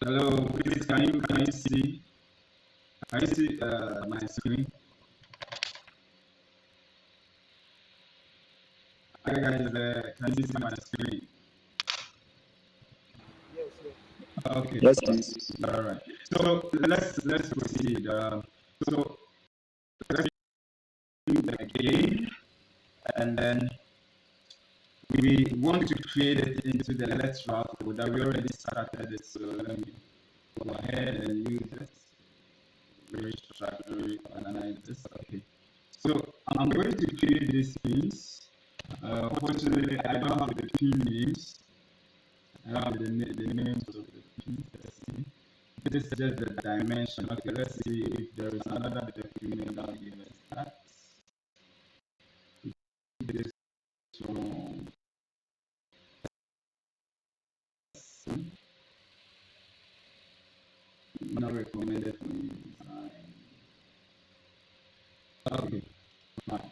Hello, please can you see my screen? Hi guys, can you see my screen? Yes, yes. Okay. Yes, please. All right. So let's proceed. So let's do the game, and then we want to create it into the let's route folder. We already started it, so let me go ahead and use it. Analyze this. Okay. So I'm going to create these pins. Fortunately, I don't have the pin names. I have the names of the pins. Let's see. This is just the dimension. Okay, let's see if there is another document that will give us that. This one. Not recommended for you design. Okay, fine.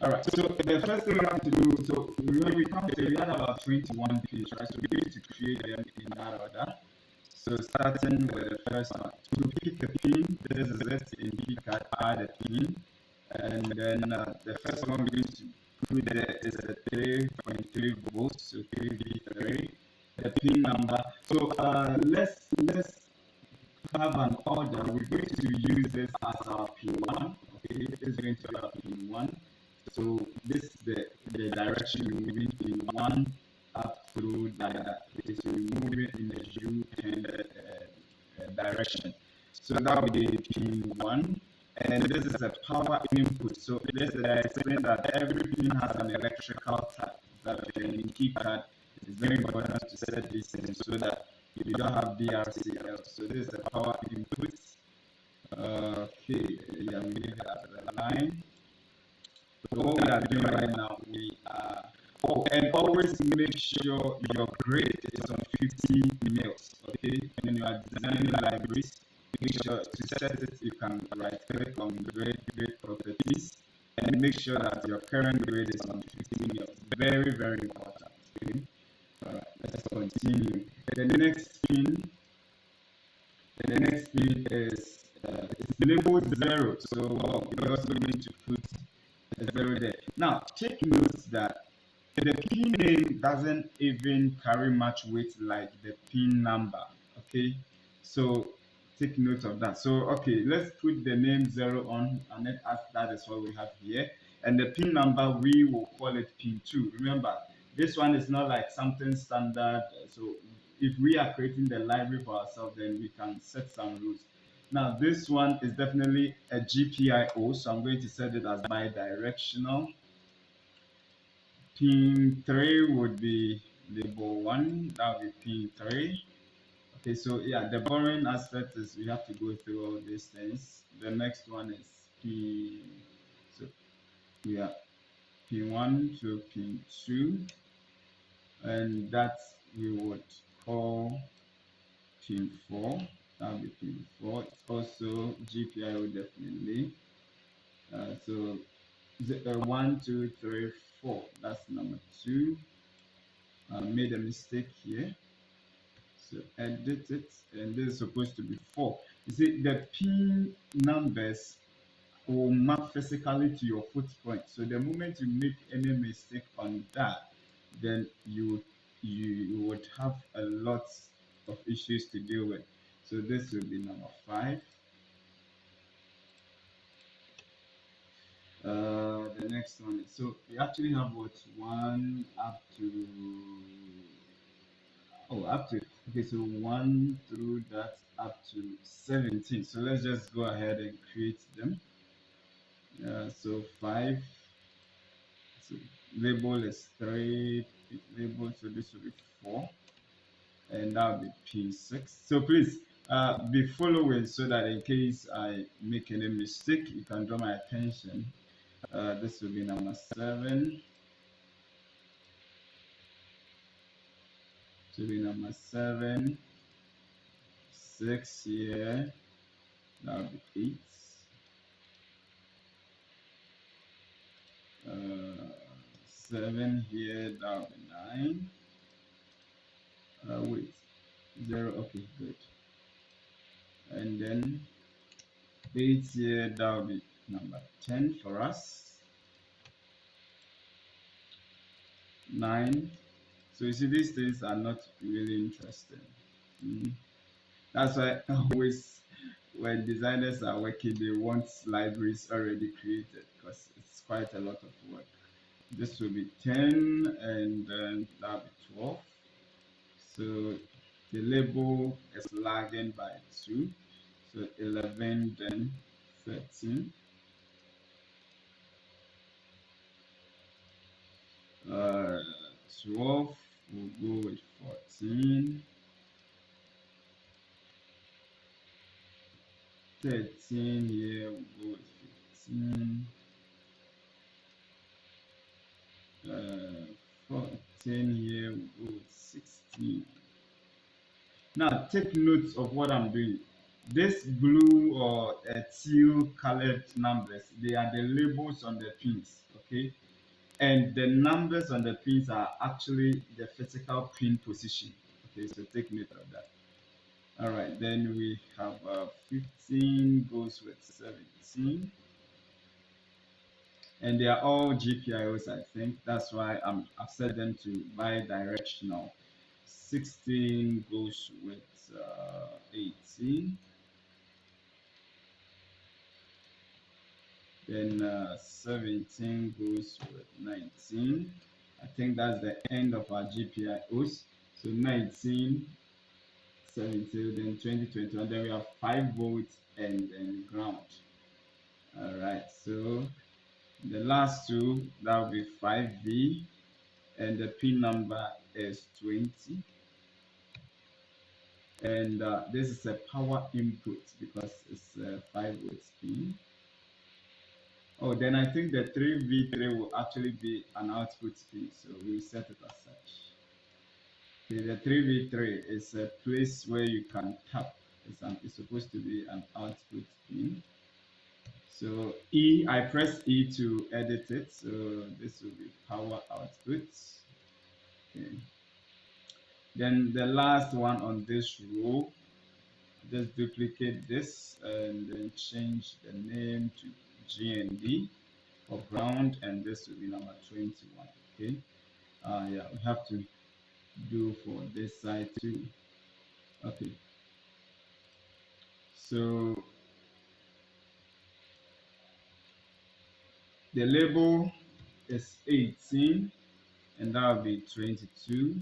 Alright, so the first thing we have to do, so when we come to, we had about 21 pins, right? So we need to create them in that order. So starting with the first one, to pick a pin, this is it in PCAD, add a pin, and then the first one we're going to put there is a 3.3 volts, so 3V3, the pin number. So let's have an order. We're going to use this as our P1. Okay, this is going to be our P1. So this is the direction we're moving P1 up through that. Okay, so we're moving in the U-turn direction. So that will be P1. And this is a power input. So this is saying that every pin has an electrical type. That in keypad, it's very important to set these things so that you don't have DRCL. So this is the power input. Okay, yeah, we leave it as a line. So what we are doing right now, we are, oh, and always make sure your grade is on 50 mils, okay? When you are designing libraries, make sure to set it, you can right click on grade properties, and make sure that your current grade is on 50 mils. Very, very important, okay? Alright, let's continue. The next pin is it's labeled 0, so we also need to put a 0 there. Now, take note that the pin name doesn't even carry much weight like the pin number, okay? So take note of that. So, okay, let's put the name 0 on, and let us, that is what we have here. And the pin number, we will call it pin 2. Remember, this one is not like something standard. So if we are creating the library for ourselves, then we can set some rules. Now, this one is definitely a GPIO, so I'm going to set it as bi-directional. Pin 3 would be label 1, that would be pin 3. Okay, so yeah, the boring aspect is we have to go through all these things. The next one is pin, so we have pin 1 to pin 2, and that we would call pin 4. That would be pin 4. It's also GPIO definitely. So 1, 2, 3, 4. That's number 2. Made a mistake here. So edit it, and this is supposed to be 4. You see, the pin numbers will map physically to your footprint. So the moment you make any mistake on that, then you would have a lot of issues to deal with. So this will be number 5. The next one is, so we actually have what, 1 up to, oh, up to, okay, so 1 through that up to 17. So let's just go ahead and create them. So 5, so label is 3, label, so this will be 4, and that will be P6. So please be following so that in case I make any mistake, you can draw my attention. This will be number 7. To be number 7, 6 here, that will be 8. 7 here, that will be 9. Wait, 0, okay, good. And then 8 here, that will be number 10 for us. 9. So you see, these things are not really interesting. Mm. That's why always when designers are working, they want libraries already created because it's quite a lot of work. This will be 10 and then that'll be 12. So the label is lagging by 2. So 11, then 13. 12 will go with 14. 13 here will go with 15. 14 here will go with 16. Now take note of what I'm doing. This blue or teal colored numbers, they are the labels on the pins, okay? And the numbers on the pins are actually the physical pin position. Okay, so take note of that. All right, then we have 15 goes with 17. And they are all GPIOs, I think. That's why I've set them to bi-directional. 16 goes with 18. Then 17 goes with 19. I think that's the end of our GPIOs. So 19, 17, then 20, 21. Then we have 5 volts and then ground. All right, so the last two, that will be 5V, and the pin number is 20. And this is a power input because it's a 5 volts pin. Oh, then I think the 3V3 will actually be an output pin, so we set it as such. Okay, the 3V3 is a place where you can tap. It's supposed to be an output pin. So I press E to edit it, so this will be power output. Okay. Then the last one on this row, just duplicate this and then change the name to GND for ground, and this will be number 21. Okay. Yeah, we have to do for this side too. Okay. So the label is 18, and that will be 22.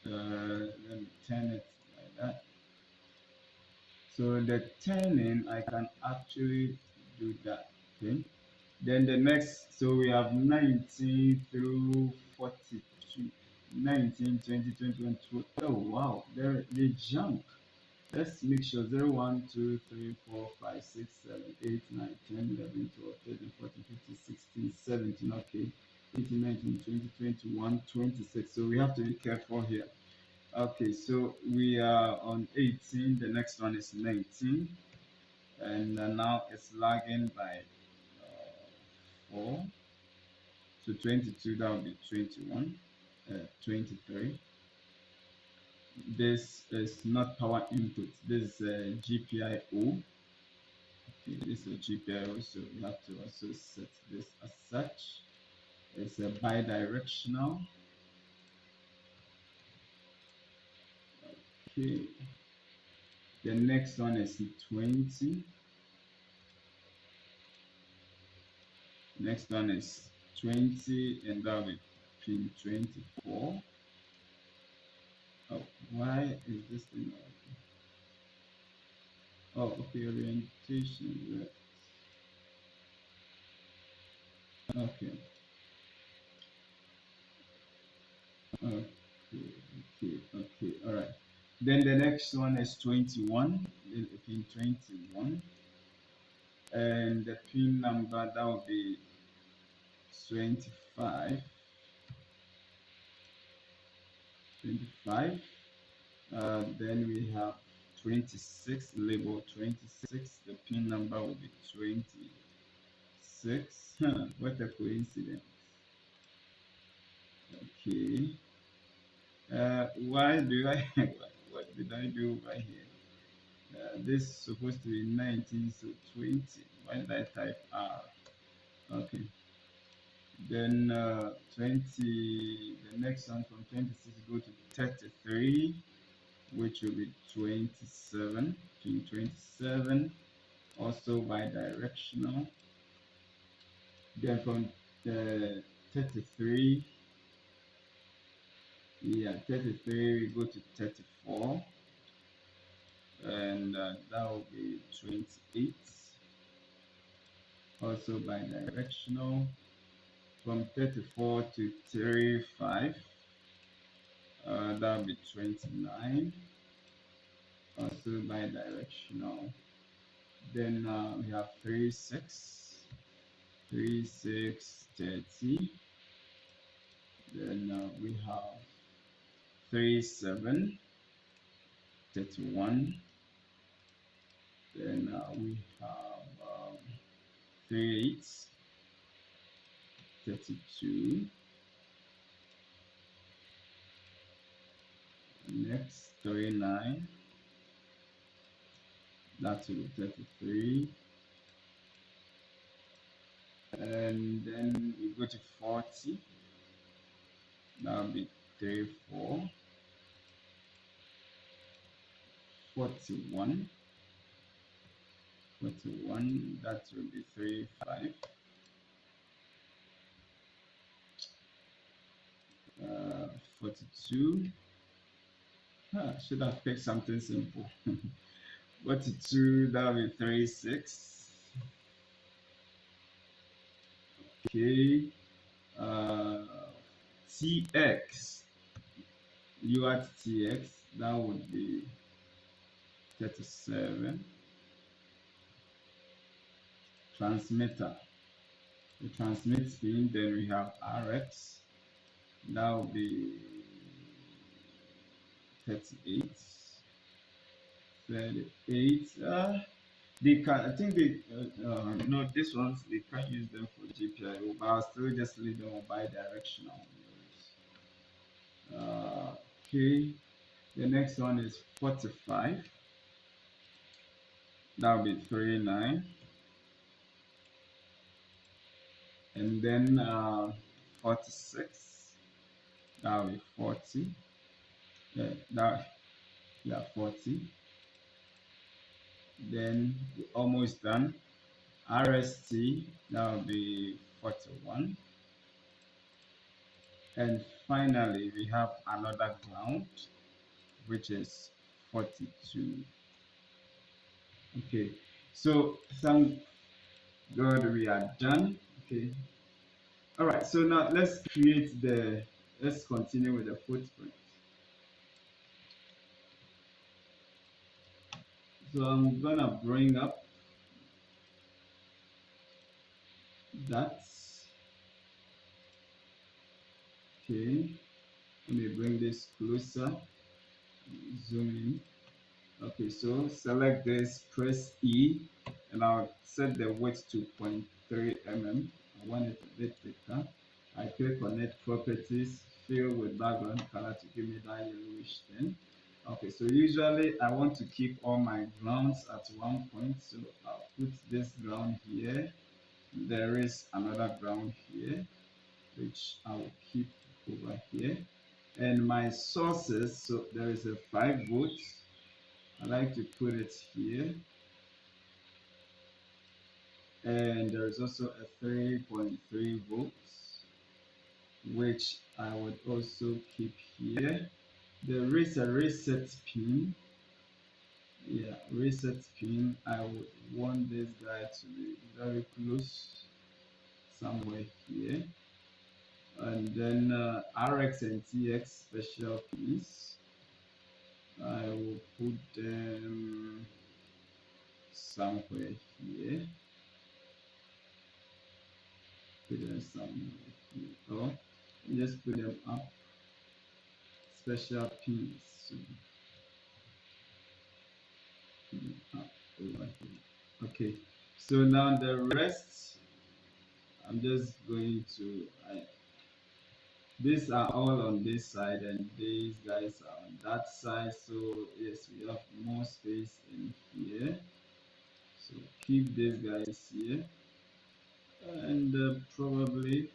Let me turn it like that. So the turning, I can actually do that. Okay. Then the next, so we have 19 through 42. 19, 20, 21, 22. Oh wow, they jump. Let's make sure 0, 1, 2, 3, 4, 5, 6, 7, 8, 9, 10, 11, 12, 13, 14, 15, 16, 17. Okay. 18, 19, 20, 21, 26. So we have to be careful here. Okay, so we are on 18. The next one is 19. And now it's lagging by 4. So 22, that will be 21. 23. This is not power input. This is a GPIO. Okay, this is a GPIO, so we have to also set this as such. It's a bi-directional. Okay. The next one is 20. Next one is 20, and that will be pin 24. Oh, why is this thing not working? Oh, okay, orientation. Okay. Okay, all right. Then the next one is 21, pin 21. And the pin number, that will be 25. 25. Then we have 26, label 26. The pin number will be 26. What a coincidence. Okay. Why do I? What did I do right here? This is supposed to be 19, so 20. Why did I type R? Okay. Then 20. The next one from 26 go to 33, which will be 27. 27. Also bi-directional. Then from 33, yeah, 33 we go to 34, and that will be 28. Also bi-directional. From 34 to 35, that will be 29. Also bi-directional. Then we have 36, 36, 30. Then we have 37, 31. Then we have 38, 32. Next, 39. That will be 33. And then we go to 40. That will be 34. 41. 41. That will be 35. 42. Should have picked something simple. 42, that will be 36. Okay. TX. You at TX, that would be 37. Transmitter. The transmit pin, then we have RX. That will be 38. 38. They can, I think they, no, this ones, they can't use them for GPIO, but I'll still just leave them on bi-directional. Okay, the next one is 45. That will be 39. And then 46. That will be 40. Yeah, 40. Then we're almost done. RST, that will be 41. And finally, we have another ground, which is 42. Okay, so thank God we are done. Okay, all right, so now let's continue with the footprint. So I'm gonna bring up that. Okay, let me bring this closer, zoom in. Okay, so select this, press E, and I'll set the width to 0.3 mm. I want it a bit thicker. I click on it, properties, fill with background color to give me that yellowish thing. Okay, so usually I want to keep all my grounds at one point, so I'll put this ground here. There is another ground here, which I will keep over here. And my sources, so there is a 5 volts. I like to put it here, and there is also a 3.3 volts, which I would also keep here. There is a reset pin. Yeah, reset pin. I would want this guy to be very close, somewhere here. And then RX and TX special pins. I will put them somewhere here. Put them somewhere here. Oh, just put them up. Special pins. So, up over here. Okay. So now the rest, I'm just going to these are all on this side and these guys are on that side. So yes, we have more space in here. So keep these guys here and probably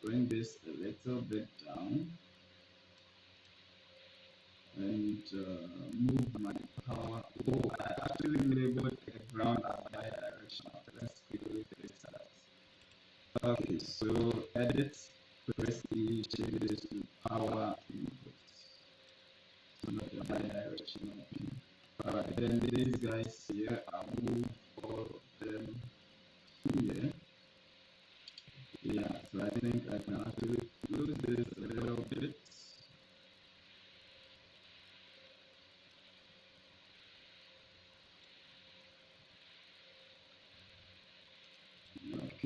bring this a little bit down and move my power. Oh, I actually labeled the ground as bi-directional. Let's quickly fix that. Okay, so edit, press E, change this to power input. So not the bi-directional pin. Alright, then these guys here, I'll move all of them here. Yeah, so I think I can actually close this a little bit.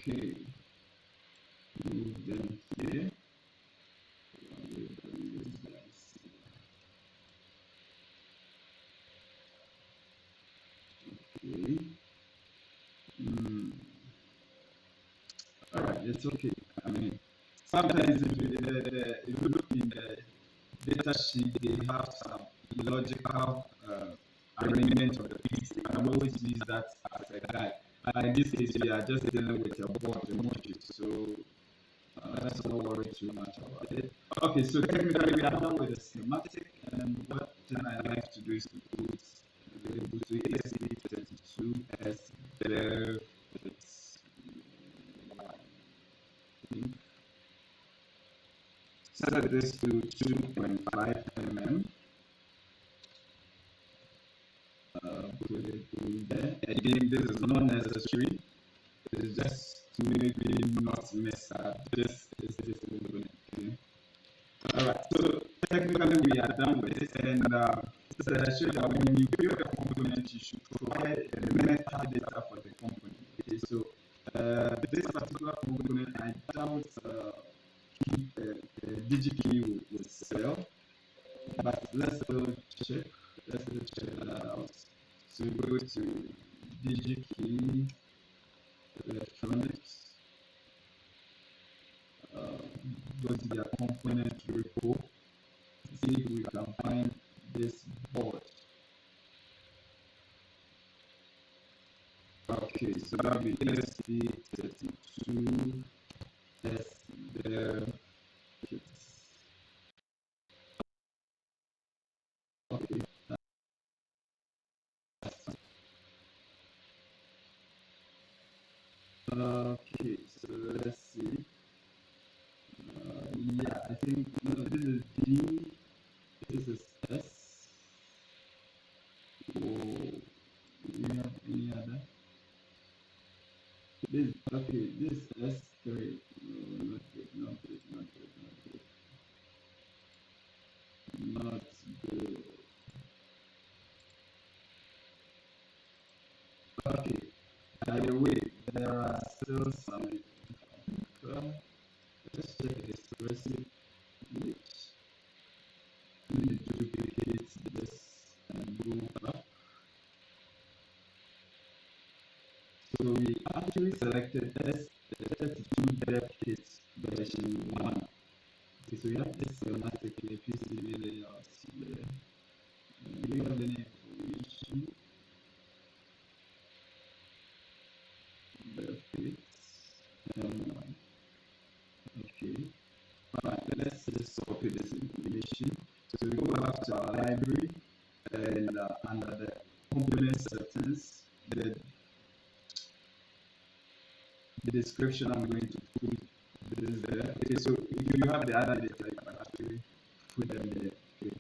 Okay, move them here. Move these guys here. Okay. Alright, it's okay. I mean, sometimes if you look in the data sheet, they have some logical arrangement of the piece. You can always use that as a guide. In this case, we are just dealing with a board emoji, so let's not worry too much about it. Okay, so technically we are done with the schematic, and what then I like to do is to put the label to ESP32S Devkit. Set this to 2.5 mm. Put it in there. Again, this is not necessary. It is just to maybe not mess up. This is this component. Okay. Alright, so technically we are done with this, and so I showed that when you build a component, you should provide the metadata for the component. Okay, so this particular component, I doubt the DGP will sell, but let's go check. Let's go check that out. So go to DGP electronics, go to their component repo, see if we can find this board. Okay, so that'll be ESP32S Devkit. Okay. Okay, so let's see. Yeah, I think no, this is D, this is S. Oh, do you have any other? This okay, this S3. No, not good, not good, not good, not good. Not good. Okay. By the way, there are still some. Let's check this recipe. Which we need to duplicate this and go back. So we actually selected S32 Devkit version 1. Okay, so we have this schematic here, PCB layout here. Do you have any information? Devkit M1. Okay. Alright, let's just copy this information. So we go back to our library and under the component settings, the description I'm going to put this there. Okay, so if you have the other data, you can actually put them there. Okay,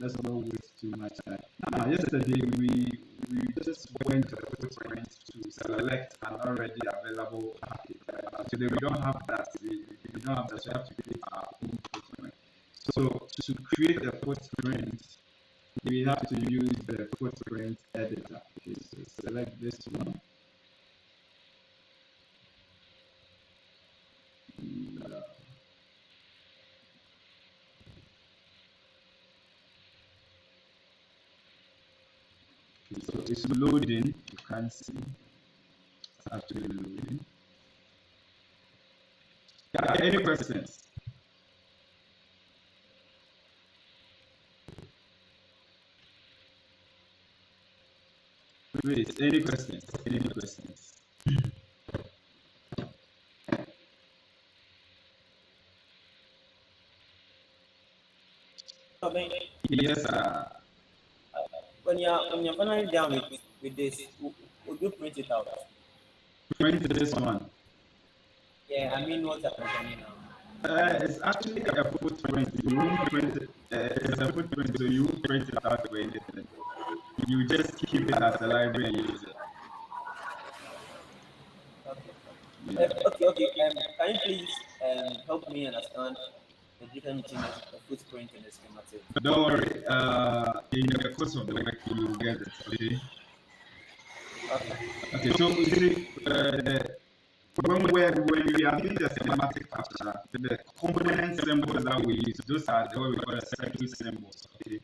let's not waste too much time. Now, yesterday we just went to the footprint to select an already available package. Right? Today we don't have that. We don't have that. So we have to create our own footprint. So to create a footprint, we have to use the footprint editor. Okay, so select this one. So it's loading, you can't see, it's actually loading. Yeah, any questions? Please, any questions? Any questions? Yes, when you're finally done with this, would you print it out? print this one. Yeah, I mean what I'm saying now. It's actually a footprint. You won't print it. It's a footprint, so you won't print it out or anything. You just keep it as a library and use it. Okay. Yeah. Okay. Can you please help me understand the difference between a footprint and a schematic? Don't worry. In the course of the work, you will get it. Okay. Okay. Okay. So you see, when we are doing the schematic capture, the component symbols that we use, those are what we call the circuit symbols. Okay.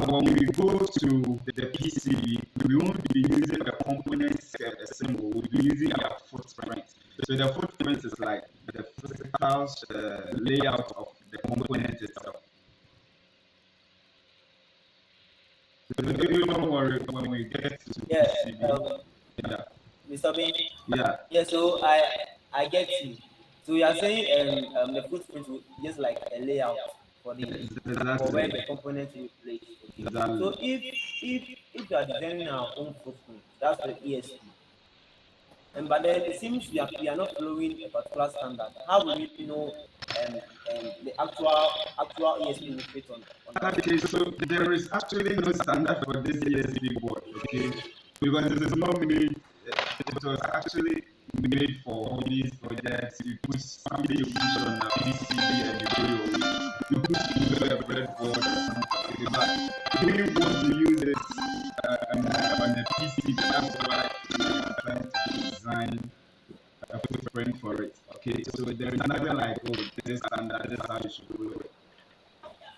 When we go to the PCB, we won't be using the component symbol, we'll be using their footprint. So the footprint is like the physical layout of the component itself. So you don't worry when we get to PCB. Yeah. Mr. Bin. Yeah. Yeah. So I get you. So you are saying the footprint will just like a layout for the for where the components will be placed. Okay. Exactly. So if you are designing our own footprint, that's the ESP. And but then it seems we are not following a particular standard. How will we know the actual ESP will fit on that? Okay, so there is actually no standard for this ESP board, okay? Because it is not made, it was actually made for all these projects. You put something you push on a PCB and you go your way. You put it a breadboard or something, but we want to use it on a PCB. That's why we are trying to design a footprint for it, okay? So there is nothing like, oh, this standard, this is how you should follow it.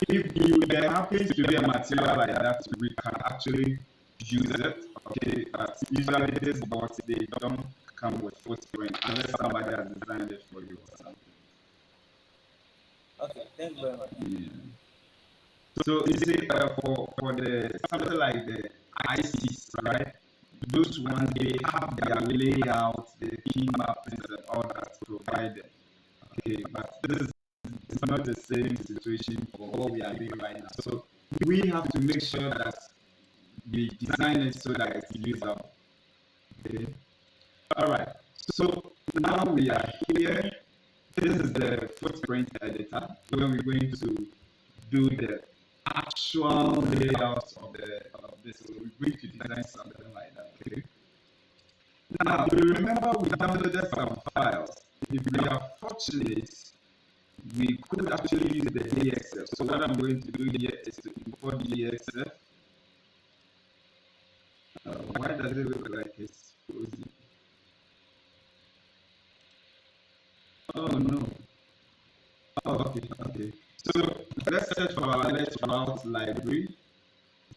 If there happens to be a material like that, we can actually use it. Okay, but usually these boards they don't come with footprint unless somebody has designed it for you or something. Okay, thank you very much. Yeah. So you see, for the something like the ICs, right? Those ones they have their layouts, the key mappings, and all that provided. Okay, but this is it's not the same situation for what we are doing right now. So we have to make sure that we design it so that it's usable. Okay. All right. So now we are here. This is the footprint editor where we're going to do the actual layout of this. So we're going to design something like that. Okay. Now you remember we downloaded some files. If we are fortunate, we could actually use the DXF. So what I'm going to do here is to import DXF. Why does it look like it's frozen? Oh no. Oh, okay. So let's search for our let route library.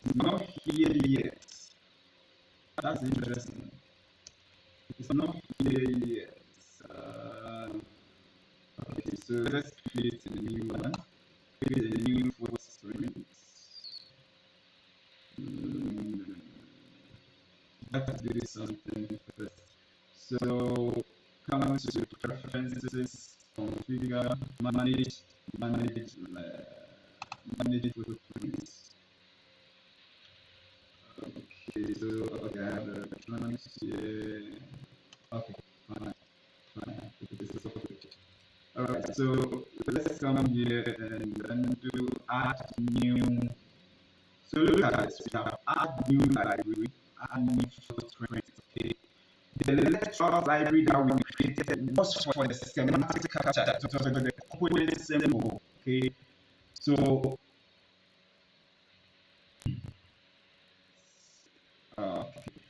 It's not here yet. That's interesting. It's not here yet. Okay, so let's create a new one. Create a new footprint. Let's do something first. So come to preferences, configure, manage footprints. Okay, so okay, I have the electronics here. Okay, fine. This is okay. All right, so let's come here and then do add new. So look at this. We have add new library, add new footprint. Okay. The electoral library that we created was for the schematic capture, so for the component symbol. Okay. So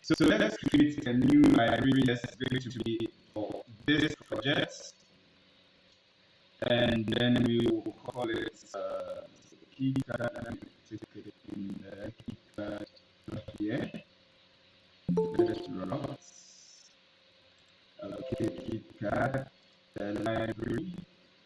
so let's create a new library that's going to be for this project, and then we will call it keycard. Let me take it in the keycard here. Let's route. Okay, keycard. the library.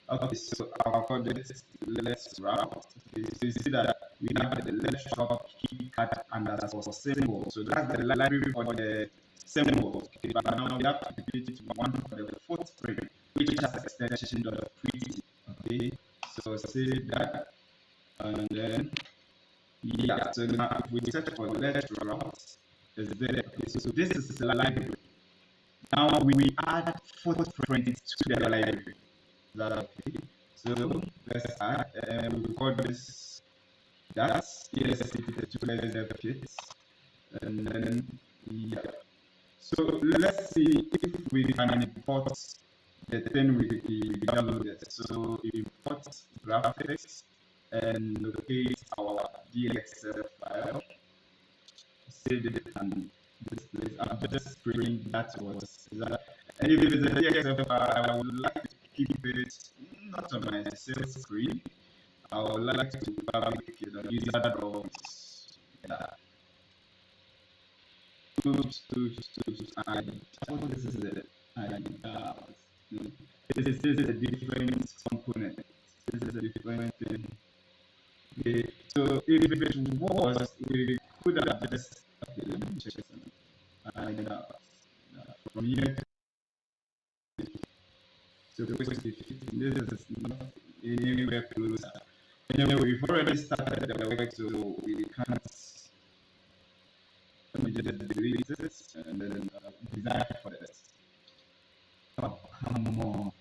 Okay, so I'll call this let's route. Okay, so you see that we have the let's route keycard underscore symbol. So that's the library for the symbol. Okay, but now we have to create one for the footprint, which has extension .pretty. Okay, so say that, and then yeah. So now if we search for let's route, is there? Okay, so this is the library. Now we add footprint to the library. Is that okay? So let's add, and we call this that's ESP32S Devkit, and then yeah. So let's see if we can import the thing we downloaded. So import graphics and locate our DXF file. Save it and this place. I'm just screen that was that. And if it is a DXF file, I would like to keep it not on my sales screen. I would like to public user drawings. Yeah. Oops. This is it. This is a different component. This is a different thing. Okay. So if it was, we could have just okay. Let me check something. From here to this is not anywhere closer. Anyway, we've already started the work, so we can't. Let me just delete this and then design for this. Oh, come on.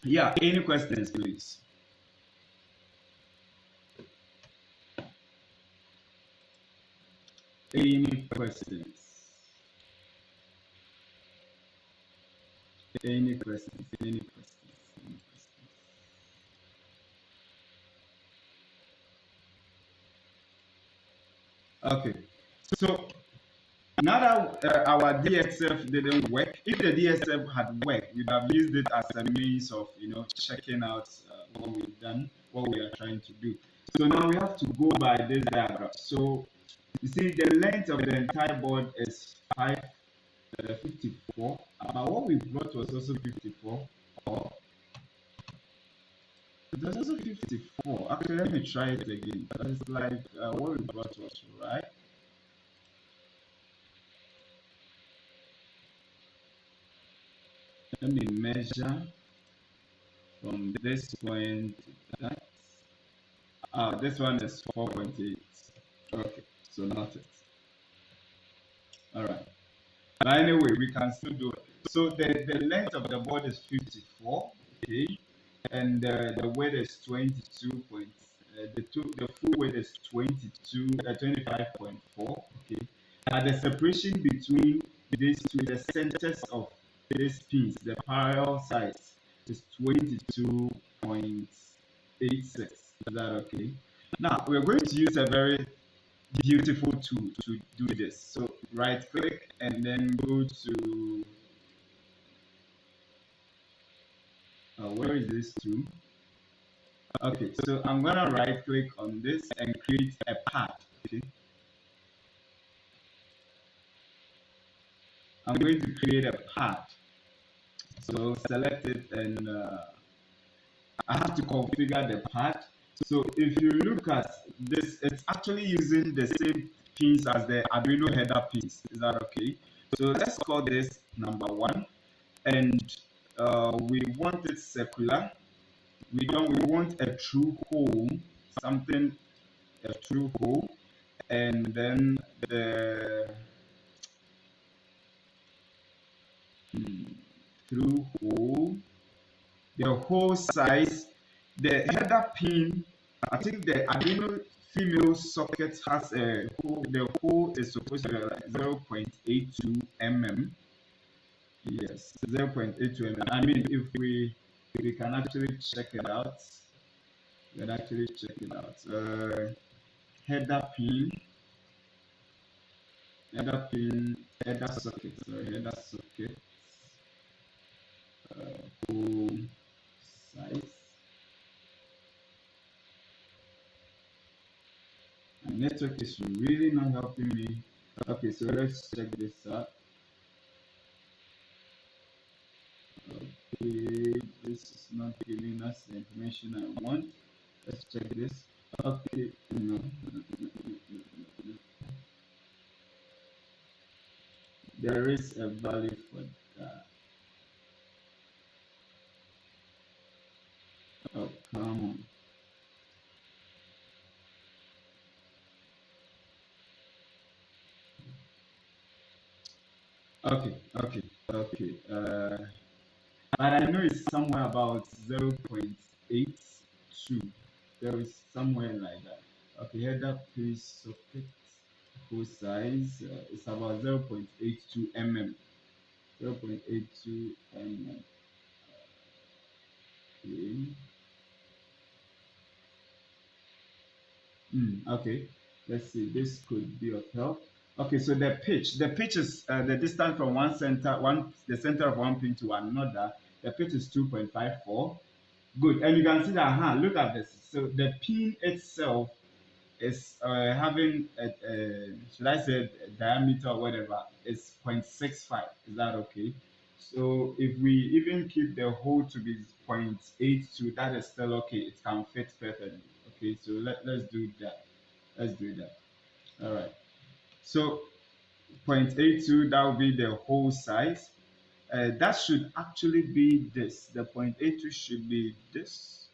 Yeah, any questions, please? Any questions? Any questions? Any questions? Any questions? Okay, so now that our DXF didn't work, if the DXF had worked, we'd have used it as a means of checking out what we've done, what we are trying to do. So now we have to go by this diagram. So you see, the length of the entire board is 54. But what we brought was also 54. Or it was also 54. Actually, let me try it again. But it's like what we brought was right. Let me measure from this point to that. This one is 4.8. Okay, so not it. All right. But anyway, we can still do it. So the length of the board is 54, okay, and the width is 22 point. The full width is 25.4, okay. The separation between these two, the centers of these pins, the parallel sides, is 22.86. Is that okay? Now we're going to use a very beautiful tool to do this. So right click and then go to where is this tool? Okay, so I'm gonna right click on this and create a path. Okay, I'm going to create a path. So select it and I have to configure the path. So if you look at this, it's actually using the same pins as the Arduino header pins. Is that okay? So let's call this number 1, and we want it circular. We want a true hole, something a true hole, and then the through hole, the hole size, the header pin. I think the Arduino female socket has a hole. The hole is supposed to be like 0.82 mm. Yes, 0.82 mm. I mean, if we can actually check it out, we can actually check it out. Header pin, header socket, sorry, header socket, hole size. network is really not helping me. Okay, so let's check this out. Okay, this is not giving us the information I want. Let's check this. Okay, no. There is a value for that. Oh, come on. Okay. But I know it's somewhere about 0.82. There is somewhere like that. Okay, header page socket hole size is about 0.82 mm. 0.82 mm. Okay. Okay. Let's see. This could be of help. Okay, so the pitch is the distance from the center of one pin to another. The pitch is 2.54. Good, and you can see that. Look at this. So the pin itself is having should I say a diameter or whatever is 0.65. Is that okay? So if we even keep the hole to be 0.82, that is still okay. It can fit perfectly. Okay, so let's do that. Let's do that. All right. So 0.82, that will be the hole size. That should actually be this. The 0.82 should be this.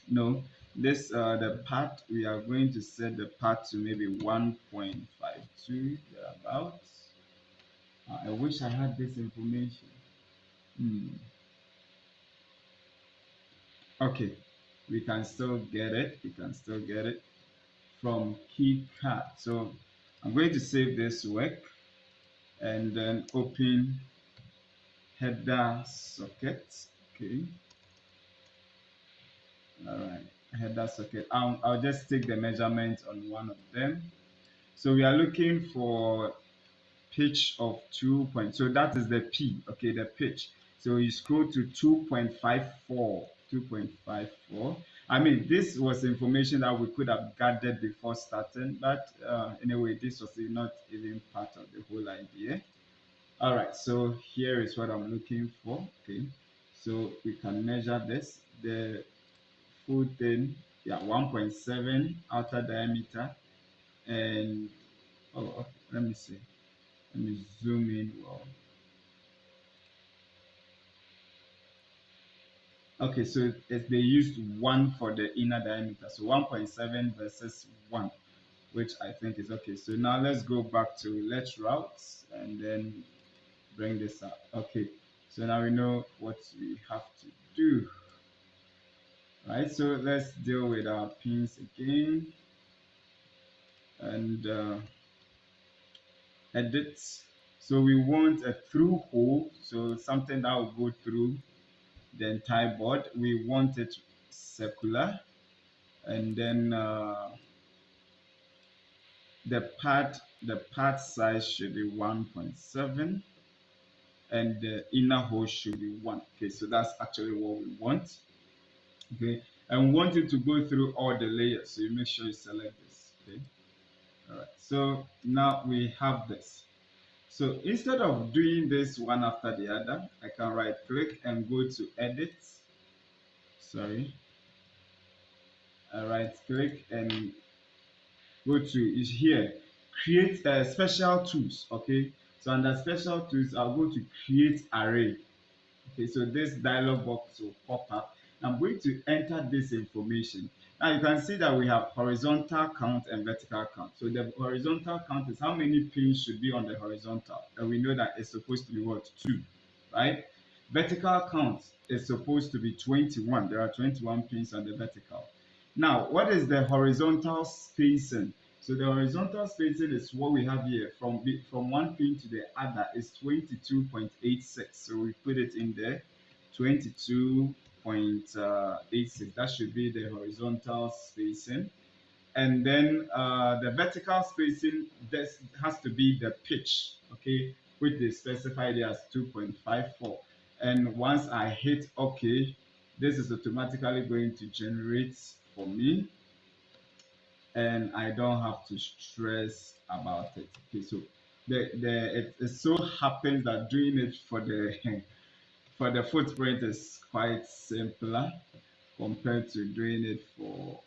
No, this the part we are going to set the part to maybe 1.52 thereabouts. I wish I had this information. Hmm. Okay, we can still get it. We can still get it from keycard. So I'm going to save this work and then open header socket. Okay, all right, header socket. I'll just take the measurement on one of them. So we are looking for pitch of 2 point. So that is the P, okay, the pitch. So you scroll to 2.54. 2.54. I mean, this was information that we could have gathered before starting, but anyway, this was not even part of the whole idea. All right, so here is what I'm looking for. Okay, so we can measure this. The full thing, yeah, 1.7 outer diameter, and let me see. Let me zoom in. Well, okay, so they used 1 for the inner diameter, so 1.7 versus 1, which I think is okay. So now let's go back to let's routes and then bring this up. Okay, so now we know what we have to do. Right, so let's deal with our pins again and edit. So we want a through hole, so something that will go through the entire board. We want it circular, and then the part size should be 1.7 and the inner hole should be 1. Okay, so that's actually what we want. Okay, and we want it to go through all the layers, so you make sure you select this. Okay, all right, so now we have this. So instead of doing this one after the other, I can right click and go to edit. Sorry, I right click and go to is here, create special tools. Okay, so under special tools I'll go to create array. Okay, so this dialog box will pop up. I'm going to enter this information. Now you can see that we have horizontal count and vertical count. So the horizontal count is how many pins should be on the horizontal, and we know that it's supposed to be what, 2, right? Vertical count is supposed to be 21. There are 21 pins on the vertical. Now, what is the horizontal spacing? So the horizontal spacing is what we have here. From one pin to the other is 22.86. So we put it in there, 22.86. That should be the horizontal spacing. And then the vertical spacing, this has to be the pitch, okay, which is specified as 2.54. And once I hit OK, this is automatically going to generate for me and I don't have to stress about it. Okay, so it so happens that doing it for the for the footprint is quite simpler compared to doing it for.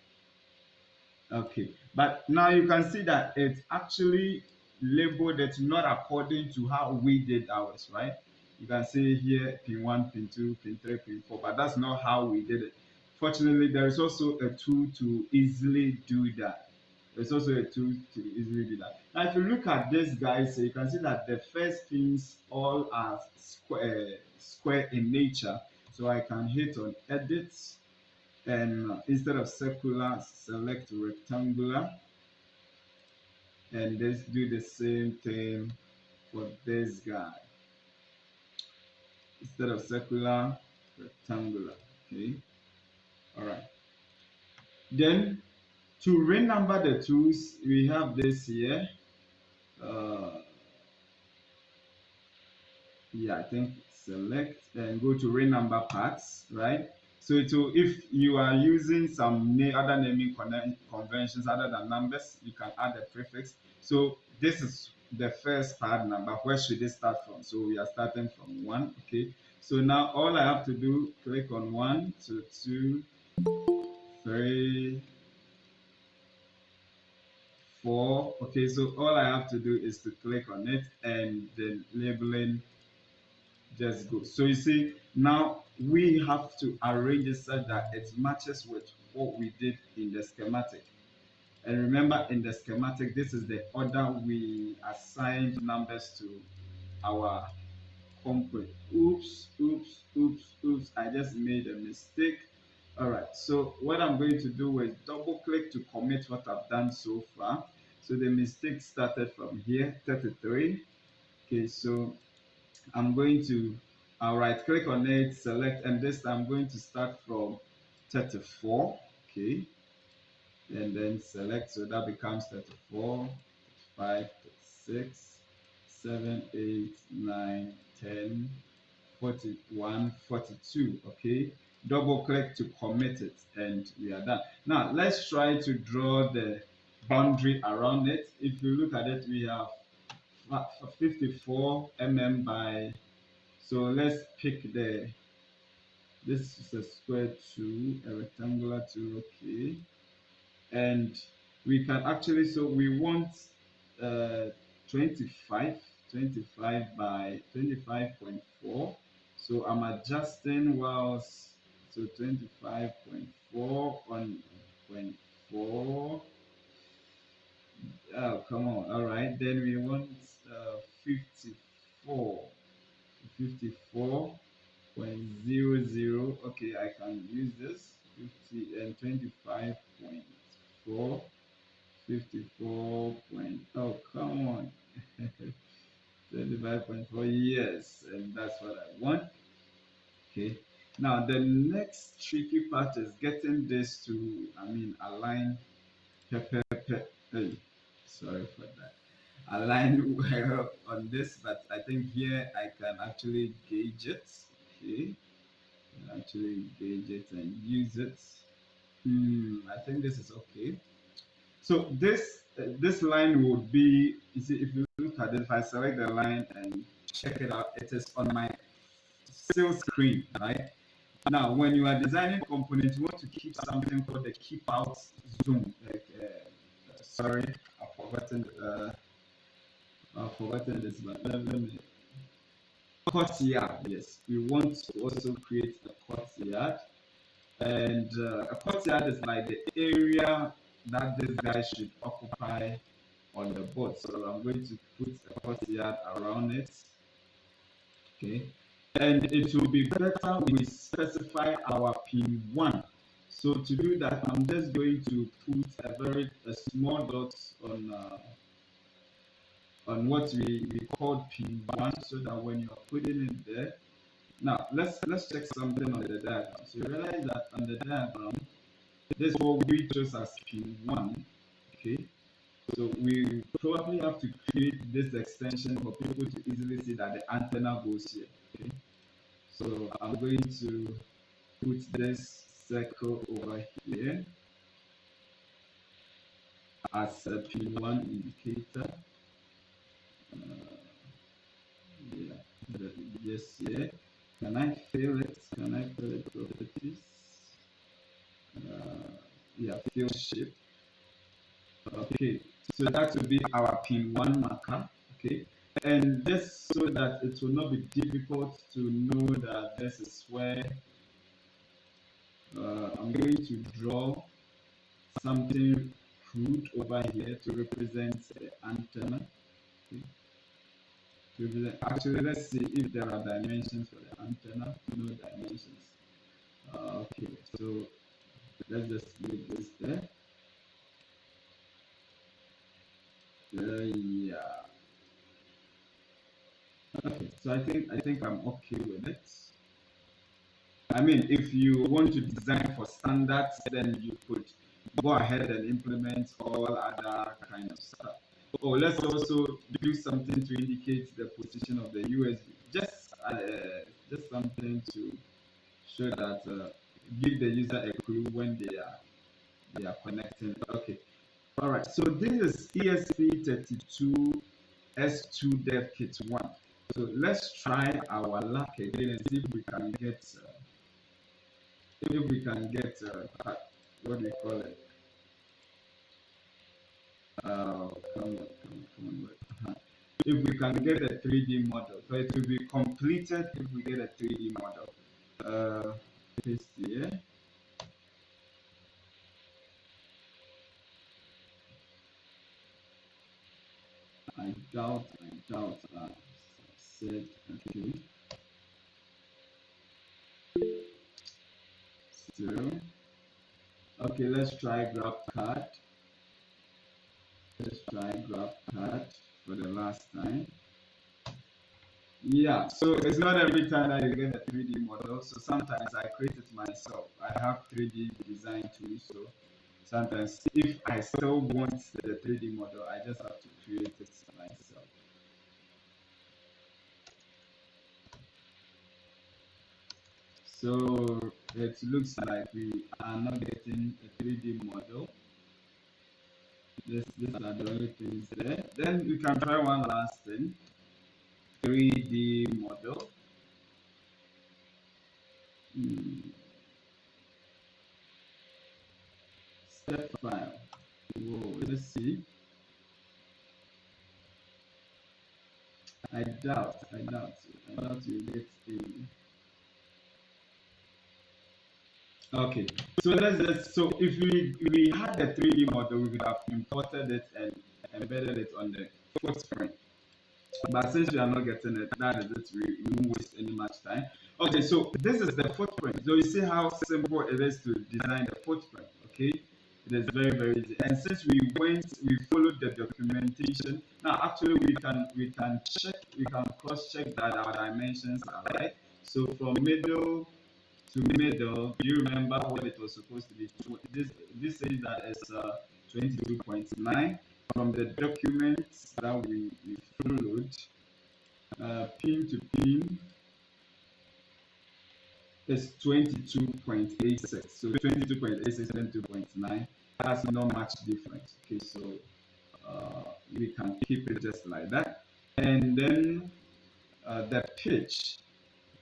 Okay, but now you can see that it's actually labeled it not according to how we did ours, right? You can see here pin 1, pin 2, pin 3, pin 4, but that's not how we did it. Fortunately, there is also a tool to easily do that. There's also a tool to easily do that. Now, if you look at this guy, so you can see that the first pins all are square in nature. So I can hit on edit, and instead of circular, select rectangular, and let's do the same thing for this guy. Instead of circular, rectangular. Okay, all right. Then to renumber the tools, we have this here. uh, yeah, I think select and go to renumber parts, right? So it will, if you are using some other naming conventions other than numbers, you can add a prefix. So this is the first part number. Where should it start from? So we are starting from 1. Okay. So now all I have to do, click on 1, 2, 2, 3, 4. Okay. So all I have to do is to click on it, and then labeling just go. So you see, now we have to arrange it such that it matches with what we did in the schematic. And remember, in the schematic, this is the order we assigned numbers to our component. Oops, oops, oops, oops. I just made a mistake. All right. So what I'm going to do is double click to commit what I've done so far. So the mistake started from here, 33. Okay, so I'm going to right click on it, select, and this time I'm going to start from 34. Okay, and then select, so that becomes 34, 5, 6, 7, 8, 9, 10, 41, 42. Okay, double click to commit it, and we are done. Now let's try to draw the boundary around it. If you look at it, we have 54 by, so let's pick this is a square 2, a rectangular 2, okay. And we can actually, so we want uh, 25, 25 by 25.4. So I'm adjusting whilst, so 25.4 on 0.4. Oh, come on. All right. Then we want 54. 54.00. Okay, I can use this 50 and 25.4, 54 point, oh come on. 25.4, yes, and that's what I want. Okay, now the next tricky part is getting this to, I mean, align hey, sorry for that, align well on this, but I think here I can actually gauge it. Okay, actually gauge it and use it. I think this is okay. So this line would be, you see, if you look at it, if I select the line and check it out, it is on my sales screen, right? Now, when you are designing components, you want to keep something called the keep out zoom. Like, sorry, I've forgotten this, but let me. Courtyard, yes. We want to also create a courtyard, and a courtyard is like the area that this guy should occupy on the board. So I'm going to put a courtyard around it. Okay, and it will be better we specify our pin 1. So to do that, I'm just going to put a small dot on what we called pin 1, so that when you're putting it there. Now let's check something on the diagram. So you realize that on the diagram, this is what we chose as pin 1. Okay, so we probably have to create this extension for people to easily see that the antenna goes here. Okay, so I'm going to put this circle over here. as a pin 1 indicator. Yeah, yes, yeah. Can I fill it? Can I fill it properties? Yeah, fill shape. Okay, so that will be our pin 1 marker. Okay, and just so that it will not be difficult to know that this is where I'm going to draw something crude over here to represent the antenna. Okay. Actually, let's see if there are dimensions for the antenna. No dimensions. Okay, so let's just leave this there. Yeah. Okay, so I think I'm okay with it. I mean, if you want to design for standards, then you could go ahead and implement all other kind of stuff. Oh, let's also do something to indicate the position of the USB. Just something to show that give the user a clue when they are connecting. Okay. All right. So this is ESP32S Devkit 1. So let's try our luck again and see if we can get what do you call it? Come on. If we can get a 3D model, so it will be completed if we get a 3D model. Paste here. I doubt. Said okay. Still. Okay, let's try grab card. Let's try grab card for the last time. Yeah, so it's not every time that you get a 3D model. So sometimes I create it myself. I have 3D design tools. So sometimes if I still want the 3D model, I just have to create it myself. So it looks like we are not getting a 3D model. These are the only things there. Then we can try one last thing. 3D model. Step file. Whoa, let's see. I doubt you get in. Okay, so so if we had the 3D model, we would have imported it and embedded it on the footprint. But since we are not getting it, that is it. We won't waste any much time. Okay, so this is the footprint. So you see how simple it is to design the footprint. Okay, it is very easy. And since we followed the documentation. Now actually we can cross check that our dimensions are right. So from middle to middle, do you remember what it was supposed to be? This says that it's 22.9 from the documents that we followed. Pin to pin is 22.86. So 22.86 and 2.9. That's not much difference. Okay, so we can keep it just like that. And then the pitch,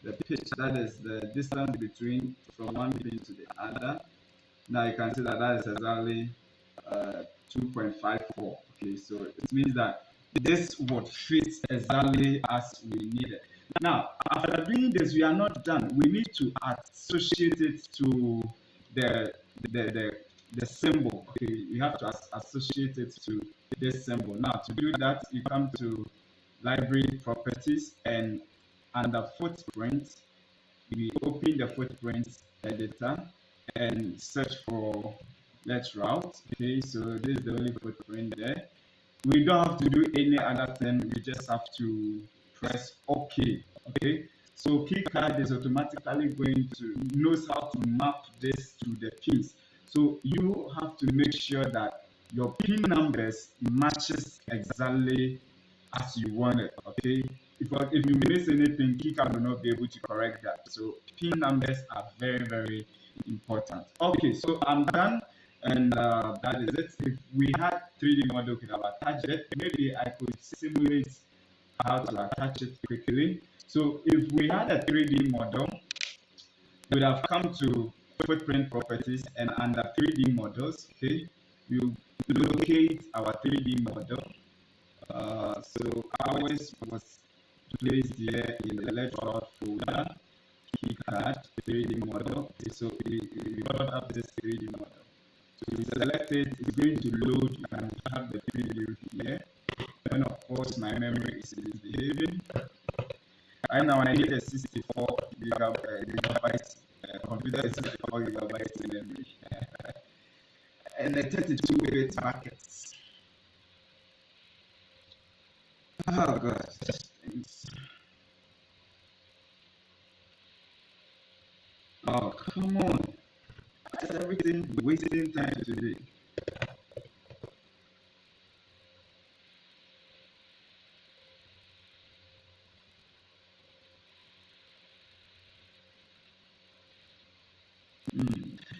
that is the distance between from one pin to the other. Now you can see that is exactly 2.54. Okay, so it means that this would fit exactly as we need it. Now, after doing this, we are not done. We need to associate it to the the symbol. Okay, you have to associate it to this symbol. Now, to do that, you come to library properties, and under footprint, we open the footprint editor and search for let's route. Okay, so this is the only footprint there. We don't have to do any other thing. We just have to press OK. Okay, so keycard is automatically going to knows how to map this to the pins. So you have to make sure that your pin numbers matches exactly as you want it. Okay, if you miss anything, keycard will not be able to correct that. So pin numbers are very important. Okay, so I'm done. and that is it. If we had 3D model could have attached it, maybe I could simulate how to attach it quickly. So if we had a 3D model, we would have come to footprint properties, and under 3D models, okay, you locate our 3D model. So ours was placed here in the left out folder, keycard 3D model. Okay, so we brought up this 3D model. So we select it, it's going to load, you can have the preview here. And of course, my memory is misbehaving. Right now, I need a 64 gigabytes computer, is 64 gigabytes in memory. And a 32-bit packets. Oh, God. Oh, come on. Why is everything wasting time today?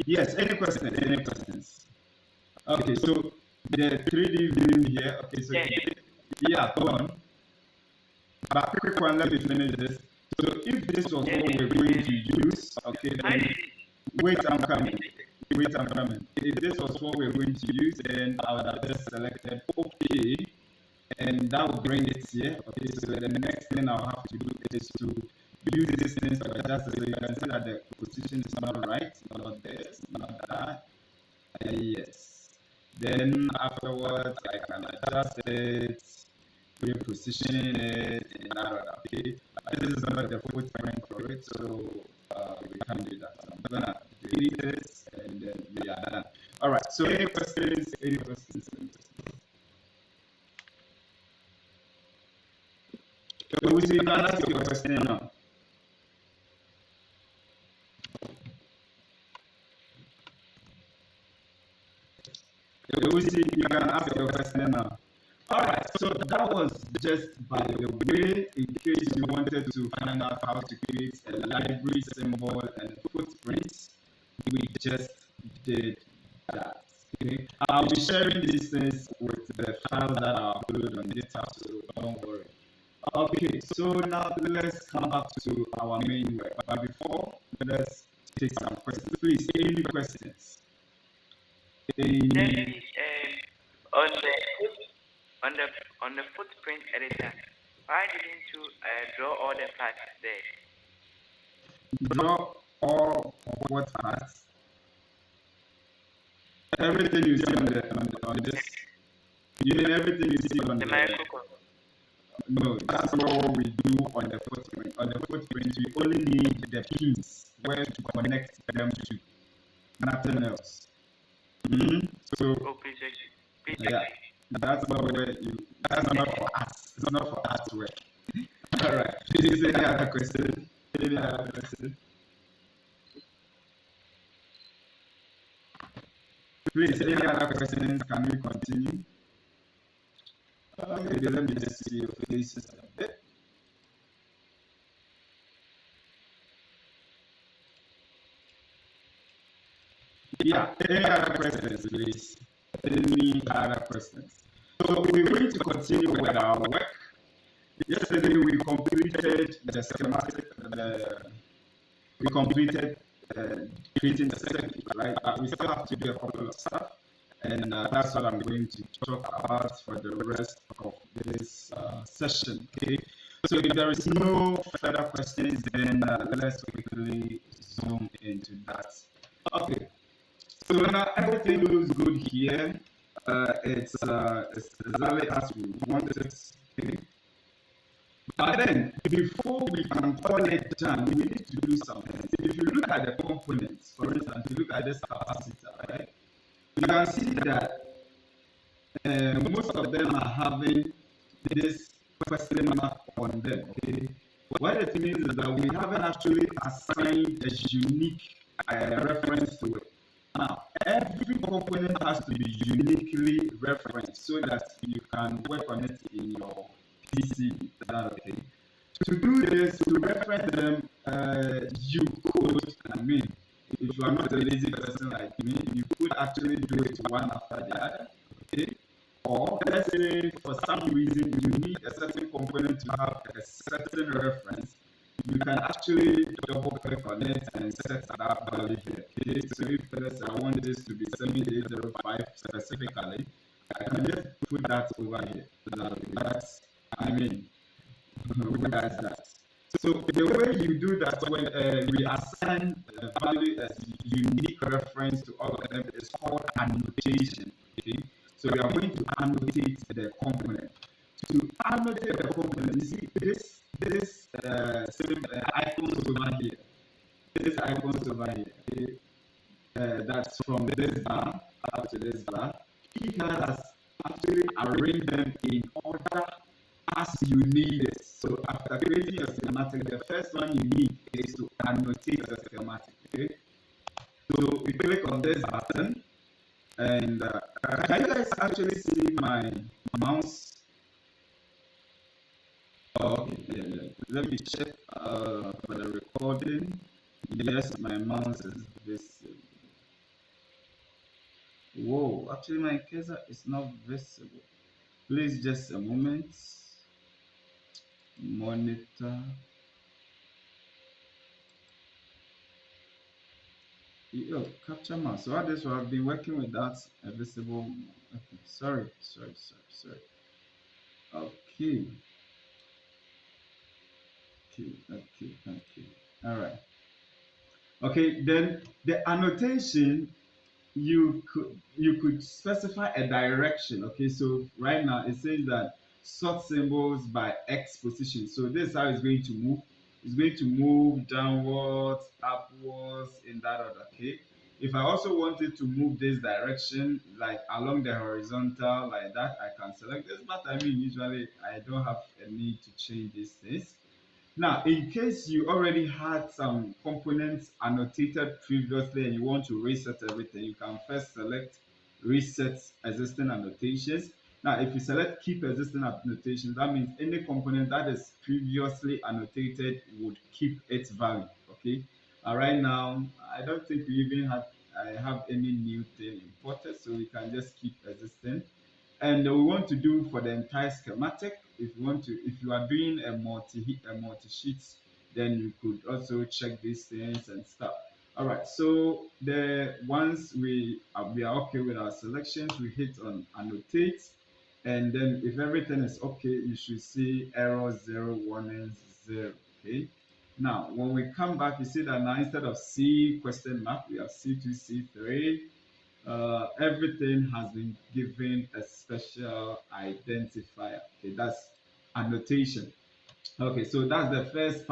Yes, any questions? Any questions? Okay, so the 3D view here. Okay, so yeah, go on. But quick one, let me finish this. So if this was what we're going to use, okay, then wait, I'm coming. Wait, I'm coming. If this was what we're going to use, then I would have just selected OK, and that will bring it here. Okay, so the next thing I'll have to do is to use this thing to adjust it. So you can see that the position is not right, not this, not that. Yes. Then afterwards, I can adjust it, reposition it, and that. Okay. This is not the footprint for it, so we can do that. So I'm gonna delete this, and then we are done. All right. So any questions? Any questions? So we can ask your question now. You can ask your question now. Alright, so that was just by the way, in case you wanted to find out how to create a library symbol and footprints, we just did that. Okay, I'll be sharing these things with the files that are uploaded on GitHub, so don't worry. Okay, so now let's come back to our main work. But before, let's take some questions. Please, any questions? Any... On the footprint editor, why didn't you draw all the parts there? Draw all what parts? Everything you see on this. You mean everything you see on the microphone? No, that's not what we do on the footprint. On the footprint, we only need the pins where to connect them to. Nothing else. So, yeah. That's not where you. That's not for us. It's not for us to work. All right. Please, any other question? Any other question? Please, any other questions? Can we continue? Okay, let me just see your faces a bit. Yeah. Any other questions, please? Any other questions? So we're going to continue with our work. Yesterday we completed the schematic, we completed creating the circuit, right? But we still have to do a couple of stuff, and that's what I'm going to talk about for the rest of this session, okay? So if there is no further questions, then let's quickly zoom into that. Okay, so now everything looks good here. It's exactly as we wanted it to be. But then, before we can call it done, we need to do something. If you look at the components, for instance, you look at this capacitor, right? You can see that most of them are having this question mark on them, okay? What it means is that we haven't actually assigned a unique reference to it. Now, every component has to be uniquely referenced so that you can work on it in your PC. Okay. To do this, to reference them, you could, if you are not a lazy person like me, you could actually do it one after the other. Okay. Or let's say for some reason you need a certain component to have a certain reference, you can actually double click on it and set that value here. Okay, so if let's say I want this to be 7805 specifically, I can just put that over here. That's, I mean, who does that? So the way you do that when we assign value as unique reference to all of them is called annotation. Okay, so we are going to annotate the component. To annotate the component, you see this same icons over here. This icons over here. Okay? That's from this bar up to this bar. KiCad has actually arranged them in order as you need it. So after creating your schematic, the first one you need is to annotate the schematic. Okay. So we click on this button, and can you guys actually see my mouse? Oh, okay, yeah. Let me check for the recording. Yes, my mouse is visible. Whoa, actually my cursor is not visible. Please just a moment. Monitor. Yo, capture mouse. So this one I've been working with that visible. Okay, sorry. Okay. Thank you. All right. Okay, then the annotation you could specify a direction. Okay, so right now it says that sort symbols by X position. So this is how it's going to move. It's going to move downwards, upwards in that order. Okay. If I also wanted to move this direction, like along the horizontal, like that, I can select this. But I mean, usually I don't have a need to change these things. Now, in case you already had some components annotated previously and you want to reset everything, you can first select reset existing annotations. Now, if you select keep existing annotations, that means any component that is previously annotated would keep its value. Okay. Right now, I don't think I have any new thing imported, so we can just keep existing. And we want to do for the entire schematic. If you are doing a multi sheets, then you could also check these things and stuff. All right, so once we are okay with our selections, we hit on annotate, and then if everything is okay, you should see error 0 warning 0. Okay. Now when we come back, you see that now instead of C question mark, we have C2, C3. Everything has been given a special identifier. Okay, that's annotation. Okay, so that's the first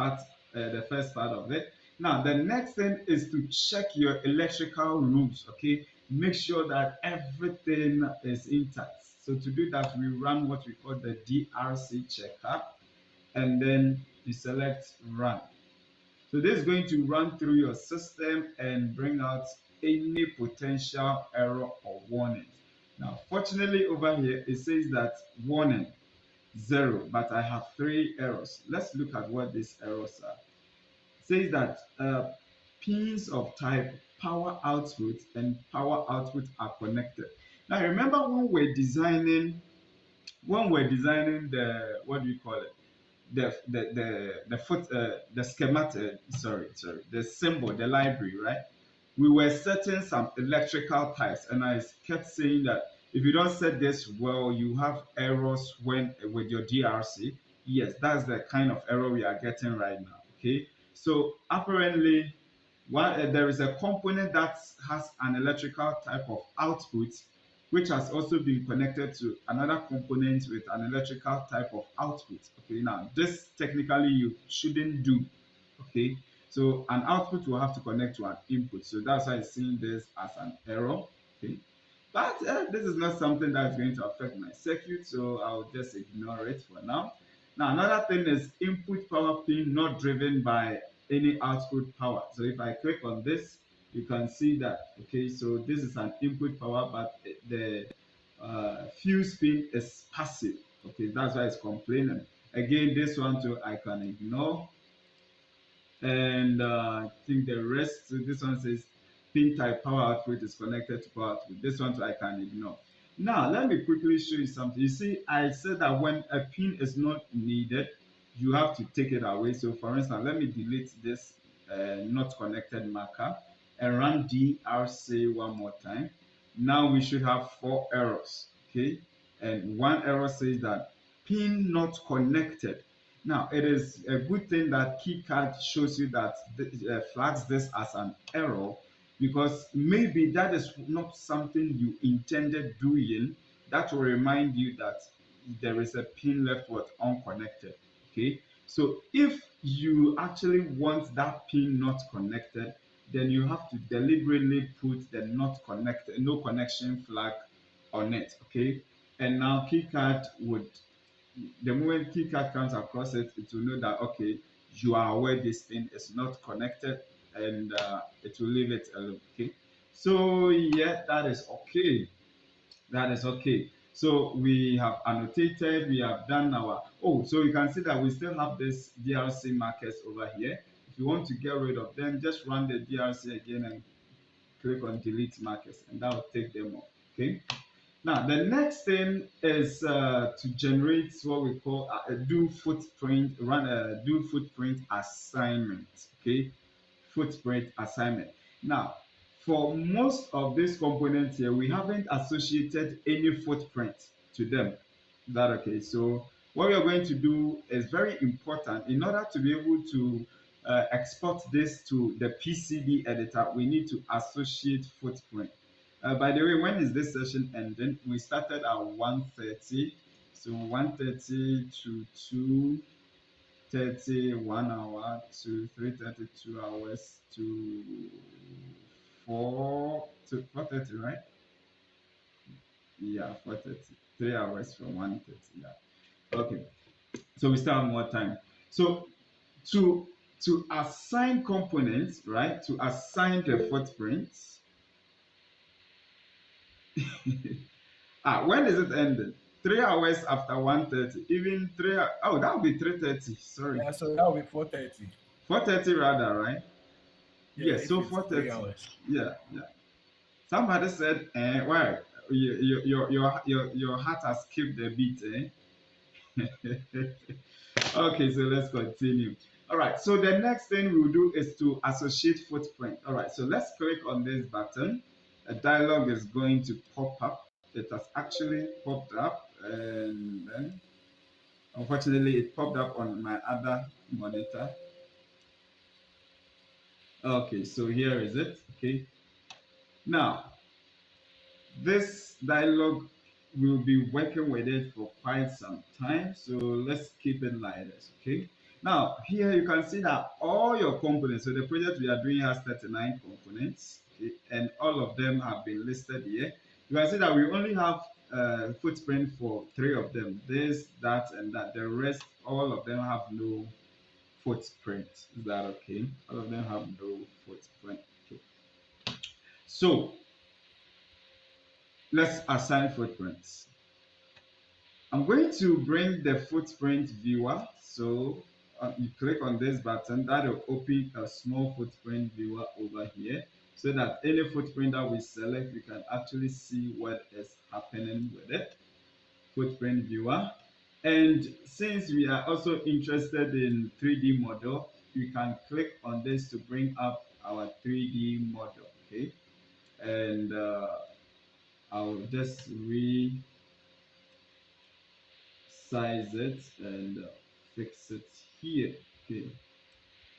part of it. Now, the next thing is to check your electrical rules. Okay, make sure that everything is intact. So to do that, we run what we call the DRC checker, and then you select run. So this is going to run through your system and bring out any potential error or warnings. Now, fortunately over here, it says that warning 0, but I have 3 errors. Let's look at what these errors are. It says that pins of type power output and power output are connected. Now, remember when we're designing the, what do you call it? The schematic, the symbol, the library, right? We were setting some electrical types, and I kept saying that if you don't set this well, you have errors when with your DRC. Yes, that's the kind of error we are getting right now. Okay, so apparently there is a component that has an electrical type of output, which has also been connected to another component with an electrical type of output. Okay, now this technically you shouldn't do. Okay, so an output will have to connect to an input. So that's why I'm seeing this as an error. Okay, but this is not something that's going to affect my circuit, so I'll just ignore it for now. Now, another thing is input power pin not driven by any output power. So if I click on this, you can see that, okay, so this is an input power, but the fuse pin is passive. Okay, that's why it's complaining. Again, this one too, I can ignore. And I think the rest, so this one says pin type power output is connected to power output. This one I can ignore. Now, let me quickly show you something. You see, I said that when a pin is not needed, you have to take it away. So, for instance, let me delete this not connected marker and run DRC one more time. Now we should have 4 errors, okay? And one error says that pin not connected. Now, it is a good thing that KeyCard shows you that flags this as an error, because maybe that is not something you intended doing. That will remind you that there is a pin left unconnected. Okay, so if you actually want that pin not connected, then you have to deliberately put the not connected, no connection flag on it. Okay, and now KeyCard would, the moment KeyCard comes across it, it will know that okay, you are aware this thing is not connected, and it will leave it alone. Okay, so yeah, that is okay. That is okay. So we have annotated, we have done our, oh, so you can see that we still have this DRC markers over here. If you want to get rid of them, just run the DRC again and click on delete markers, and that will take them off. Okay. Now, the next thing is to generate what we call a do footprint, run a do footprint assignment. Okay, footprint assignment. Now, for most of these components here, we haven't associated any footprint to them. Is that okay? So what we are going to do is very important. In order to be able to export this to the PCB editor, we need to associate footprint. By the way, when is this session ending? We started at 1:30. So 1:30 to 2:30, 1 hour to 3:30, 2 hours to 4:30, right? Yeah, 4:30. 3 hours from 1:30. Yeah. Okay. So we still have more time. So to assign components, right? To assign the footprints. When is it ending? 3 hours after 1:30. Even oh, that would be 3:30. Sorry. Yeah, so that will be 4:30. 4:30 rather, right? Yeah, Yes, if so it's 3 4:30. hours. Yeah, yeah. Somebody said, why? Your heart has skipped a beat, eh? Okay, so let's continue. All right, so the next thing we'll do is to associate footprint. All right, so let's click on this button. A dialog is going to pop up. It has actually popped up, and then unfortunately it popped up on my other monitor. Okay, so here is it. Okay, now this dialog will be working with it for quite some time, so let's keep it like this. Okay, now here you can see that all your components, so the project we are doing has 39 components, okay, and all of them have been listed here. You can see that we only have footprint for 3 of them, this, that, and that. The rest, all of them have no footprint. Is that okay? All of them have no footprint. Okay, so let's assign footprints. I'm going to bring the footprint viewer. So you click on this button, that will open a small footprint viewer over here, so that any footprint that we select, we can actually see what is happening with it. Footprint viewer. And since we are also interested in 3D model, you can click on this to bring up our 3D model. Okay, and I'll just size it and fix it here. Okay,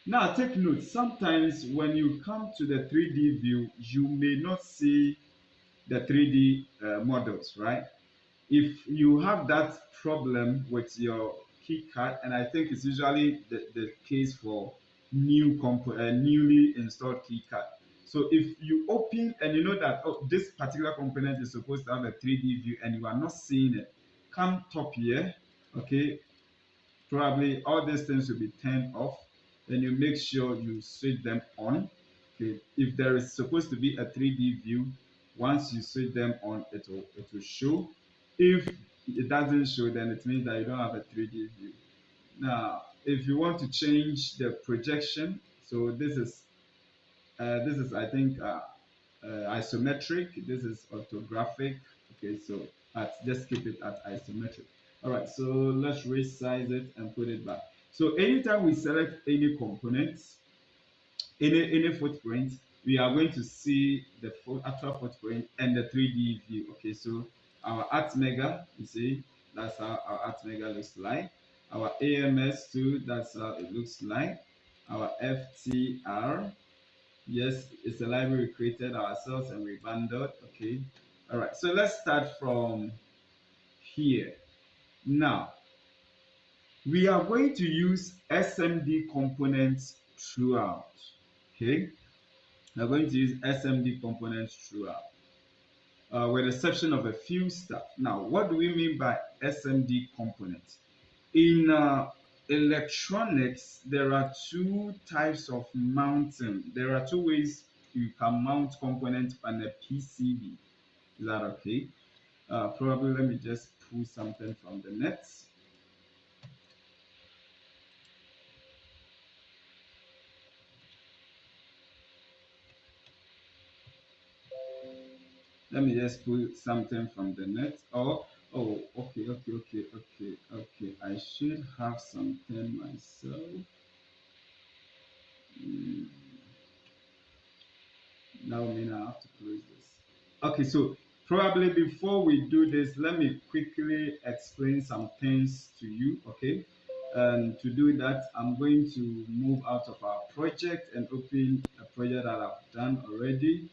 now take note, sometimes when you come to the 3D view, you may not see the 3D models, right? If you have that problem with your keycard, and I think it's usually the case for newly installed keycard. So if you open and you know that, oh, this particular component is supposed to have a 3D view and you are not seeing it, come top here. Okay, probably all these things will be turned off. Then you make sure you switch them on. Okay, if there is supposed to be a 3D view, once you switch them on, it will show. If it doesn't show, then it means that you don't have a 3D view. Now, if you want to change the projection, so this is I think isometric. This is orthographic. Okay, so just keep it at isometric. All right, so let's resize it and put it back. So anytime we select any components, any footprint, we are going to see the actual footprint and the 3D view. Okay, so our art mega, you see, that's how our art mega looks like. Our AMS2, that's how it looks like. Our FTR, yes, it's a library we created ourselves and we bundled. Okay, all right, so let's start from here. Now, we are going to use SMD components throughout. Okay, we're going to use SMD components throughout, with the exception of a few stuff. Now, what do we mean by SMD components? In electronics, there are two types of mounting. There are two ways you can mount components on a PCB. Is that okay? Probably let me just pull something from the net. Let me just pull something from the net. Okay. I should have something myself. Now mean I have to close this. Okay, so probably before we do this, let me quickly explain some things to you. Okay, and to do that, I'm going to move out of our project and open a project that I've done already.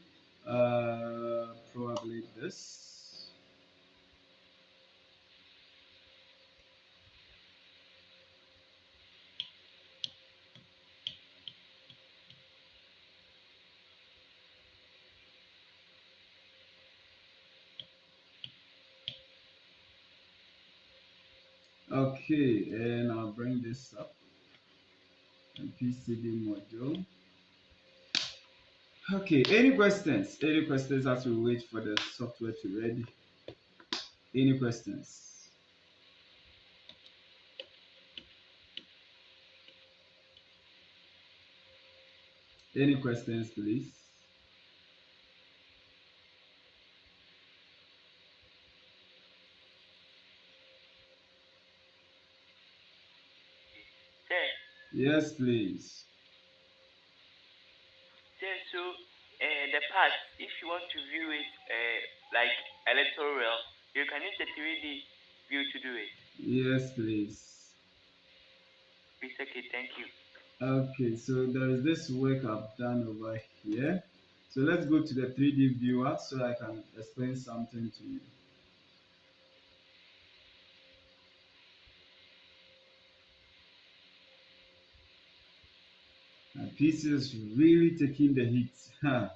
Probably this. Okay, and I'll bring this up. PCB module. Okay, any questions? Any questions as we wait for the software to ready? Any questions? Any questions, please? Sir, Yes, please. sir, so the part, if you want to view it like a little real, you can use the 3D view to do it. Yes, please. It's okay, thank you. Okay, so there is this work I've done over here. So let's go to the 3D viewer so I can explain something to you. My PC is really taking the heat. Huh.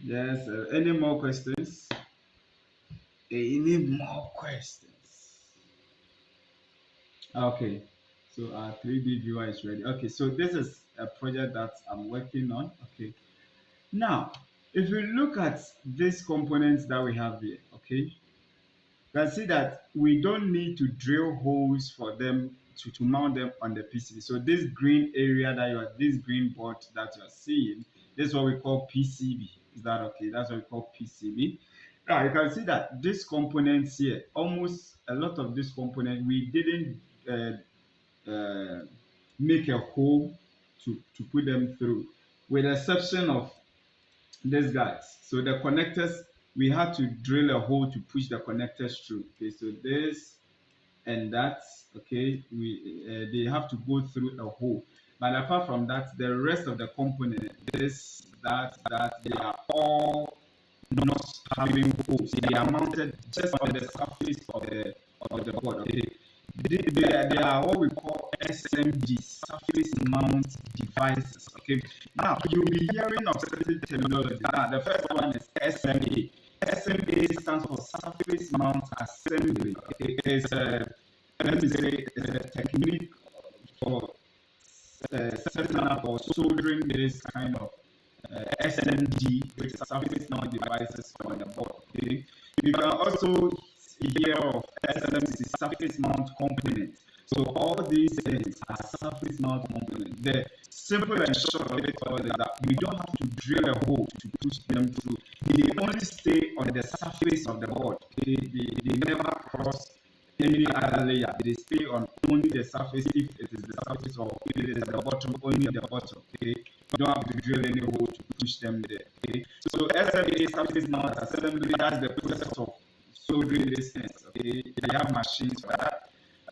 Yes, any more questions? Any more questions? Okay, so our 3D viewer is ready. Okay, so this is a project that I'm working on. Okay, now if we look at these components that we have here, okay, you can see that we don't need to drill holes for them to mount them on the PCB. So this green area this green board that you're seeing, this is what we call PCB. Is that okay? That's what we call PCB. Now you can see that these components here, almost a lot of these components, we didn't make a hole to put them through, with the exception of these guys. So the connectors, we had to drill a hole to push the connectors through. Okay, so this and that, okay, they have to go through a hole. But apart from that, the rest of the component, that, they are all not having holes. They are mounted just on the surface of the board. Okay, they are what we call SMD, surface mount devices. Okay, now you'll be hearing of certain terminology. Now the first one is SMA. SMA stands for surface mount assembly. Okay, it's let me say it's a technique for setting up or soldering this kind of SMD with surface mount devices on the board. Okay, you can also hear of SMC, surface mount component. So all these things are surface mount components. The simple and short of it all is that we don't have to drill a hole to push them through. They only stay on the surface of the board. They never cross any other layer. They stay on only the surface if it is the surface, or if it is the bottom, only the bottom. Okay, you don't have to drill any hole to push them there. Okay, so SMA surface mount assembly, that's the process of soldering these things. Okay, they have machines for that.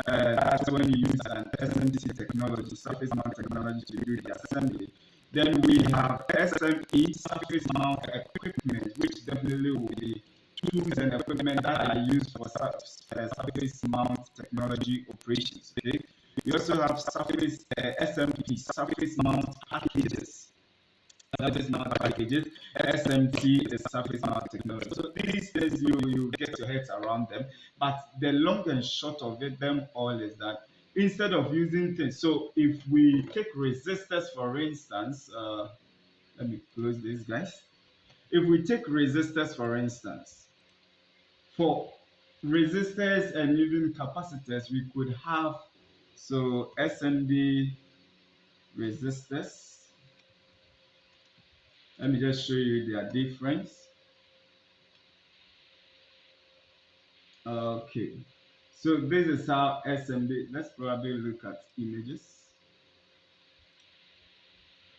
That's when you use an SMC technology, surface mount technology, to do the assembly. Then we have SME, surface mount equipment, which definitely will be tools and equipment that are used for surface mount technology operations. Okay, we also have surface SMP, surface mount packages. Surface mount packages. SMT is surface mount technology. So these days you get your heads around them, but the long and short of it, them all is that instead of using things, so if we take resistors for instance, let me close this, guys. If we take resistors for instance, for resistors and even capacitors, we could have so SMD resistors. Let me just show you their difference. Okay, so this is how SMD, let's probably look at images.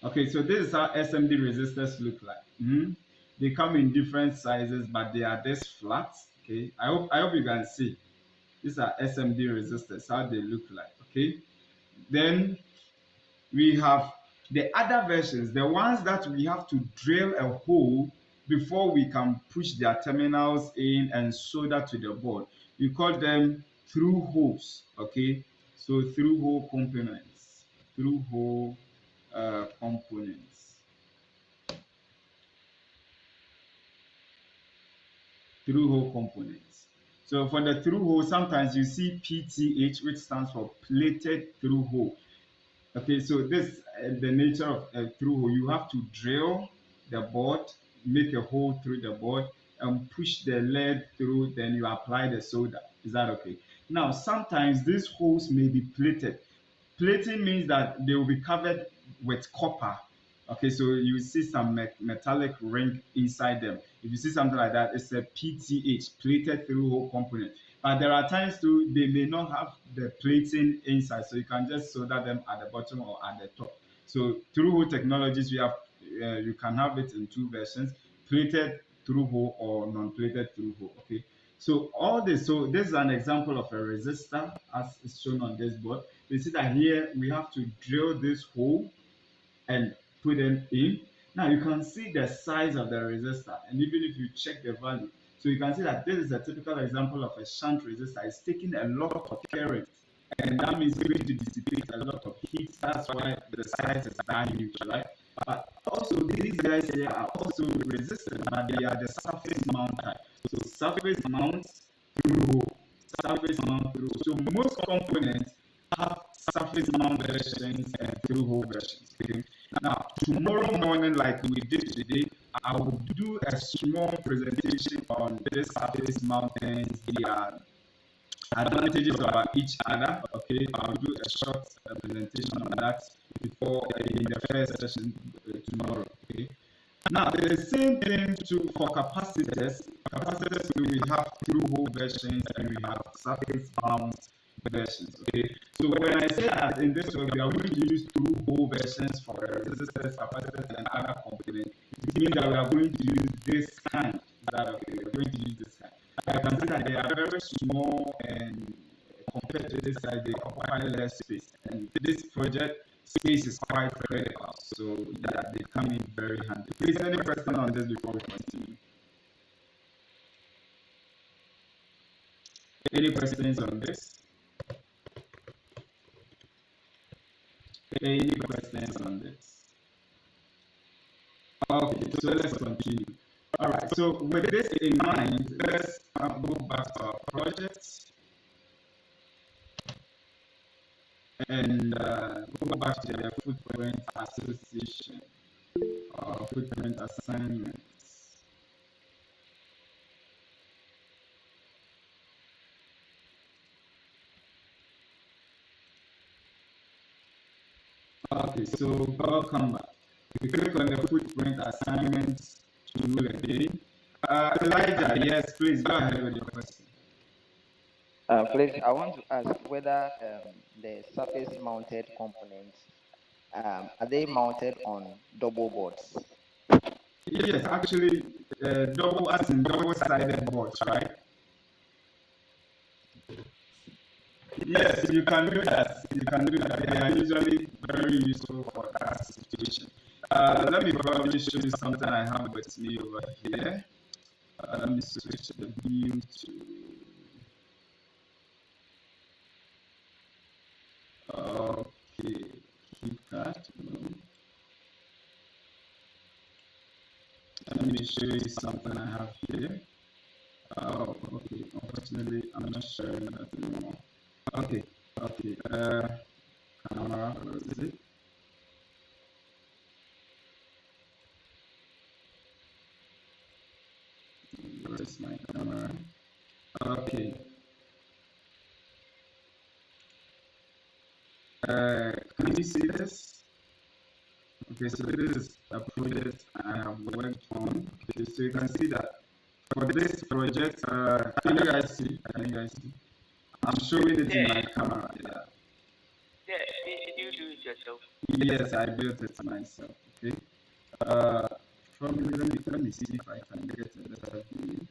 Okay, so this is how SMD resistors look like. They come in different sizes, but they are this flat. Okay, I hope you can see. These are SMD resistors, how they look like. Okay, then we have the other versions, the ones that we have to drill a hole before we can push their terminals in and solder to the board. We call them through holes. Okay, so through hole components, through hole components, through hole components. So for the through hole, sometimes you see PTH, which stands for plated through hole. Okay, so this the nature of a through hole. You have to drill the board, make a hole through the board, and push the lead through. Then you apply the solder. Is that okay? Now, sometimes these holes may be plated. Plating means that they will be covered with copper. Okay, so you see some metallic ring inside them. If you see something like that, it's a PTH, plated through hole component. But there are times too, they may not have the plating inside, so you can just solder them at the bottom or at the top. So through hole technologies, we have you can have it in two versions: plated through hole or non-plated through hole. Okay, so all this. So this is an example of a resistor, as is shown on this board. You see that here we have to drill this hole and put them in. Now you can see the size of the resistor, and even if you check the value, so you can see that this is a typical example of a shunt resistor. It's taking a lot of current, and that means it's going to dissipate a lot of heat. That's why the size is that huge, right? But also these guys here are also resistant, but they are the surface mount type. So surface mounts through, surface mount through. So most components have surface mount versions and through hole versions. Okay? Now, tomorrow morning, like we did today, I will do a small presentation on this surface mountains, the advantages about each other. Okay, I'll do a short presentation on that before in the first session tomorrow. Okay. Now, the same thing for capacitors. Capacitors, we have through hole versions and we have surface mount versions. Okay, so when I say that in this way we are going to use through hole versions for resistors, capacitors, and other components, it means that we are going to use this kind. That okay, we are going to use this kind. I can see that they are very small, and compared to this side, they occupy less space. And this project space is quite critical, so yeah, they come in very handy. Please, any question on this before we continue? Any questions on this? Any questions on this? Okay, so let's continue. All right, so with this in mind, let's go back to our project and go back to the footprint association or footprint assignments. Okay, so welcome back. We click on the footprint assignment tool again. Elijah, yes, please go ahead with your question. Please, I want to ask whether the surface mounted components are they mounted on double boards? Yes, actually, double as in double-sided boards, right? Yes, you can do that. You can do that. They are usually very useful for that situation. Let me probably show you something I have with me over here. Let me switch the view to. Okay, keep that. Let me show you something I have here. Okay, unfortunately, I'm not sharing that anymore. Okay, okay, camera, where is it? Where is my camera? Okay. Can you see this? Okay, so this is a project I have worked on. Okay, so you can see that for this project, can you guys see? Can you guys see? I'm showing it in my camera. Yeah. Yeah, did you do it yourself? Yes, I built it myself. Okay. Probably let me see if I can get a better view.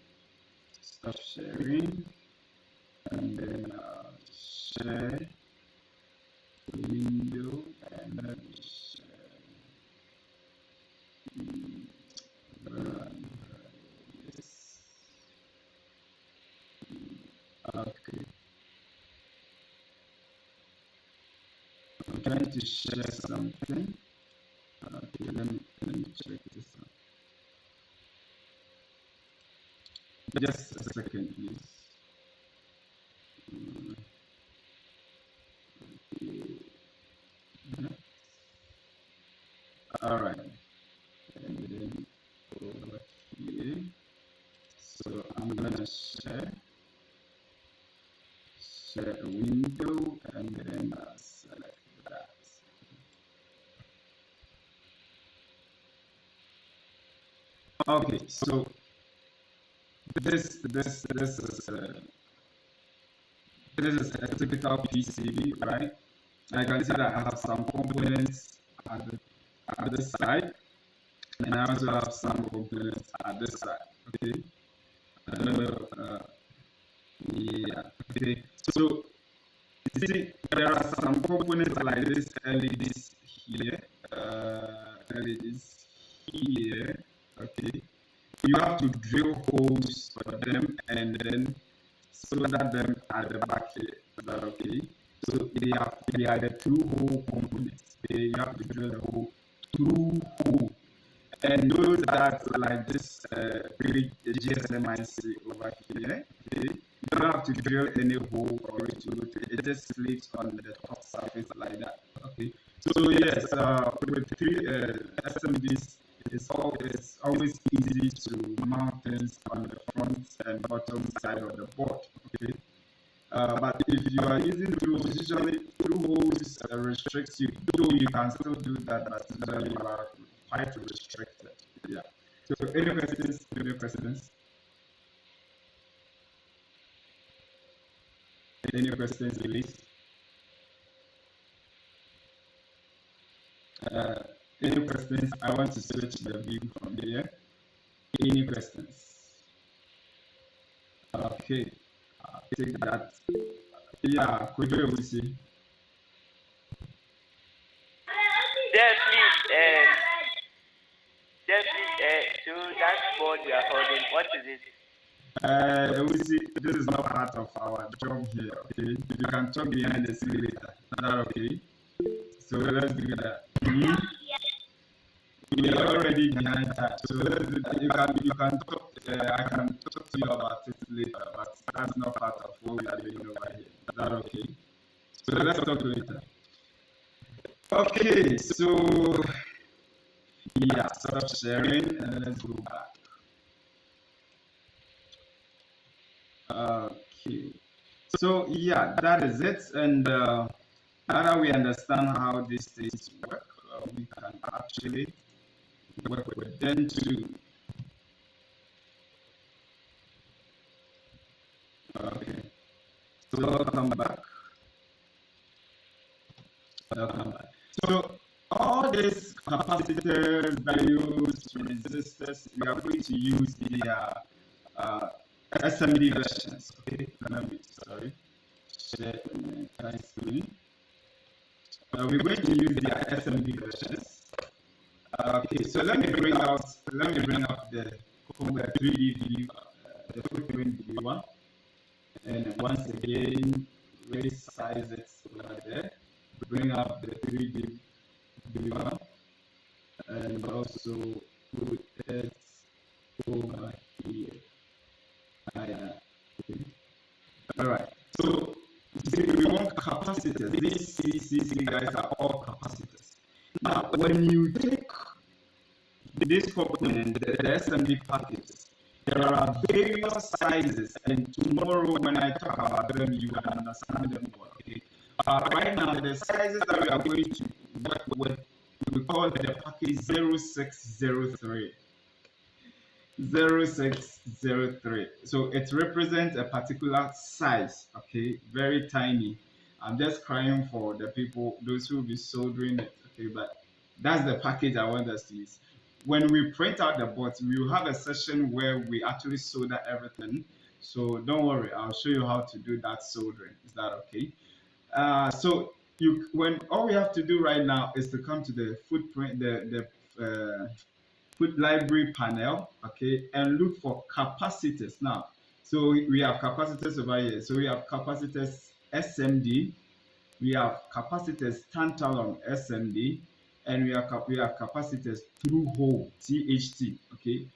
Stop sharing, and then share window, and let me share. Yes. Okay. I'm trying to share something. Okay, let me check this out. Just a second, please. All right. And then over here. So I'm gonna share a window, and then select that. Okay, so this is a typical PCB, right? I can see that I have some components at this side, and I also have some components at this side. Okay, I don't know. Yeah. Okay. So you see, there are some components like this LEDs here, LEDs here. Okay. You have to drill holes for them and then solder them at the back here. Is that okay? So they are the through hole components. Okay? You have to drill the hole through hole. And those that like this GSMIC over here, okay, you don't have to drill any hole for it to go through. It just slips on the top surface like that. Okay. So yes, with three SMDs, it's always easy to mount things on the front and bottom side of the board. Okay. But if you are using through holes, usually through holes restricts you. Though you can still do that, but usually you are quite restricted. Yeah. So any questions? Any questions? Any questions, Elise? Any questions? I want to switch the view from here. Any questions? Okay. I'll take that. Yeah, could you see? So that board you are holding, what is it? This is not part of our job here, okay? You can talk behind the scene later. Is that okay? So let's do that. We are already behind that. So let's do that. You can talk, I can talk to you about it later, but that's not part of what we are doing over here. Is that okay? So let's talk later. Okay, so yeah, stop sharing and let's go back. Okay, so yeah, that is it. And Now that we understand how these things work, we can actually work with them too. Okay, so welcome back. Welcome back. So all these capacitors, diodes, resistors, we are going to use the SMD versions. Okay, sorry, share my screen. We're going to use the SMD versions. Okay, so let me bring up the 3D view, the footprint view one, and once again resize it over there. Bring up the 3D view one, and also put it over here. Okay. All right. So you see, we want capacitors. These CCC guys are all capacitors. Now, when you take this component, the SMD packages, there are various sizes, and tomorrow when I talk about them, you will understand them more. Okay. Right now, the sizes that we are going to work with, we call the package 0603. 0603. So it represents a particular size, okay, very tiny. I'm just crying for the people, those who will be soldering it, okay, but that's the package I want us to use. When we print out the boards, we will have a session where we actually solder everything. So don't worry, I'll show you how to do that soldering. Is that okay? So when all we have to do right now is to come to the footprint, foot library panel, okay, and look for capacitors. Now, so we have capacitors over here. So we have capacitors SMD, we have capacitors tantalum SMD, and we have capacitors through hole THT. Okay,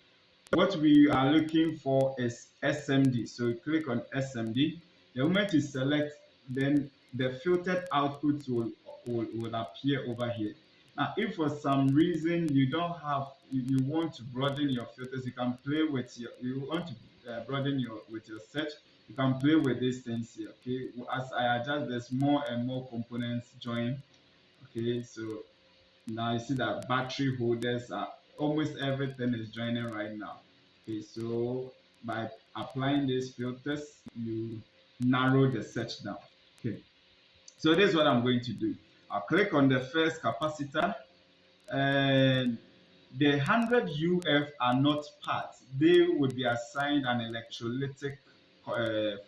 what we are looking for is SMD. So click on SMD. The moment you select, then the filtered output will appear over here. Now, if for some reason you don't have, you want to broaden your filters, you can play with you want to broaden with your search, you can play with these things here. Okay, as I adjust, there's more and more components join. Okay, so now you see that battery holders are almost everything is joining right now. Okay, so by applying these filters, you narrow the search down. Okay, so this is what I'm going to do. I'll click on the first capacitor, and the 100 UF are not parts. They would be assigned an electrolytic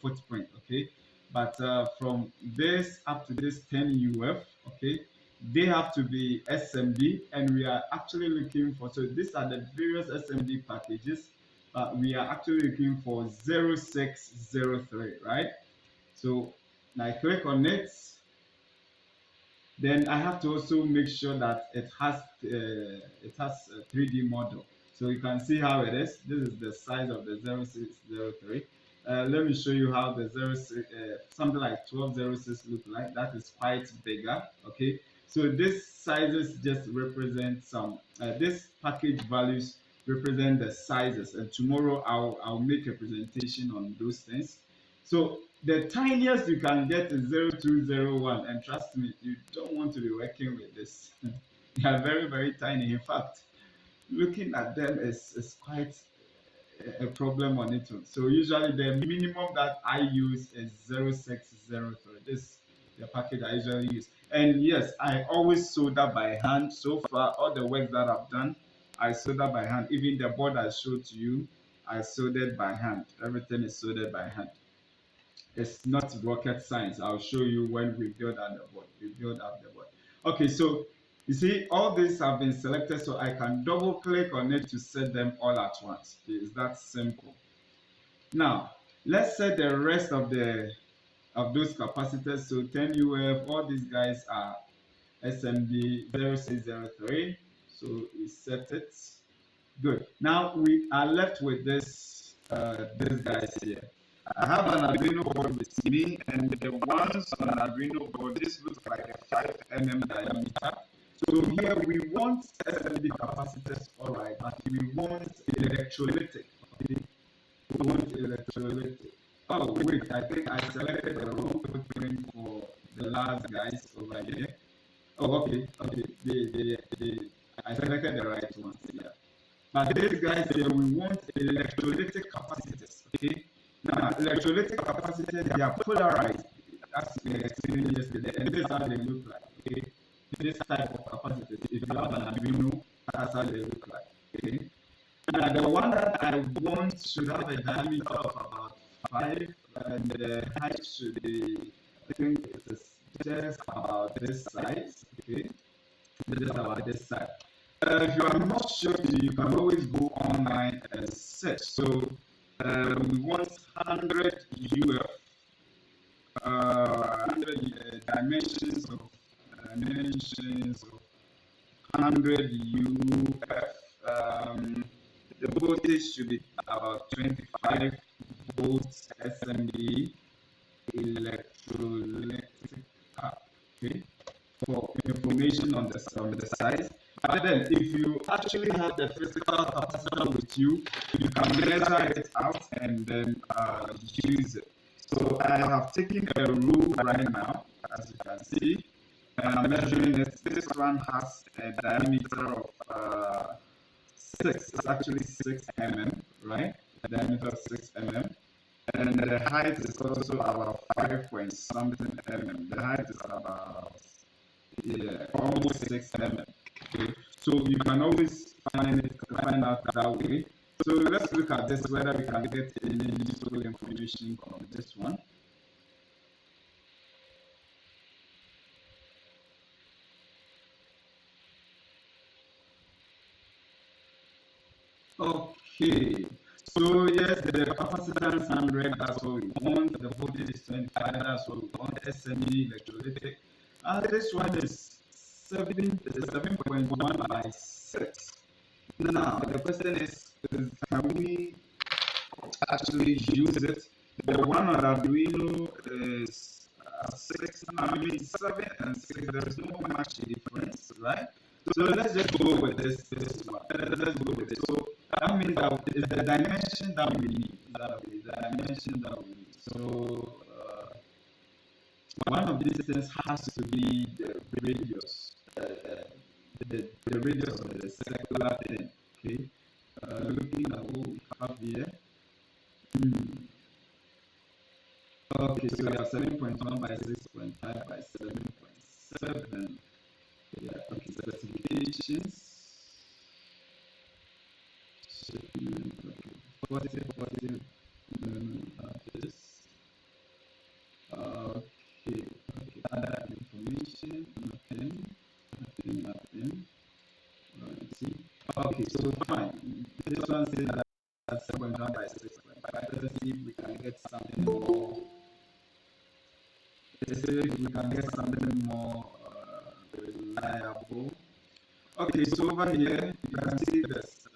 footprint, okay? But from this up to this 10 UF, okay, they have to be SMD, and we are actually looking for, so these are the various SMD packages, but we are actually looking for 0603, right? So now I click on it. Then I have to also make sure that it has a 3D model. So you can see how it is. This is the size of the 0603. Let me show you how the something like 1206 look like. That is quite bigger. Okay. So this sizes just represent some. This package values represent the sizes, and tomorrow I'll make a presentation on those things. So the tiniest you can get is 0201, and trust me, you don't want to be working with this. They are very, very tiny. In fact, looking at them is quite a problem on its own. So usually the minimum that I use is 0603. This is the package I usually use. And yes, I always solder by hand. So far, all the work that I've done, I solder by hand. Even the board I showed to you, I soldered by hand. Everything is soldered by hand. It's not rocket science. I'll show you when we build up the board. We build up the board. Okay, so you see all these have been selected, so I can double click on it to set them all at once. Okay, it's that simple. Now let's set the rest of those capacitors. So 10 UF, all these guys are SMD 0603. So we set it. Good. Now we are left with this guys here. I have an Arduino board with me, and the ones on an Arduino board, this looks like a 5 mm diameter. So here we want SMD capacitors, all right, but we want electrolytic. Okay? We want electrolytic. Oh wait, I think I selected the wrong footprint for the last guys over here. Oh, okay. I selected the right ones. Yeah. But these guys here, we want electrolytic capacitors. Okay. Now, electrolytic capacitors, they are polarized, as we explained yesterday, and this is how they look like. Okay. This type of capacitors, if you have an Arduino, that's how they look like. Okay. Now, the one that I want should have a diameter of about 5, and the height should be, I think it is just about this size. Okay. Just about this size. If you are not sure, you can always go online and search. So we want 100 UF, 100 dimensions of 100 UF. The voltage should be about 25 volts SMD electrolytic. Okay. For information on the size. But then, if you actually have the physical capacitor with you, you can measure it out and then use it. So I have taken a rule right now, as you can see, and I'm measuring it. This one has a diameter of 6. It's actually 6 mm, right? A diameter of 6 mm. And the height is also about 5 point something mm. The height is about almost 6 mm. Okay, so you can always find out that way. So let's look at this, whether we can get any useful information from this one. Okay, so yes, the capacitance 100, that's what we want. The voltage is 25, that's what we want. SME electrolytic. And this one is 7.1 by 6. Now, the question is can we actually use it? The one on Arduino is 6, I mean 7 and 6, there's no much difference, right? So let's just go with this one. Let's go with this. So that means that is the dimension that we need. The dimension that we need. So one of these things has to be the radius. The radius of the circular thing. Okay. Looking at what we have here. Okay, so we have 7.1 by 6.5 by 7.7. Yeah, okay, specifications. Shipment, okay. 40, this. Okay, other information, nothing. Let's see. Okay, so fine. This one says that 7.1 by 6.5. Let's see if we can get something more. Let's see if we can get something more reliable. Okay, so over here you can see this.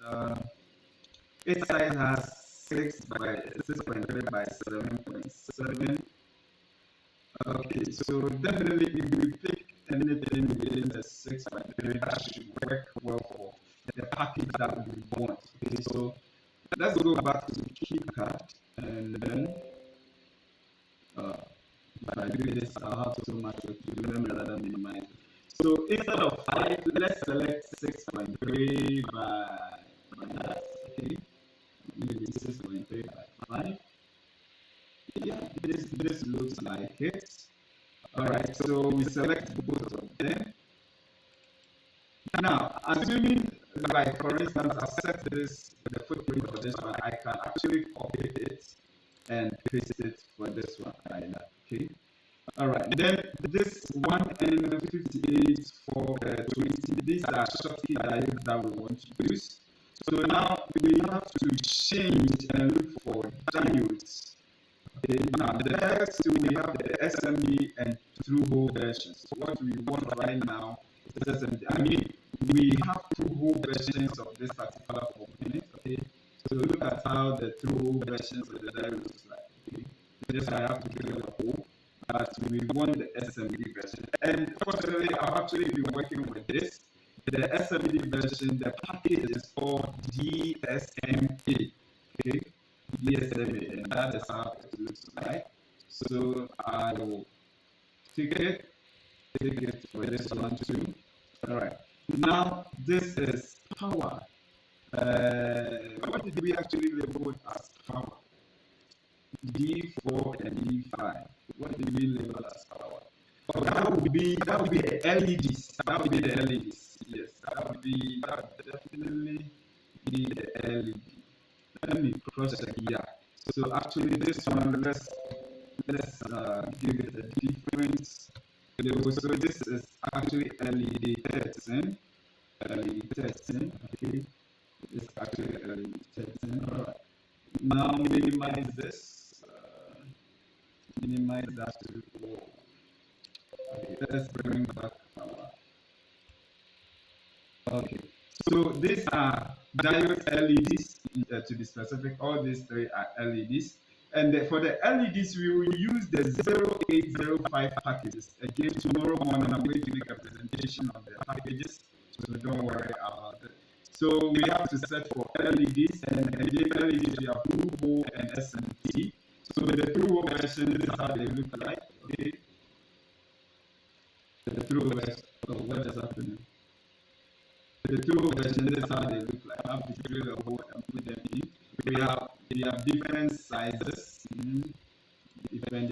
Each side has 6.3 by 7.7. Okay, so definitely if we pick anything within the 6.3, that should work well for the package that we want. Okay, so let's go back to the keycard, and then if I do this, I'll have so much work to do. Let me rather minimize it. So instead of 5, let's select 6.3 by that. Okay, maybe 6.3 by 5. Yeah, this looks like it. Alright, so we select both of them. Now, assuming, like for instance, I set this, the footprint for this one, I can actually copy it and paste it for this one, like that. Okay. Alright, then this one and 58 for 20, these are shortcut diodes that we want to use. So now we have to change and look for diodes. Okay, now the next two we have the SMD and through-hole versions. So what we want right now is SMD. I mean, we have through-hole versions of this particular component. Okay, so look at how the through-hole versions of the diode looks like. Okay, this I have to drill a hole, but we want the SMD version. And fortunately, I've actually been working with this. The SMD version, the package is called DSMA. Okay. DSMA, and that is how it looks like. So I will ticket for this one too. All right. Now this is power. What did we actually label as power? D4 and D5. What did we label as power? Oh, that would be the LEDs. That would be the LEDs. Yes, that would definitely be the LED. Let me cross check here. So actually, this one, let's give it a different label. So this is actually LED 13. LED 13. Okay, it's actually LED 13. All right. Now minimize this. Minimize that to 4. Okay, let's bring back power. Okay, so these are diode LEDs, to be specific. All these three are LEDs. And for the LEDs, we will use the 0805 packages. Again, tomorrow morning, I'm going to make a presentation of the packages, so don't worry about it. So we have to set for LEDs, and again, LEDs, we have True and SMT. So the True version, this is how they look like. Okay. The True version, oh, what is happening? The True version, this is how they look like. I have to drill a hole and put them in. We have different sizes, different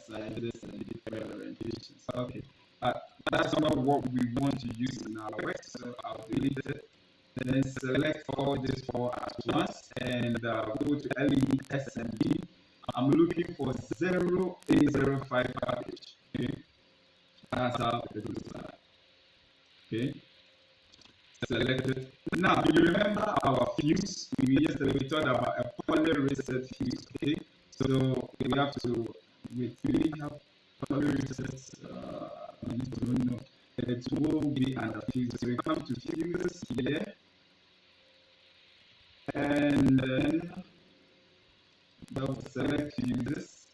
sizes and different orientations. Okay, that's not what we want to use in our work, so I'll delete it. And then select all these 4 at once and go to LED SMD. I'm looking for 0805 package. Okay, that's how it looks like. Okay. Selected. Now, you remember our fuse? Yesterday we talked about a poly reset fuse. Okay, so we have to. We have poly resets. I don't know. It will be under fuse. So we come to fuses here, and then select fuses.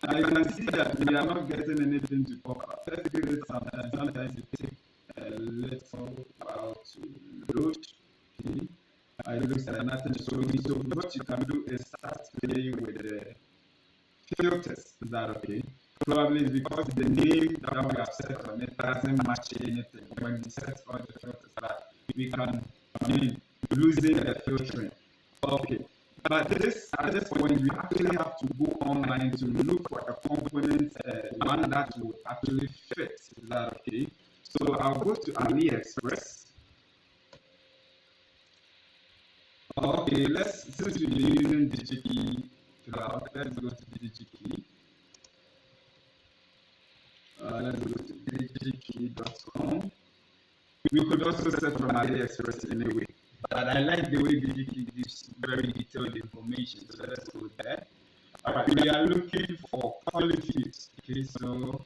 Now you can see that we are not getting anything to pop up. Let's give it some time. Sometimes it takes a little while to load. Okay. It looks like nothing. So what you can do is start playing with the filters. Is that okay? Probably because the name that we have set on it doesn't match anything. When we set all the filters, that we can, losing the filtering. Okay. But at this point, we actually have to go online to look for a component, one that will actually fit. Is that okay? So I'll go to AliExpress. Okay, since we're using DigiKey Cloud, let's go to DigiKey. Let's go to digikey.com. We could also set from AliExpress anyway. But I like the way DigiKey gives very detailed information, so let's go there. Alright, we are looking for polyfuse. Okay, so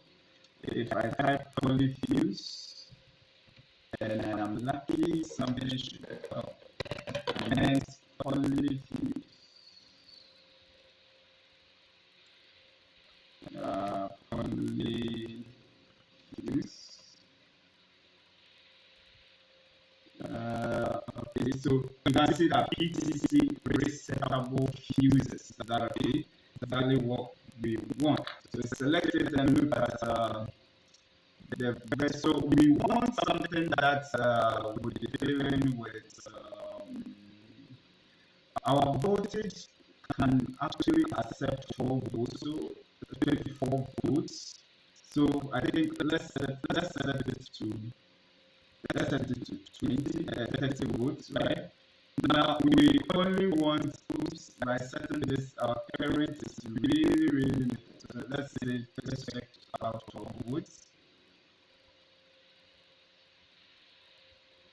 if I type polyfuse, and I'm lucky, somebody should help. Next, polyfuse. Polyfuse. Okay, so you can see that PTC resettable fuses. Is that okay? Exactly what we want. So select it and look at the best. So we want something that would be dealing with our voltage can actually accept 12 volts, so 24 volts. So I think let's set it to 20, 30 volts, right? Now we only want, by setting this, our current is really limited. So let's say, let's check about 12 volts.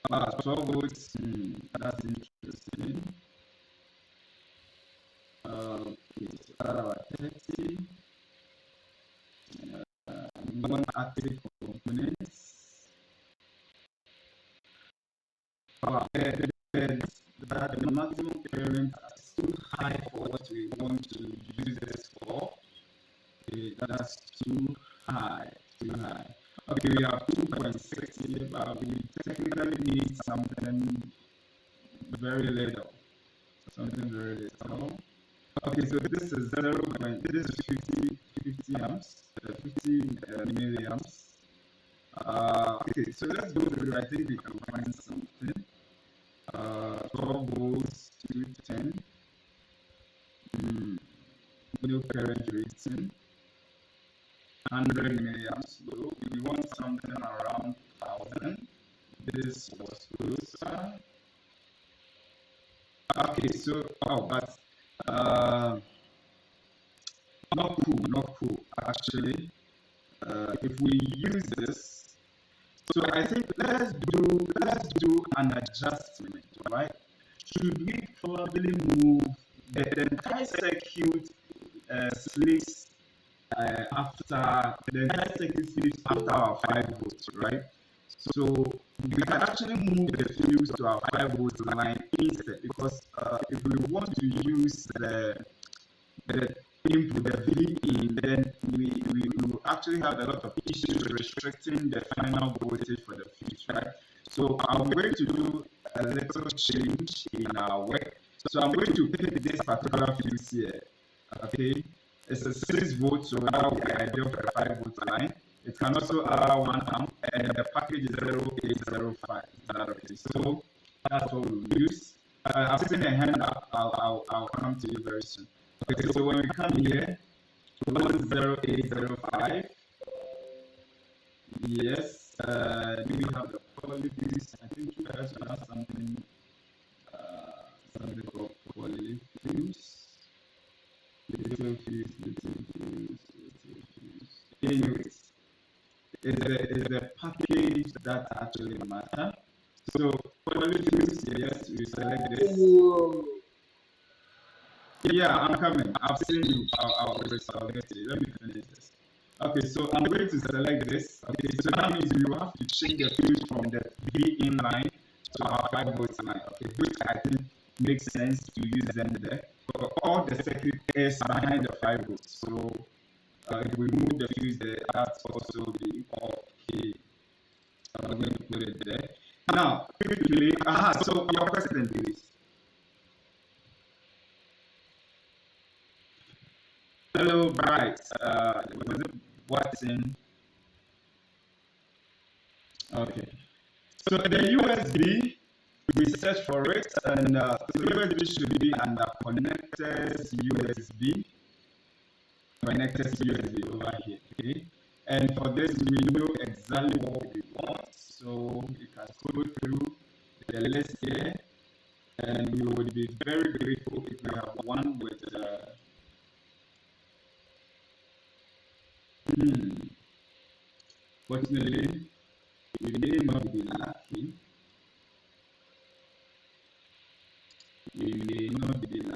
12 volts, that's interesting. Okay, so about 30. One active components. The maximum current is too high for what we want to use this for. Okay, that's too high. Okay, we have 2.6 here, but we technically need something very little. Okay, so this is 50 amps. 50 milliamps. Okay, so let's go through. I think we can find something. 12 volts, 210. No current rating. 100 milliamps. So we want something around 1000. This was closer. Okay, so but not cool actually. If we use this, so I think let's do an adjustment, right? Should we probably move the entire circuit splits after the entire circuit splits after our 5 volts, right? So we can actually move the fuse to our 5 volts line instead, because if we want to use the input, the V in, then we will actually have a lot of issues restricting the final voltage for the fuse, right? So I'm going to do a little change in our work. So I'm going to pick this particular fuse here. Okay, it's a 6 volts, so that will be ideal for the 5 volt line. It can also allow 1 amp, and the package is 0805. So that's what we'll use. I've seen a hand up. I'll come to you very soon. Okay, so when we come here, 10805. Yes, do we have the polyfuse? I think you guys will have something called polyfuse. Little fuse. Anyways, is the package that actually matter. So polyfuse, yes, we select this. Yeah, I'm coming. I've seen you. I'll get it. Let me finish this. Okay, so I'm going to select this. Okay, so that means you have to change the fuse from the V in line to our 5 volts line. Okay, which I think makes sense to use them there. But all the circuit is behind the 5 volts. So if we move the fuse there, that's also be okay. I'm going to put it there. Now, quickly, so your question, please. Hello, Bright. Was it Watson? Okay. So the USB, we search for it, and the USB should be under connectors USB. Connectors USB over here. Okay. And for this, we know exactly what we want. So you can go through the list here, and we would be very grateful if we have one with. Fortunately, we may not be lucky.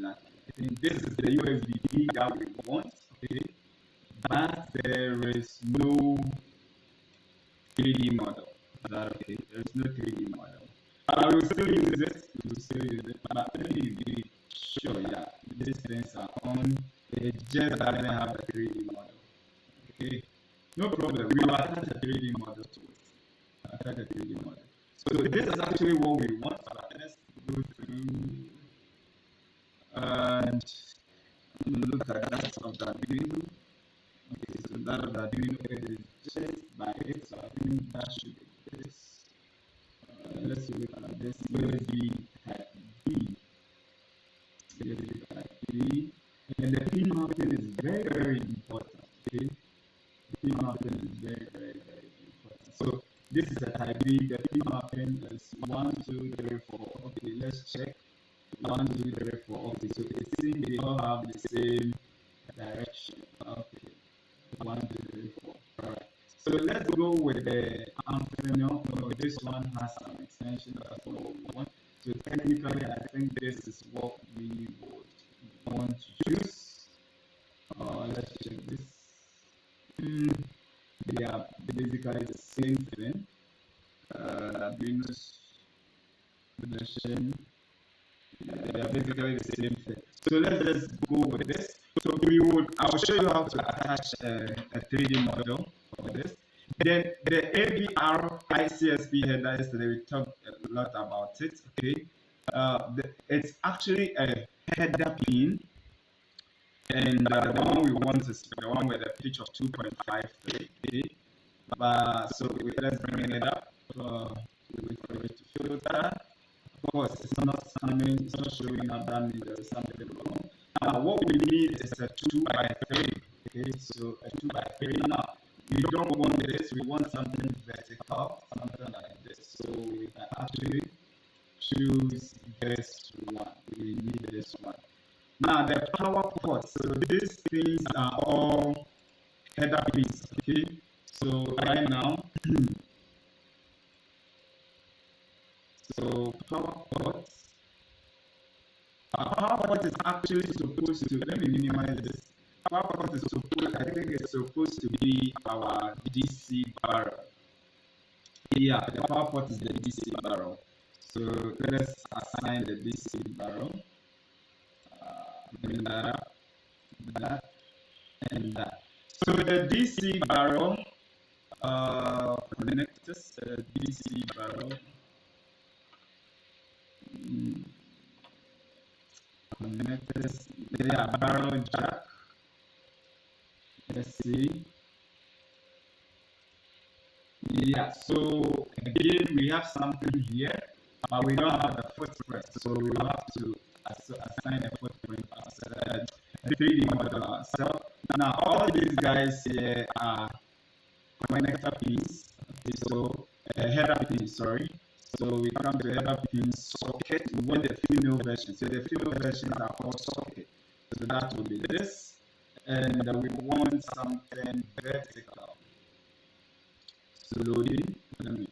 I think this is the USB that we want, okay? But there is no 3D model. Is that okay? There is no 3D model. I will still use it. But let me be sure, yeah, these things are on. It just doesn't have a 3D model. Okay? No problem. We will attach a 3D model to it. So this is actually what we want. Let's go through and look at that of that video. Okay, so that of that video is just by it. So I think that should be this. Let's look at this USB type B. USB type B. And the pin mounting is very important. Okay? The pin mounting is very important. So this is a type B. The pin mounting is 1, 2, 3, 4. Okay, let's check. 1, 2, 3, 4. Okay, so it seems they all have the same direction. Okay, 1, 2, 3, 4. Alright. So let's go with the Amphenol. Oh, this one has some extension. That's what we want. So technically, I think this is what we would want to use. Let's check this. They are basically the same thing. Venus version. They are basically the same thing. So let's just go with this. So I'll show you how to attach a 3D model for this. Then the AVR ICSP header, yesterday we talked a lot about it. Okay, it's actually a header pin and the one we want is the one with a pitch of 2.53. Okay? So let's bring it up. Wait for it to filter. Of course, it's not coming, it's not showing up. That means there is something wrong. Now, what we need is a 2 by 3. Okay, so a 2 by 3. Now, we don't want this, we want something vertical, something like this. So we can actually choose this one. We need this one. Now, the power port. So these things are all header pins. Okay, so right now, so power port. Power port is actually supposed to, let me minimize this. Power port is supposed, I think it's supposed to be our DC barrel. Yeah, the power port is the DC barrel. So let's assign the DC barrel. Bring that up, that, and that. So the DC barrel connectors, DC barrel. Connectors, they are barrel jack. Let's see. Yeah, so again, we have something here, but we don't have a footprint, so we will have to assign a footprint ourselves, a 3D model ourselves. Now, all these guys here are connector pins, okay, so header pins, sorry. So we come to header pin socket. We want the female version. So the female versions are called socket. So that will be this. And we want something vertical. So loading. Let me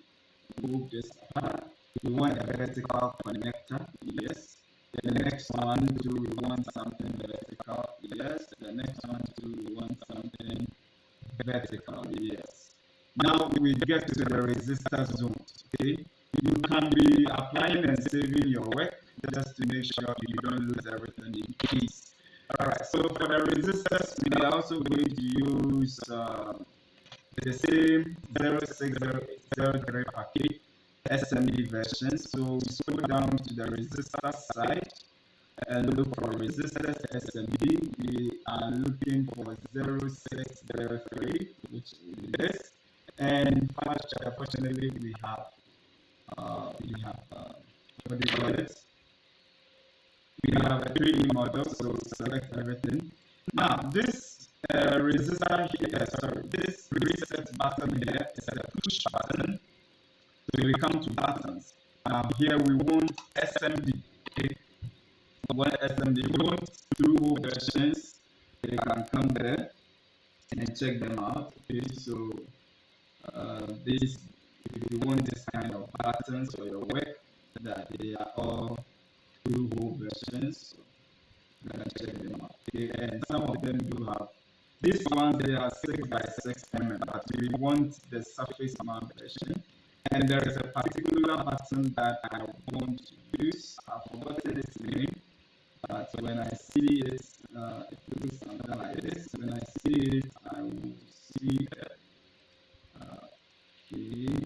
move this apart. We want a vertical connector. Yes. The next one too, we want something vertical. Yes. The next one too, we want something vertical. Yes. Now we get to the resistor zones. Okay. You can be applying and saving your work just to make sure you don't lose everything in case. Alright, so for the resistors, we are also going to use the same 06003 packet SMD version. So we scroll down to the resistor side and look for resistors SMD. We are looking for 0603, which is this. And fortunately, we have what do you call it? We have a 3D model, so select everything. Now, this resistor here, this reset button here is a push button. So we come to buttons. Now, here we want SMD. Okay? We want SMD. We want two versions. You can come there and check them out. Okay, so this. If you want this kind of buttons for your work, that they are all two whole versions, so you can check them out. Okay, and some of them do have these ones. They are 6 by 6 mm, but we want the surface mount version. And there is a particular button that I want to use. I've forgotten its name, but when I see it, it looks something like this. When I see it, I will see it. Okay.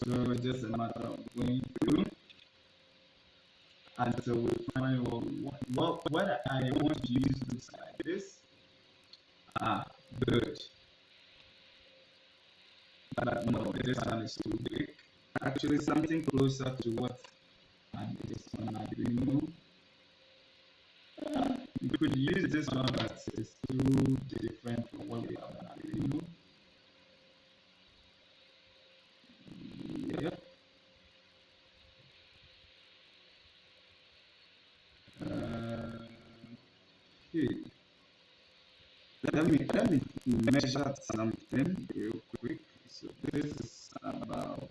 So it's just a matter of going through until we find what I want to use looks like this. Good. But no, this one is too big. Actually, something closer to what this one Arduino. We could use this one, but it's too different from what we have on Arduino. Yep. Okay. Let me measure something real quick. So this is about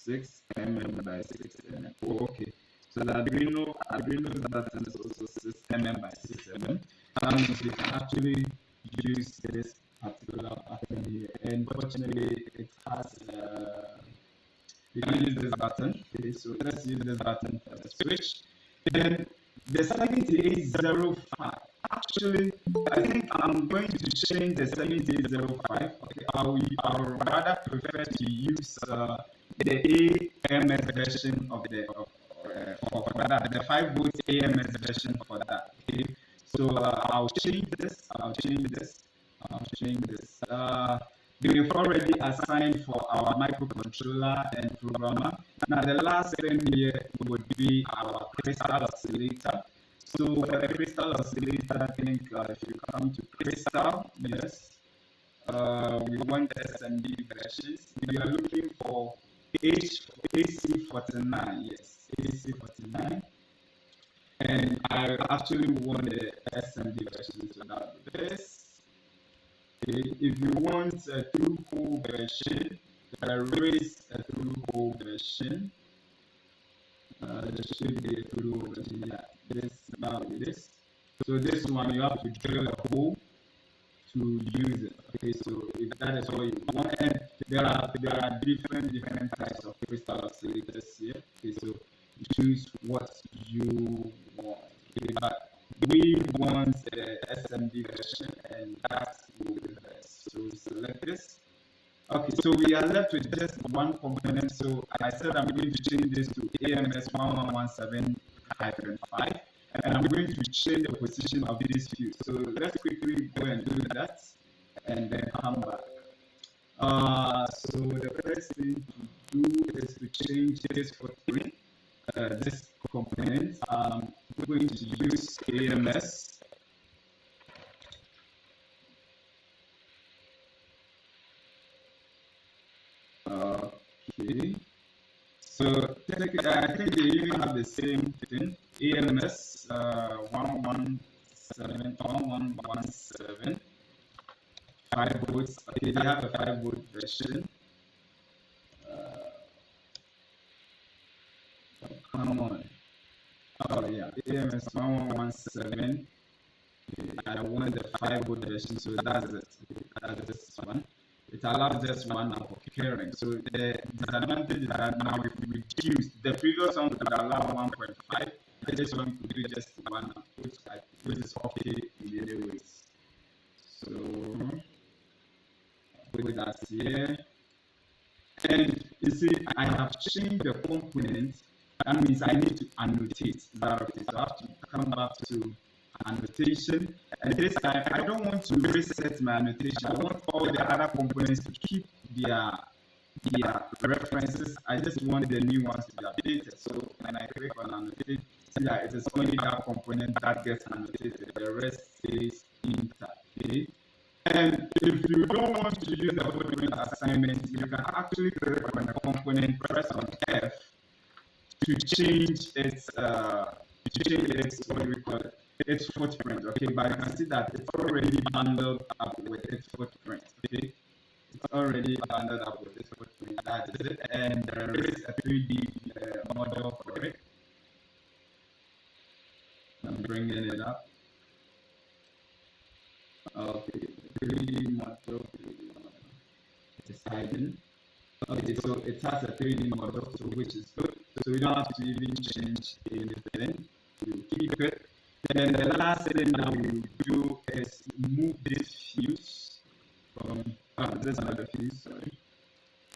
6 mm by 6 mm. Oh, okay. So the Arduino's button is also 6 mm by 6 mm. That means we can actually use this particular button here. And fortunately, it has we can use this button. Okay, so let's use this button for the switch. Then the 7805. Actually, I think I'm going to change the 7805. Okay, I'll rather prefer to use the AMS version of for that, the 5 volts AMS version for that. Okay, so I'll change this. We've already assigned for our microcontroller and programmer. Now the last thing here would be our crystal oscillator. So for the crystal oscillator, I think if you come to crystal, yes, we want SMD versions. We are looking for AC49, yes, AC49. And I actually want the SMD version, so that would be this. Okay. If you want a through-hole version, there is a through-hole version. There should be a through-hole version. Yeah, this about this. So this one you have to drill a hole to use it. Okay, so if that is all you want, and there are different types of crystal oscillators here. Okay, so choose what you want. Okay, but we want the SMD version, and that will be the best. So select this. Okay, so we are left with just one component. So I said I'm going to change this to AMS 1117-5, and I'm going to change the position of this fuse. So let's quickly go and do that, and then come back. So the first thing to do is to change this for 3. This component. I'm going to use AMS. Okay. So I think they even have the same thing. AMS 1117 5 volts. Okay, they have a 5 volt version. Come on. Oh yeah, AMS 1117. I want the 5 volt version, so that's it. That's this one. It allows just one occurring. So the disadvantage is that now if we reduce the previous one would allow 1.5, this one could do just one, which is okay in any ways. So put that here. And you see, I have changed the component. That means I need to annotate. That okay? So I have to come back to annotation, and this time I don't want to reset my annotation. I want all the other components to keep their references. I just want the new ones to be updated. So when I click on annotate, see that it is only that component that gets annotated. The rest stays intact. Okay? And if you don't want to use the footprint assignment, you can actually click on the component, press on F to change its what do we call it? Its footprint. Okay, but you can see that it's already bundled up with its footprint. Okay, it's already bundled up with its footprint. That is it, and there is a 3D model for it. I'm bringing it up. Okay, 3D model. It's hiding. Okay, so it has a 3D model, so which is good. So we don't have to even change anything. We keep it. Then the last thing that we will do is move this fuse from this other fuse, sorry.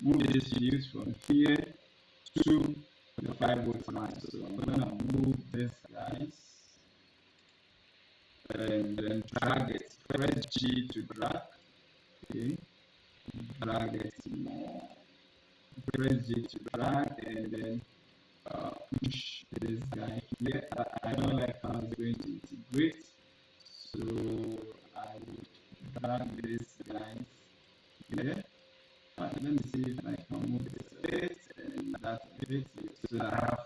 Move this fuse from here to the 5 volt line. So I'm gonna move this, guys, and then drag it. Press G to drag. Okay, drag it more. Press G to drag, and then push this guy here. I don't like how it's going to integrate, so I will drag this guy here. Let me see if I can move this a bit, and that's a bit, so that I have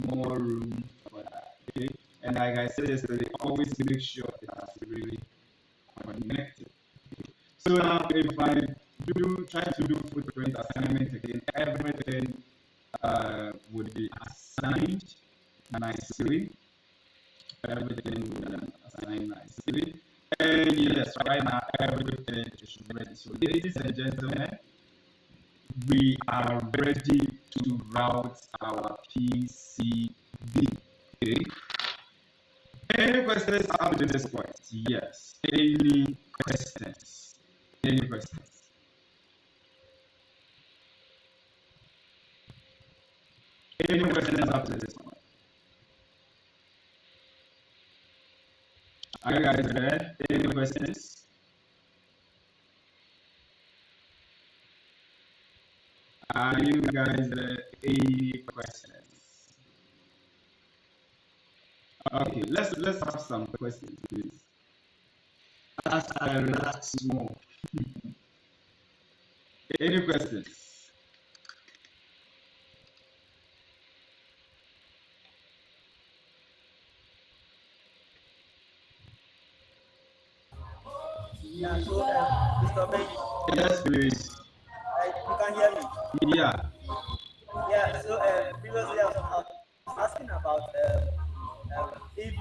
more room for that. Okay, and like I said yesterday, always make sure it has really connected. Okay. So now if I try to do footprint assignment again, everything would be assigned nicely. Everything would be assigned nicely. And yes, right now everything is ready. So ladies and gentlemen, we are ready to route our PCB. Okay. Any questions up to this point? Yes. Any questions? Any questions? Any questions up to this one? Are you guys there? Any questions? Are you guys there? Any questions? Okay, let's have some questions, please. As I relax more. Any questions? Yeah, so Mr. Ben, Yes, please. you can hear me. Yeah. Yeah, so previously I was asking about if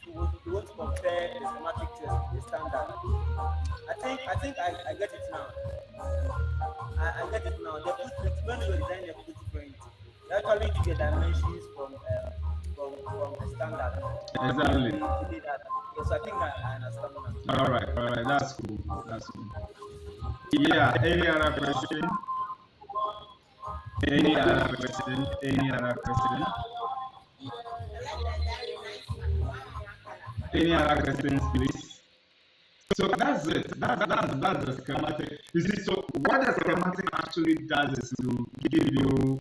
you want to compare the schematic to the standard. I get it now. I get it now. The footprint, when you design a footprint, you actually took the dimensions from the standard. Exactly. You did that. Yes, I think I understand now. All right, that's cool. That's cool. Yeah, any other question? Any other question? Any other question? Any other questions, please? So that's it. That's the schematic. You see, so what the schematic actually does is to give you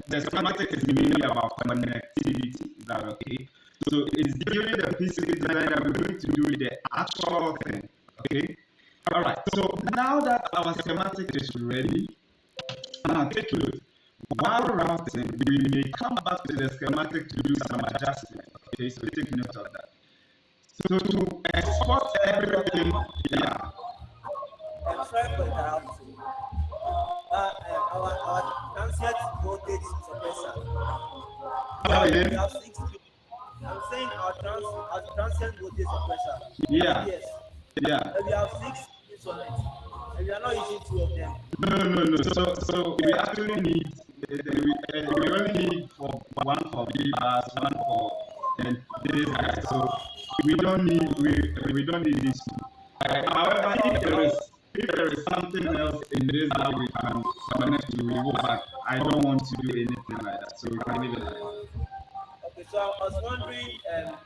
the schematic is mainly about connectivity. Is that okay? So it's giving the PCB design that we're going to do the actual thing. Okay. All right. So now that our schematic is ready, now take a look. While routing, we may come back to the schematic to do some adjustment. Okay. So take note of that. So to export everything, yeah. I'm sorry for interrupting. Our transient voltage suppressor. Again? We have 6. I'm saying our transient voltage suppressor. Yeah. Yes. Yeah. We have 6 instruments, and we are not using 2 of them. No. So we actually need we only need for one for B bars, one for this guy. So we don't need these two. However, if there is something else in this that we can connect to, we will. But I don't want to do anything like that. So we can leave it like that. Okay, so I was wondering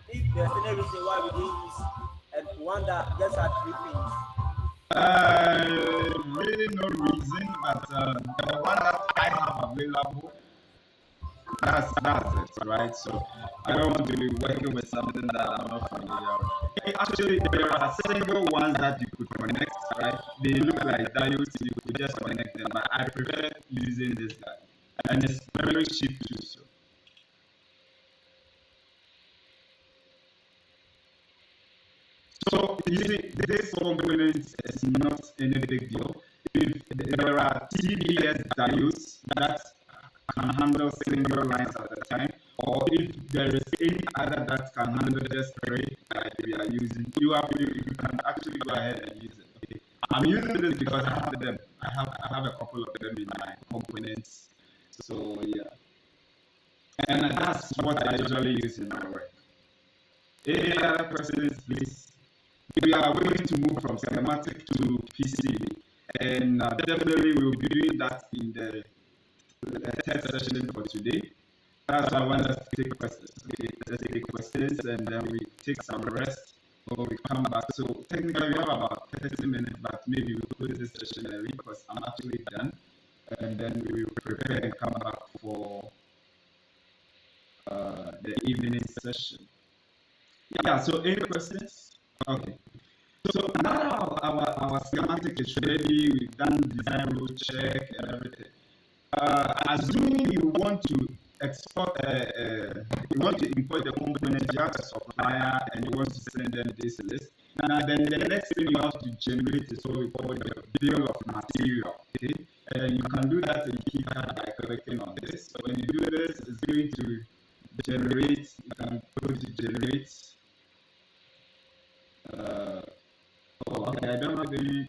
if there's any reason why we didn't use one that just had 3 pins. Really no reason, but the one that I have available, that's it, right? So I don't want to be working with something that I'm not familiar with. Actually, there are single ones that you could connect, right? They look like diodes, you could just connect them, but I prefer using this guy. And it's very cheap too, so. So you see, this component is not any big deal. If there are TBS diodes that can handle single lines at a time, or if there is any other that can handle just 3 that we are using, you can actually go ahead and use it. Okay. I'm using this because I have them. I have a couple of them in my components. So yeah. And that's what I usually use in my work. Any other questions, please? We are going to move from schematic to PCB, and definitely we will be doing that in the third session for today. That's why I want us to take questions. Okay, let's take questions and then we take some rest before we come back. So technically we have about 30 minutes, but maybe we'll close this session early because I'm actually done, and then we will prepare and come back for the evening session. Yeah. So any questions? Okay. So now our schematic is ready, we've done design rule check and everything. Assuming you want to export, you want to import the components, you have a supplier and you want to send them this list. Now then the next thing you have to generate is what we call the bill of material. Okay? And you can do that in KiCad by clicking on this. So when you do this, it's going to generate, you can go to generate. Okay, I don't have any.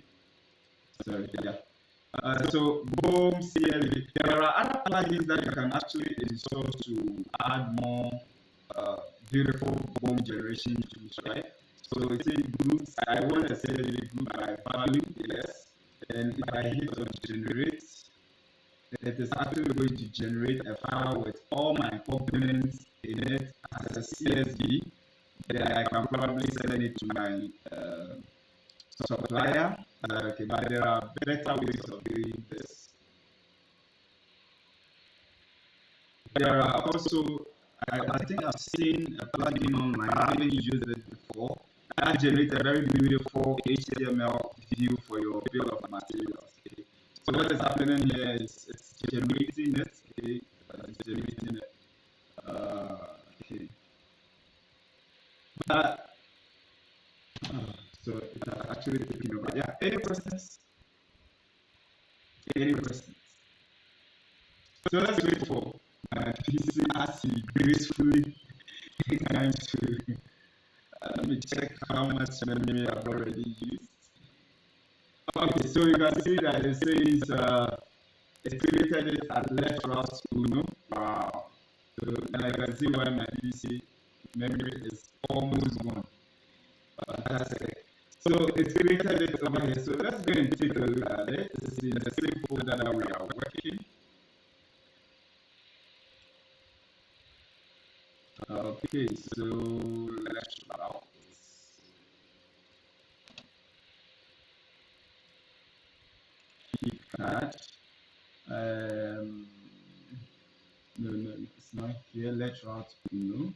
Sorry, yeah. So boom, CLV. There are other plugins that you can actually install to add more beautiful boom generation tools, right? So it's in groups. I want to say the group by value, yes. And if I hit on generate, it is actually going to generate a file with all my components in it as a CSV. Then I can probably send it to my supplier. Okay, but there are better ways of doing this. There are also, I think I've seen a plugin online, I haven't used it before, that generates a very beautiful HTML view for your bill of materials. Okay? So what is happening here is it's generating it. Okay? It's generating it. Okay. But, so it has actually taken over. Yeah, any questions? Any questions? So let's wait for my PC as he gracefully trying to let me check how much memory I've already used. Okay, so you can see that it says it created it at left route uno. Wow. So now you can see why my PC memory is almost gone. Fantastic. So it created it over here. So let's go and take a look at it. This is in the same folder that we are working. Okay, so let's route. Keypad. No, it's not here. Let's route no.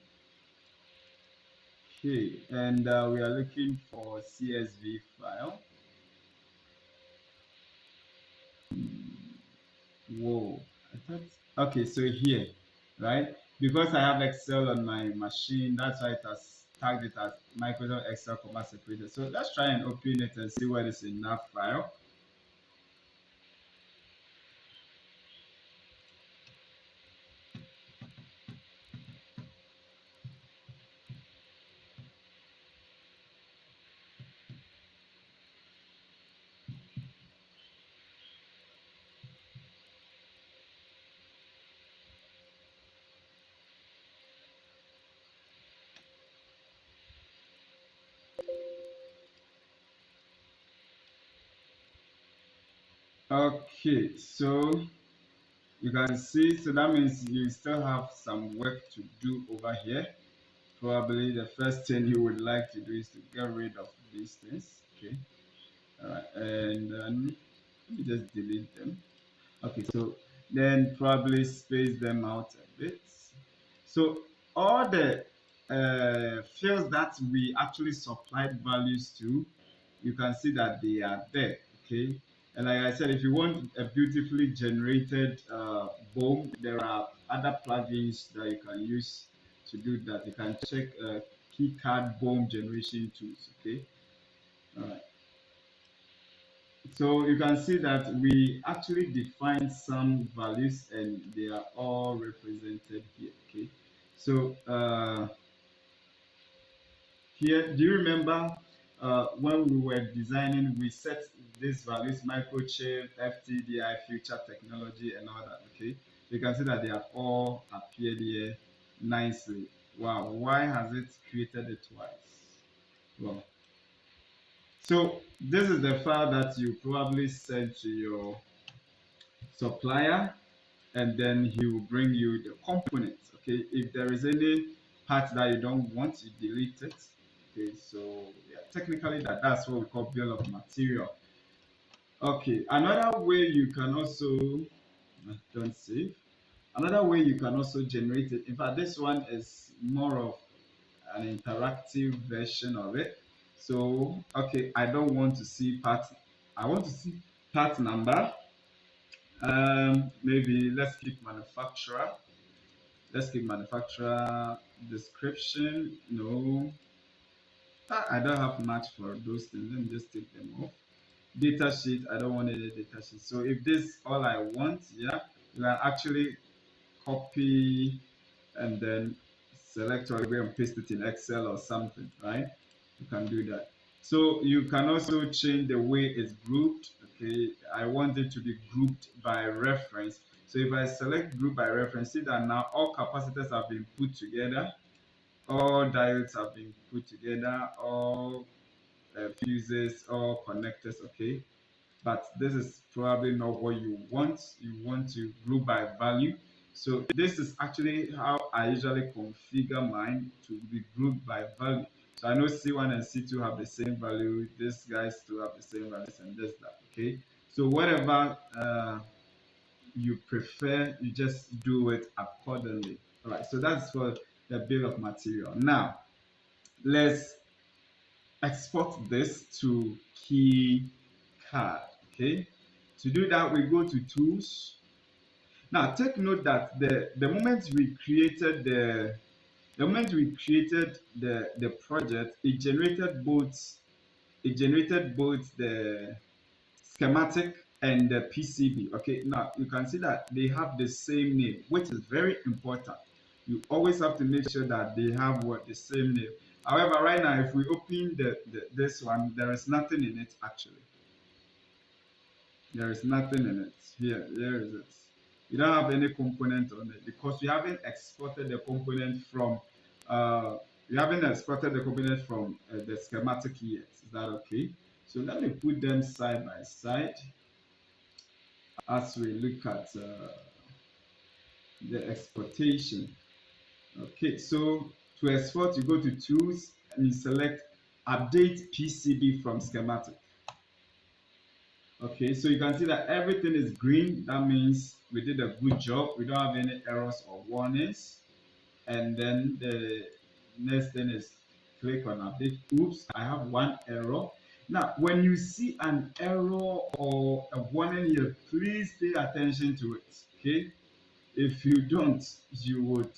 Okay, and we are looking for CSV file. Whoa, I thought, okay, so here, right? Because I have Excel on my machine, that's why it has tagged it as Microsoft Excel comma separated. So let's try and open it and see what is in that file. Okay, so you can see, so that means you still have some work to do over here. Probably the first thing you would like to do is to get rid of these things. Okay, all right, and then let me just delete them. Okay, so then probably space them out a bit. So all the fields that we actually supplied values to, you can see that they are there. Okay, and like I said, if you want a beautifully generated BOM, there are other plugins that you can use to do that. You can check keycard BOM generation tools. Okay, all right. So you can see that we actually define some values and they are all represented here. Okay, so here, do you remember when we were designing, we set these values: microchip, FTDI, future technology, and all that. Okay, you can see that they have all appeared here nicely. Wow, why has it created it twice? Well, so this is the file that you probably sent to your supplier, and then he will bring you the components. Okay, if there is any part that you don't want, you delete it. Okay, so yeah, technically that's what we call bill of material. Okay, another way you can also don't save. Another way you can also generate it. In fact, this one is more of an interactive version of it. So okay, I don't want to see part. I want to see part number. Maybe let's keep manufacturer. Let's keep manufacturer description. No, I don't have much for those things. Let me just take them off. Data sheet. I don't want any data sheet. So if this all I want, yeah, you can actually copy and then select or go and paste it in Excel or something, right? You can do that. So you can also change the way it's grouped. Okay, I want it to be grouped by reference. So if I select group by reference, see that now all capacitors have been put together, all diodes have been put together, all fuses, all connectors. Okay, but this is probably not what you want. You want to group by value. So this is actually how I usually configure mine to be grouped by value. So I know C1 and C2 have the same value. These guys still have the same values and this, that. Okay. So whatever you prefer, you just do it accordingly. All right. So that's for the bill of material. Now let's export this to key card. Okay. To do that, we go to tools. Now take note that the moment we created the project, it generated both the schematic and the PCB. Okay, now you can see that they have the same name, which is very important. You always have to make sure that they have what the same name. However, right now, if we open this one, there is nothing in it actually. There is nothing in it. Here is it. You don't have any component on it because we haven't exported the component from the schematic yet. Is that okay? So let me put them side by side as we look at the exportation. Okay, so to export, you go to tools and you select update PCB from schematic. Okay, so you can see that everything is green. That means we did a good job. We don't have any errors or warnings. And then the next thing is click on update. Oops, I have one error. Now, when you see an error or a warning here, please pay attention to it. Okay, if you don't, you would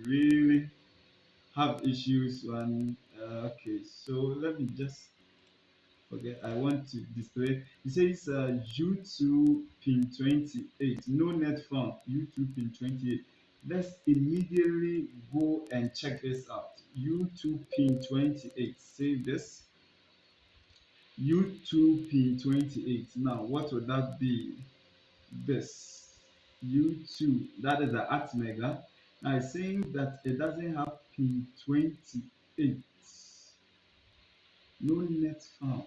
really have issues. Okay, so let me just forget. I want to display. It says U2 pin 28. No net found. U2 pin 28. Let's immediately go and check this out. U2 pin 28. Save this. U2 pin 28. Now, what would that be? This U2. That is the Atmega. Now, it's saying that it doesn't have pin 28. No net found.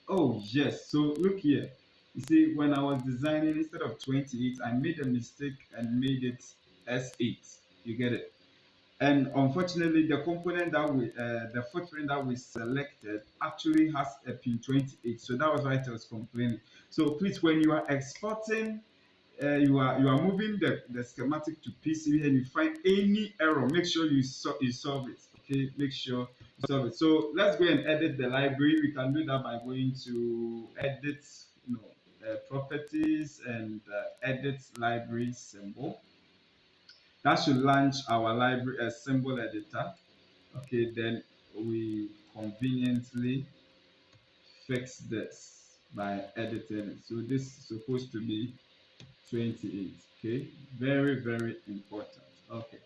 Oh, yes. So look here. You see, when I was designing, instead of 28, I made a mistake and made it S8. You get it? And unfortunately, the footprint that we selected actually has a pin 28. So that was why it was complaining. So please, when you are exporting, you are moving the schematic to PCB and you find any error, make sure you solve it. Okay, make sure you solve it. So let's go and edit the library. We can do that by going to edit, properties and edit library symbol. That should launch our library symbol editor. Okay, then we conveniently fix this by editing it. So this is supposed to be 28. Okay, very, very important. Okay,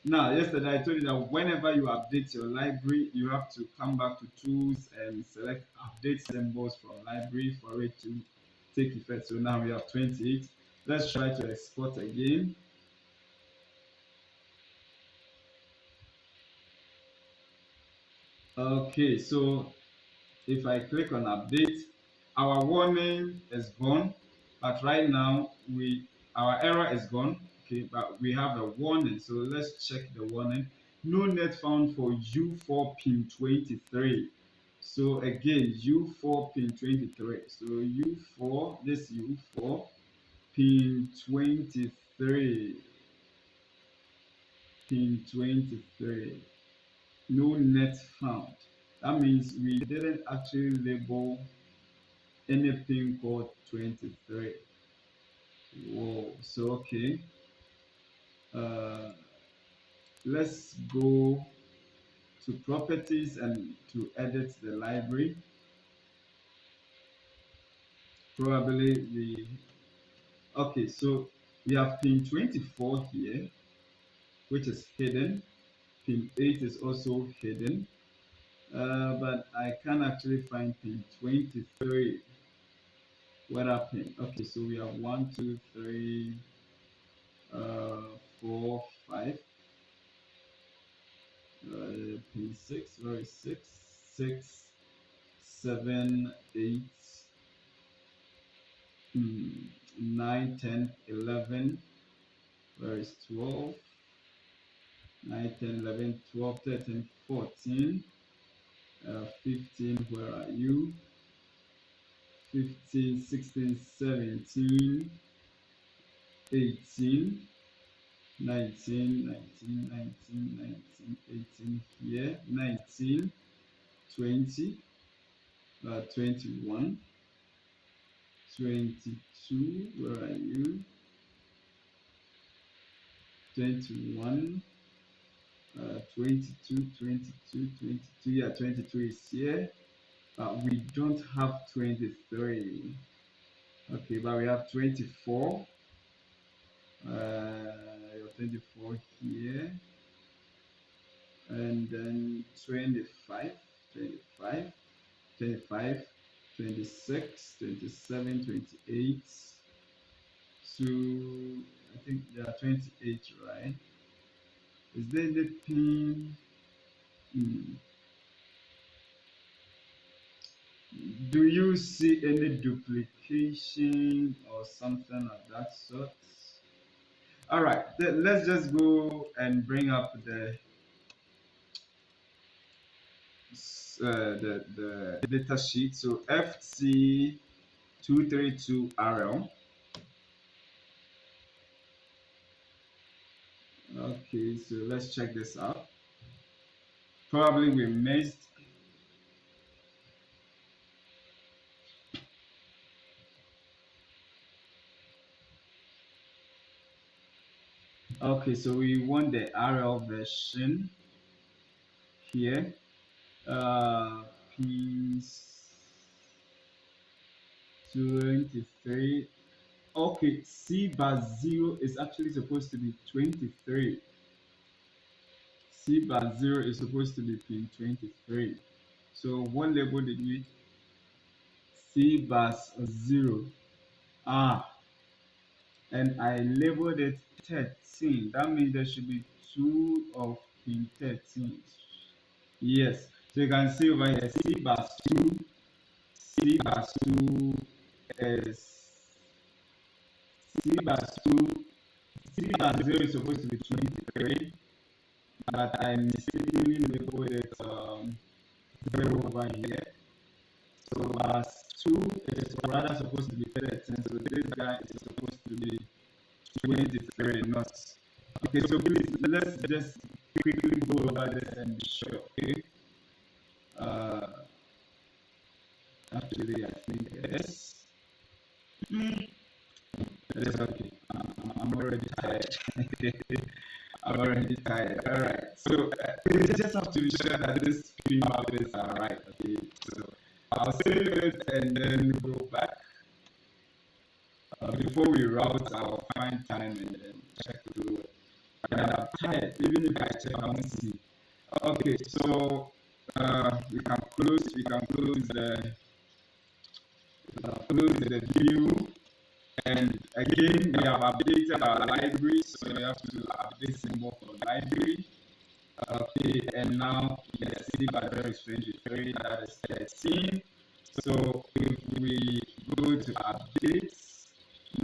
now yesterday I told you that whenever you update your library, you have to come back to tools and select update symbols from library for it to take effect. So now we have 28. Let's try to export again. Okay, so if I click on update, our warning is gone, but right now our error is gone. Okay, but we have a warning, so let's check the warning. No net found for U4 pin 23. So again, U4 pin 23. So U4, this U4 pin 23. Pin 23. No net found. That means we didn't actually label anything called 23. Whoa, so okay. Let's go to properties and to edit the library. Okay, so we have pin 24 here, which is hidden. Pin 8 is also hidden. But I can't actually find pin 23. What happened? Okay, so we have 1, 2, 3, 4, 5. Pin 6, where is 6? 6, 7, 8, 9, 10, 11, where is 12? 9, 10, 11, 12, 13, 14, 15, where are you? 15, 16, 17, 18, 19, 19, 19, 19, 18 here, 19, 20, 21, 22, where are you? 21, 22, 22, 22, yeah, 22 is here. We don't have 23. Okay, but we have 24. Your 24 here. And then 25, 25, 25, 26, 27, 28. So I think there are 28, right? Is there anything? Do you see any duplication or something of that sort? All right, let's just go and bring up the data sheet. So FC232RL. Okay, so let's check this out. Probably we missed. Okay, so we want the RL version here. Pins 23. Okay, C bar 0 is actually supposed to be 23. C bar 0 is supposed to be pin 23. So what label did we? C bar 0. And I labeled it 13. That means there should be 2 of pin 13. Yes. So you can see over here, C bar 2. C bar 2 is C bar 2. C bar 0 is supposed to be 23. But I mistakenly labeled it 0 over here. So bus 2 is rather supposed to be 13. So this guy is supposed to be 23, not. Okay, so please let's just quickly go over this and be sure. Okay. Actually, I think it is. It is okay. I'm already tired. I'm already tired. All right. So we just have to be sure that these three values are right. Okay. So I'll save it and then go back. Before we route, I'll find time and then check through it. And I'm tired. Even if I check, I won't see. Okay. So we can close. We can close the view. And again, we have updated our library, so we have to update symbol for library. Okay, and now yes, C bar 0 is 23, that is 13. So if we go to updates,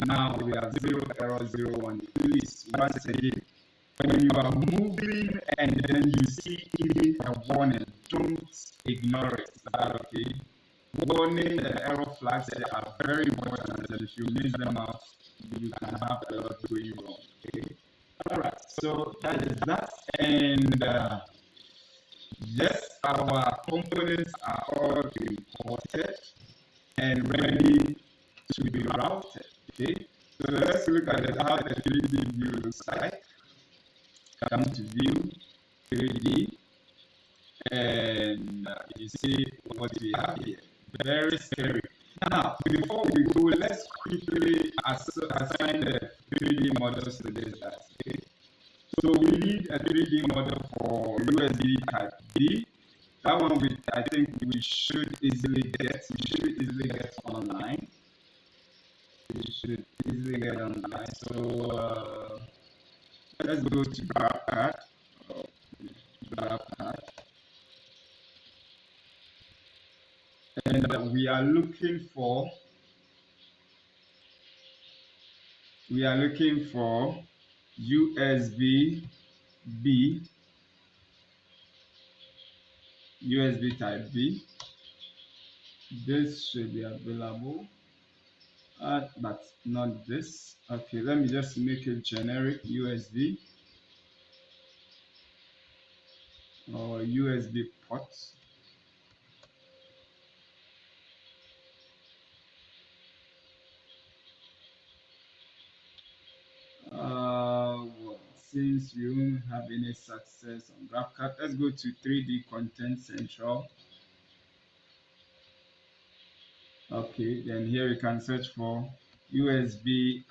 now we have 0 error 01. Please, once again, when you are moving and then you see even a warning, don't ignore it. Is that okay? Warning and error flags are very important, and if you miss them out, you can have a lot going wrong. Okay. All right. So that is that, and yes, our components are all imported and ready to be routed. Okay. So let's look at how the 3D view looks like. Come to view 3D, and you see what we have here. Very scary. Now, before we go, let's quickly assign the 3D models to this guy. Okay? So we need a 3D model for USB type B. That one I think we should easily get. We should easily get online. We should easily get online. So let's go to GrabCAD. GrabCAD. And we are looking for we are looking for USB B, USB type B. This should be available, but not this. Okay, let me just make it generic USB or USB ports. Well, since we won't have any success on GraphCAD, let's go to 3D Content Central. Okay, then here we can search for USB_B.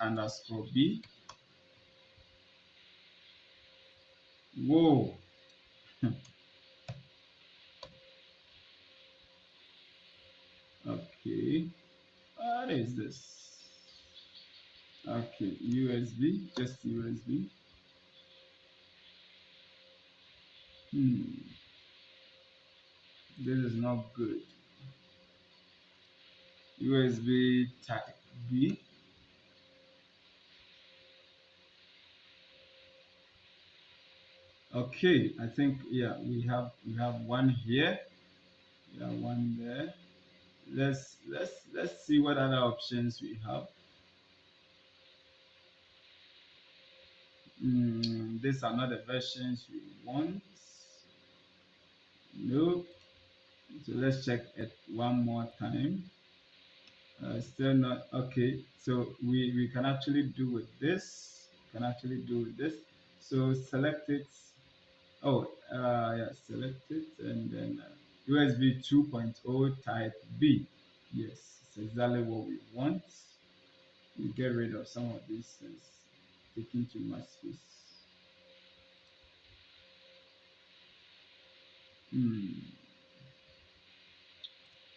Whoa. Okay, what is this? Okay, USB, just USB. This is not good. USB type B. Okay, I think yeah, we have one here. We have one there. Let's see what other options we have. These are not the versions we want. Nope. So let's check it one more time. Still not okay. So we can actually do with this. So select it. Oh, yeah, select it and then USB 2.0 type B. Yes, it's exactly what we want. We get rid of some of these things, taking too much space.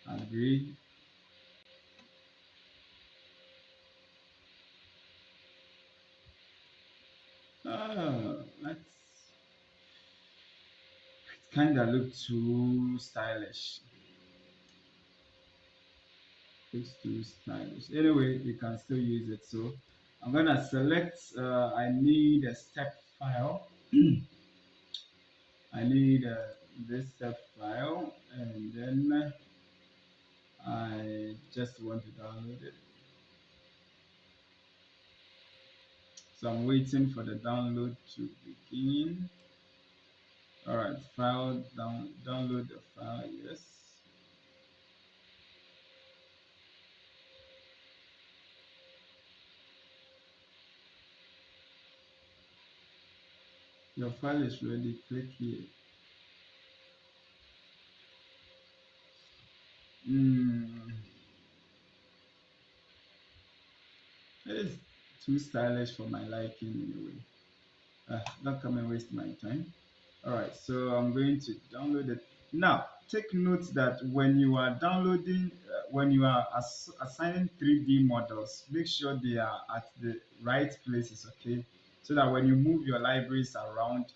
Agree. Let's kind of look too stylish. Looks too stylish. Anyway, we can still use it. So I'm gonna select. I need a step file. I need this step file, and then I just want to download it. So I'm waiting for the download to begin. All right, file download the file. Yes. Your file is ready. Click here. It is too stylish for my liking anyway. Don't come and waste my time. All right, so I'm going to download it. Now, take note that when you are downloading, when you are assigning 3D models, make sure they are at the right places, okay? So that when you move your libraries around,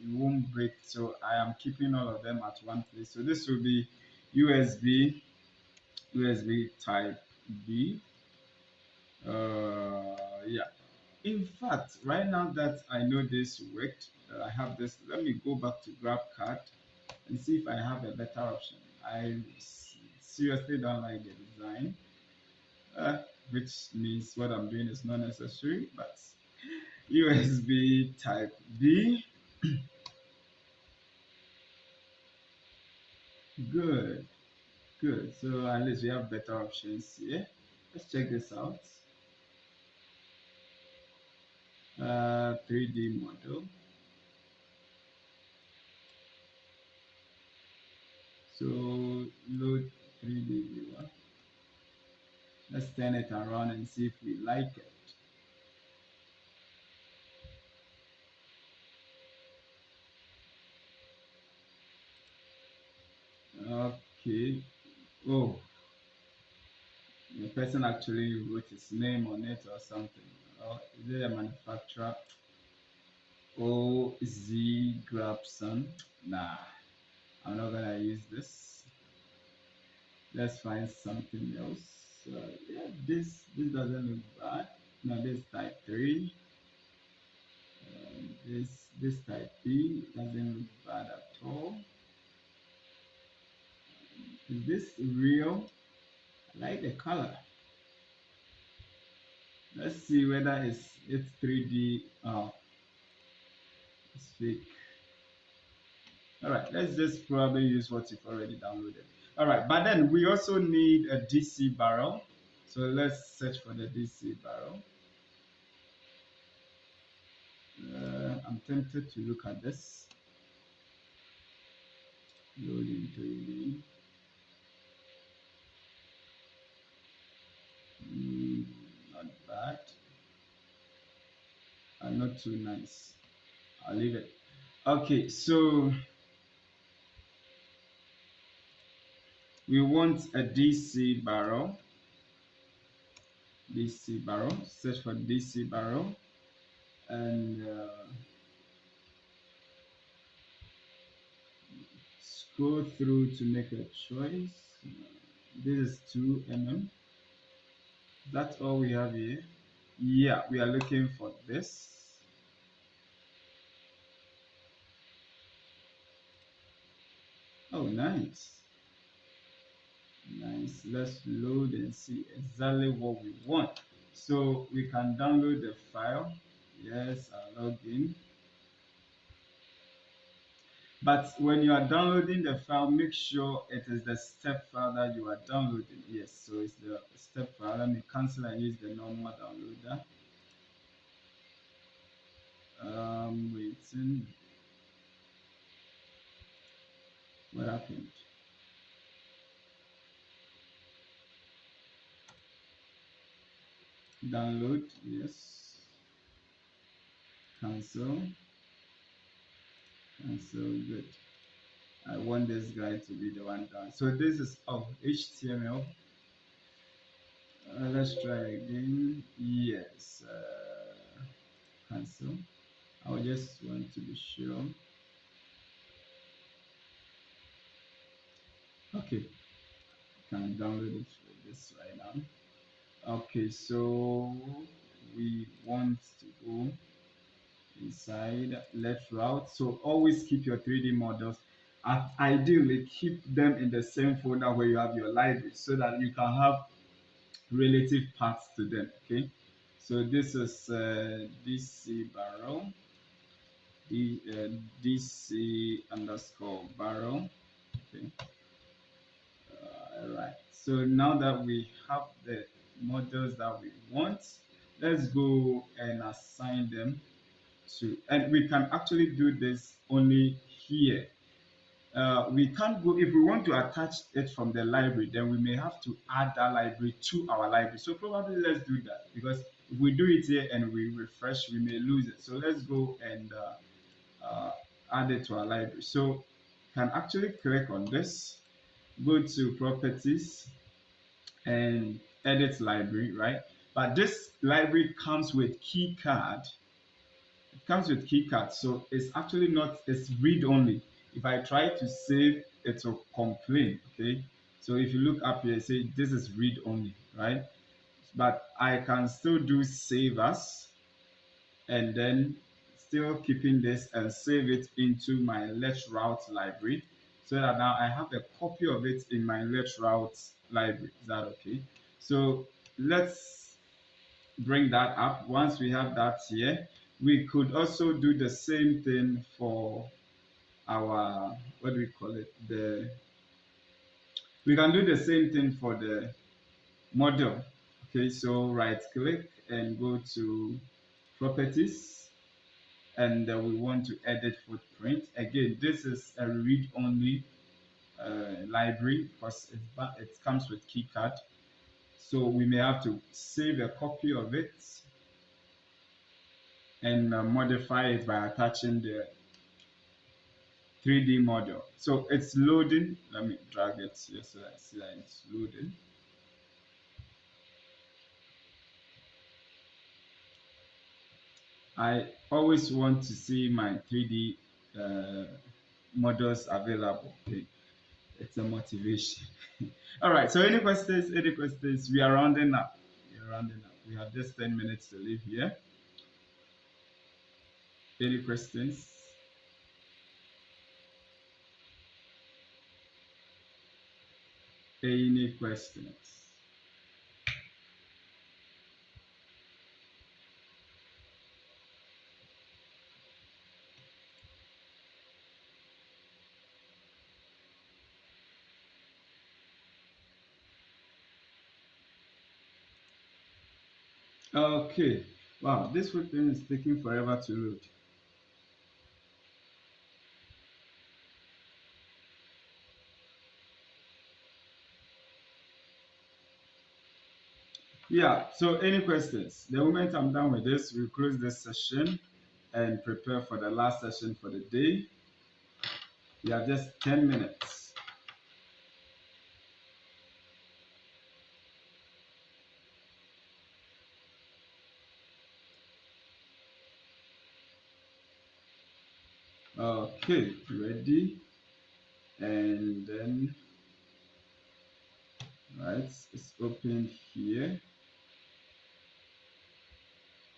you won't break. So I am keeping all of them at one place. So this will be USB type B. Yeah. In fact, right now that I know this worked, I have this. Let me go back to GraphCAD and see if I have a better option. I seriously don't like the design, which means what I'm doing is not necessary. But USB type B, good, good. So at least we have better options here. Let's check this out. 3D model. So load 3D viewer. Let's turn it around and see if we like it. Okay. Oh, the person actually wrote his name on it or something. Oh, is it a manufacturer? OZ Grabson. Nah, I'm not gonna use this. Let's find something else. Yeah, this doesn't look bad. No, this type 3. This type B doesn't look bad at all. Is this real? I like the color. Let's see whether it's 3D. Oh, it's fake. All right, let's just probably use what you've already downloaded. All right, but then we also need a DC barrel. So let's search for the DC barrel. I'm tempted to look at this. Loading 3D. Not bad. Not too nice. I'll leave it. Okay, so we want a DC barrel. DC barrel. Search for DC barrel, and scroll through to make a choice. This is 2 mm. That's all we have here. Yeah, we are looking for this. Oh, nice. Nice. Let's load and see exactly what we want. So we can download the file. Yes, I'll log in. But when you are downloading the file, make sure it is the step file that you are downloading. Yes, so it's the step file. Let me cancel and use the normal downloader. Waiting. What happened? Download, yes. Cancel. Cancel, good. I want this guy to be the one done. So this is HTML. Let's try again. Yes. Cancel. I just want to be sure. Okay. Can download it for this right now. Okay, so we want to go inside left route. So always keep your 3D models. Ideally, keep them in the same folder where you have your library so that you can have relative paths to them. Okay, so this is DC barrel, DC underscore barrel. Okay, all right. So now that we have the models that we want, let's go and assign them to, and we can actually do this only here. We can't go, if we want to attach it from the library, then we may have to add that library to our library. So probably let's do that, because if we do it here and we refresh, we may lose it. So let's go and add it to our library. So can actually click on this, go to properties and edit library, right? But this library comes with key card. It comes with key card, so it's actually not, it's read only. If I try to save, it will complain. Okay, so if you look up here, say this is read only, right? But I can still do save as, and then still keeping this and save it into my Let's Route library, so that now I have a copy of it in my Let's Route library. Is that okay? So let's bring that up. Once we have that here, we could also do the same thing for our, what do we call it, we can do the same thing for the model. Okay, so right click and go to properties, and we want to edit footprint. Again, this is a read only library because it comes with keycard, so we may have to save a copy of it and modify it by attaching the 3D model. So it's loading. Let me drag it here so I see that it's loading. I always want to see my 3D models available. Okay, it's a motivation. All right. So any questions? Any questions? We are rounding up. We are rounding up. we have just 10 minutes to leave here. Any questions? Any questions? Okay. Wow, this thing is taking forever to load. Yeah, so any questions? The moment I'm done with this, we'll close this session and prepare for the last session for the day. We have just 10 minutes. Okay, ready? And then, right, it's open here.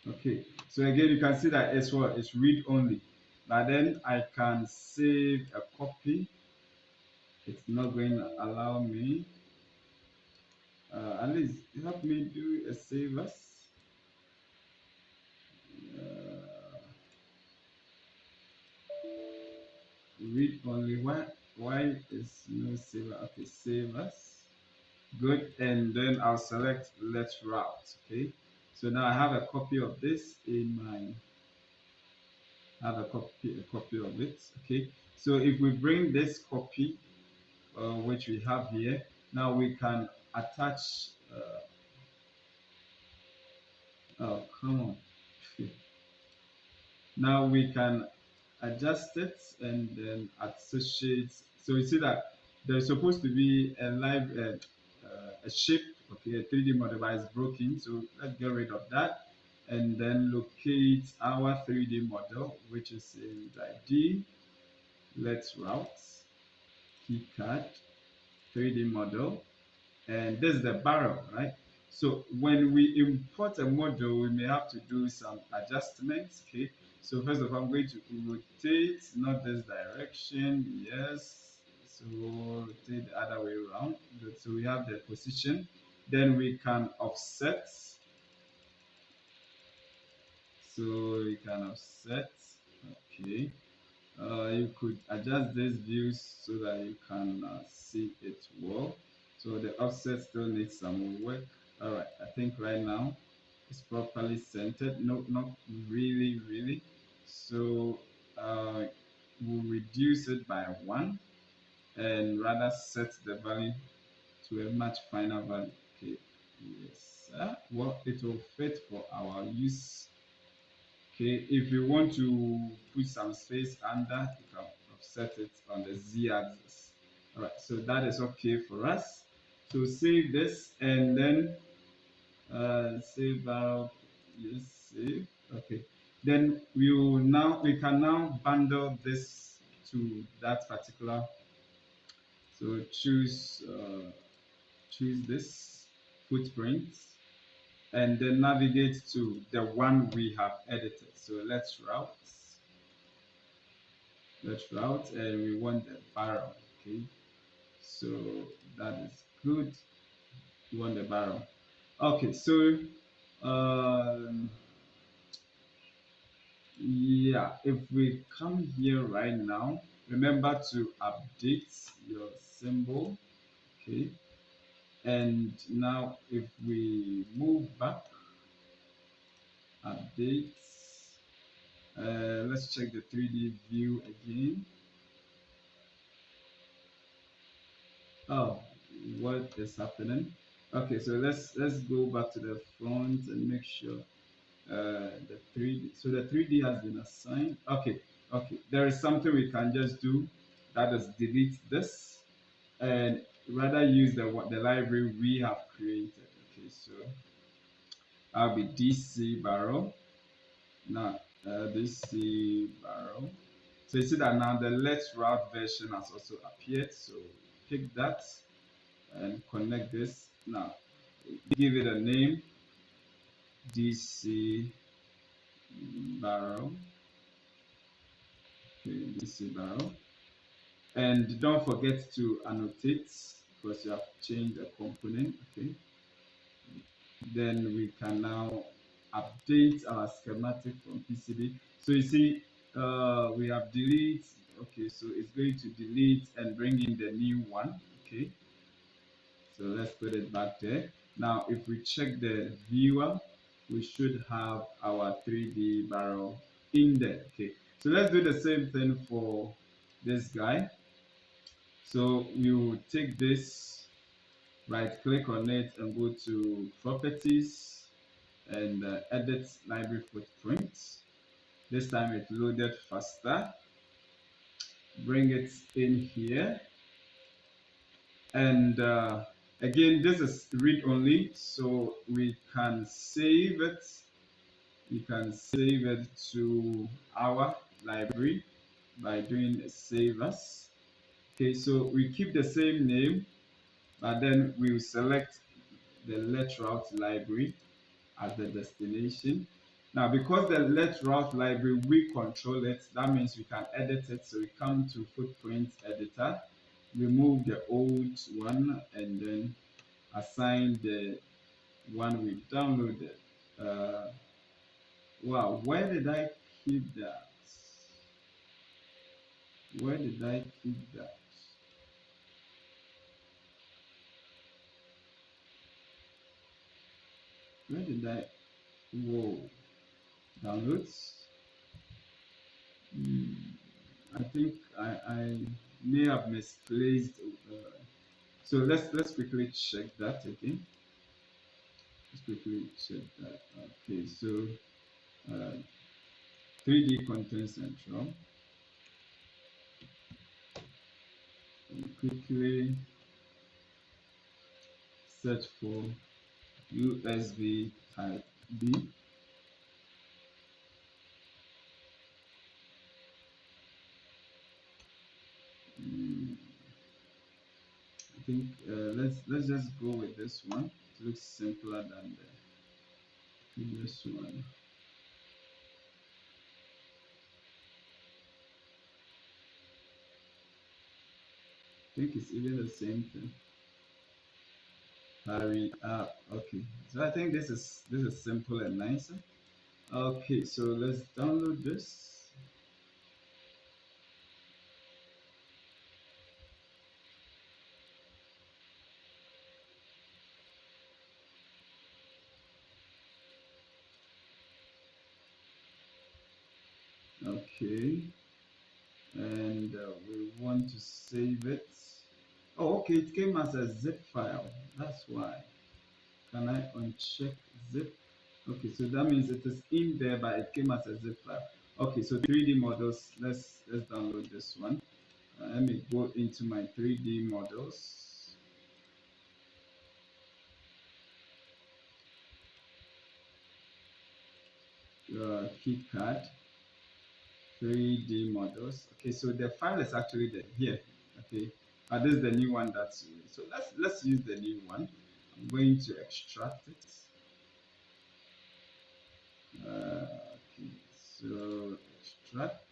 Okay, so again, you can see that it's what? It's read only. But then I can save a copy. It's not going to allow me. At least help me do a save as. Read only. Why is no save? Okay, save as. Good, and then I'll select let's route. Okay, so now I have a copy of this in my. Have a copy of it. Okay, so if we bring this copy, which we have here, now we can attach. Oh, come on. Now we can adjust it and then associate. So you see that there's supposed to be a live a shape, okay, a 3D model, but it's broken. So let's get rid of that and then locate our 3D model, which is in the ID. Let's route keycard 3D model, and this is the barrel, right? So when we import a model, we may have to do some adjustments. Okay, so first of all, I'm going to rotate, not this direction, yes. So rotate the other way around. So we have the position. Then we can offset. So we can offset. Okay. You could adjust these views so that you can see it well. So the offset still needs some work. All right, I think right now it's properly centered. No, not really, really. So we'll reduce it by 1 and rather set the value to a much finer value. Okay, yes, well, it will fit for our use. Okay, if you want to put some space under, you can offset it on the z-axis. All right, so that is okay for us. So save this and then save out. Yes, save. Okay. Then we can now bundle this to that particular. So choose this footprint and then navigate to the one we have edited. So let's route and we want the barrel. Okay, so that is good. We want the barrel. Okay, so yeah, if we come here right now, remember to update your symbol. Okay, and now if we move back, update. Let's check the 3D view again. Oh, what is happening? Okay, so let's go back to the front and make sure the 3D. So the 3D has been assigned. Okay, okay. There is something we can just do. That is delete this and rather use the library we have created. Okay, so I'll be DC barrel. Now DC barrel. So you see that now the let's route version has also appeared. So pick that and connect this. Now give it a name. DC barrel. Okay, DC barrel. And don't forget to annotate because you have changed the component. Okay. Then we can now update our schematic from PCB. So you see, we have delete. Okay, so it's going to delete and bring in the new one. Okay, so let's put it back there. Now, if we check the viewer, we should have our 3D barrel in there. Okay, so let's do the same thing for this guy. So we will take this, right click on it and go to properties and edit library footprint. This time it loaded faster. Bring it in here, and again, this is read only, so we can save it. You can save it to our library by doing save as. Okay, so we keep the same name, but then we will select the let route library as the destination. Now, because the let route library, we control it, that means we can edit it. So we come to footprint editor, remove the old one, and then assign the one we downloaded. Wow, where did I keep that? Where did I keep that? Where did I? Whoa, downloads. I think I may have misplaced. So let's quickly check that again. Let's quickly check that. Okay, so 3D Content Central. And quickly search for USB Type B. I think let's just go with this one. It looks simpler than the previous one. I think it's even the same thing. Hurry up. Okay, so I think this is simple and nicer. Okay, so let's download this. Okay, and we want to save it. Oh, okay, it came as a zip file. That's why. Can I uncheck zip? Okay, so that means it is in there, but it came as a zip file. Okay, so 3D models. Let's download this one. Let me go into my 3D models. Keycard 3D models. Okay, so the file is actually here. Okay, this is the new one that's so let's use the new one. I'm going to extract it. Okay, so extract.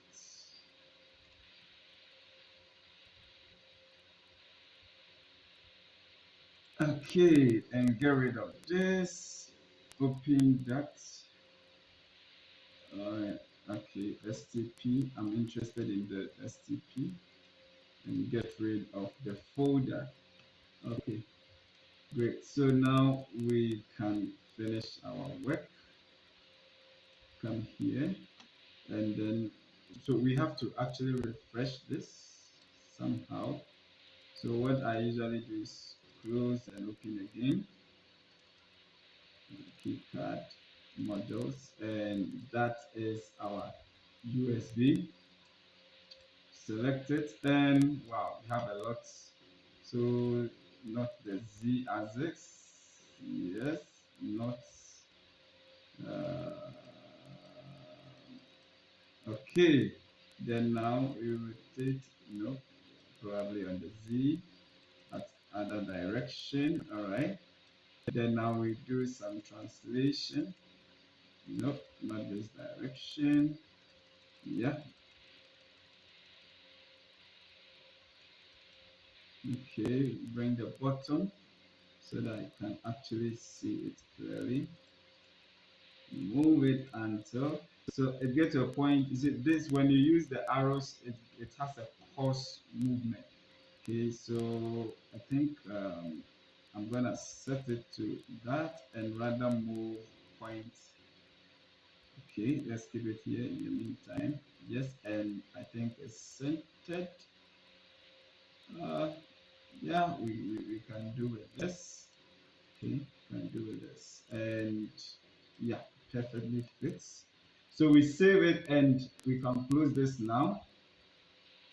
Okay, and get rid of this. Open that. Alright, okay, STP. I'm interested in the STP. And get rid of the folder. Okay, great. So now we can finish our work. Come here, and then so we have to actually refresh this somehow. So what I usually do is close and open again. Keycard modules, and that is our USB. Select it, and wow, we have a lot. So not the Z as X, yes, not okay. Then now we rotate, no, probably on the Z at other direction. All right. Then now we do some translation. Nope, not this direction. Yeah. Okay, bring the bottom so that I can actually see it clearly. Move it until, so it gets to a point. Is it this, when you use the arrows, it has a coarse movement. Okay, so I think I'm gonna set it to that and rather move points. Okay, let's keep it here in the meantime. Yes, and I think it's centered. Yeah, we can do with this. Okay, can do with this, and yeah, perfectly fits. So we save it and we can close this now.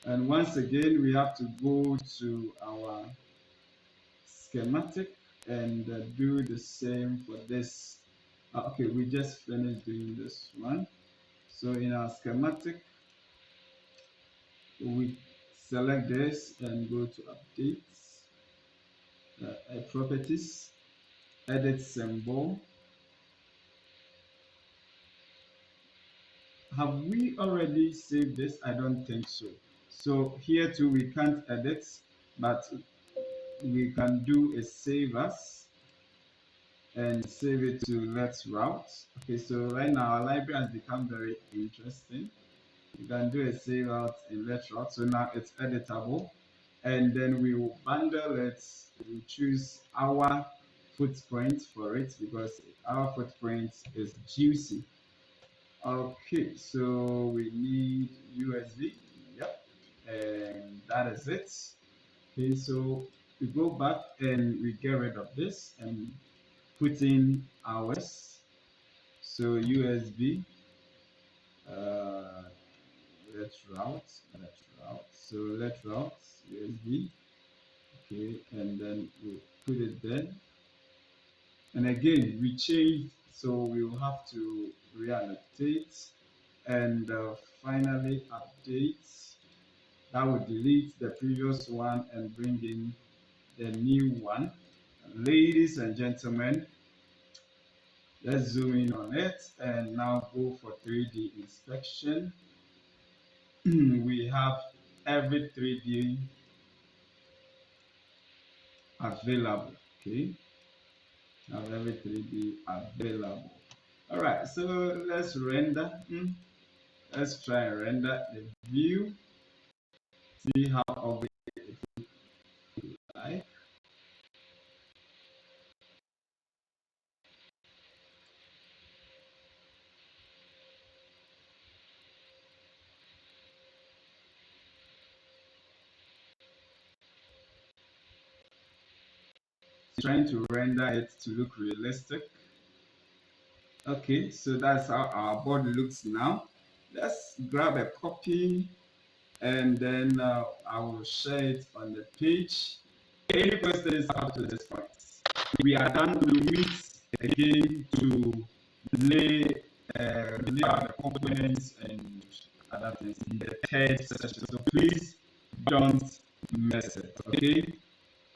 And once again, we have to go to our schematic and do the same for this. Okay, we just finished doing this one. So in our schematic, we select this and go to updates, properties, edit symbol. Have we already saved this? I don't think so. So here too, we can't edit, but we can do a save as and save it to let's route. Okay, so right now our library has become very interesting. You can do a save out in let's route. So now it's editable, and then we will bundle it. We choose our footprint for it because our footprint is juicy. Okay, so we need USB. Yep, and that is it. Okay, so we go back and we get rid of this and put in ours. So USB, let's route. So let's route USB. Okay, and then we put it there. And again, we changed, so we will have to re-annotate and finally update. That will delete the previous one and bring in the new one. Ladies and gentlemen, let's zoom in on it and now go for 3D inspection. We have every 3D available. Okay, have every 3D available. All right, so let's render. Let's try and render the view. See how ugly it looks like. Trying to render it to look realistic. Okay, so that's how our board looks now. Let's grab a copy and then I will share it on the page. Any questions up to this point? We are done. We meet again to lay out the components and other things in the third session. So please don't miss it. Okay.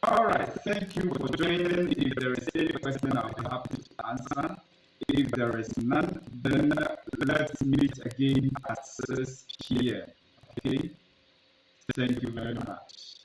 All right. Thank you for joining. If there is any question, I'll be happy to answer. If there is none, then let's meet again at 6 p.m. Okay. Thank you very much.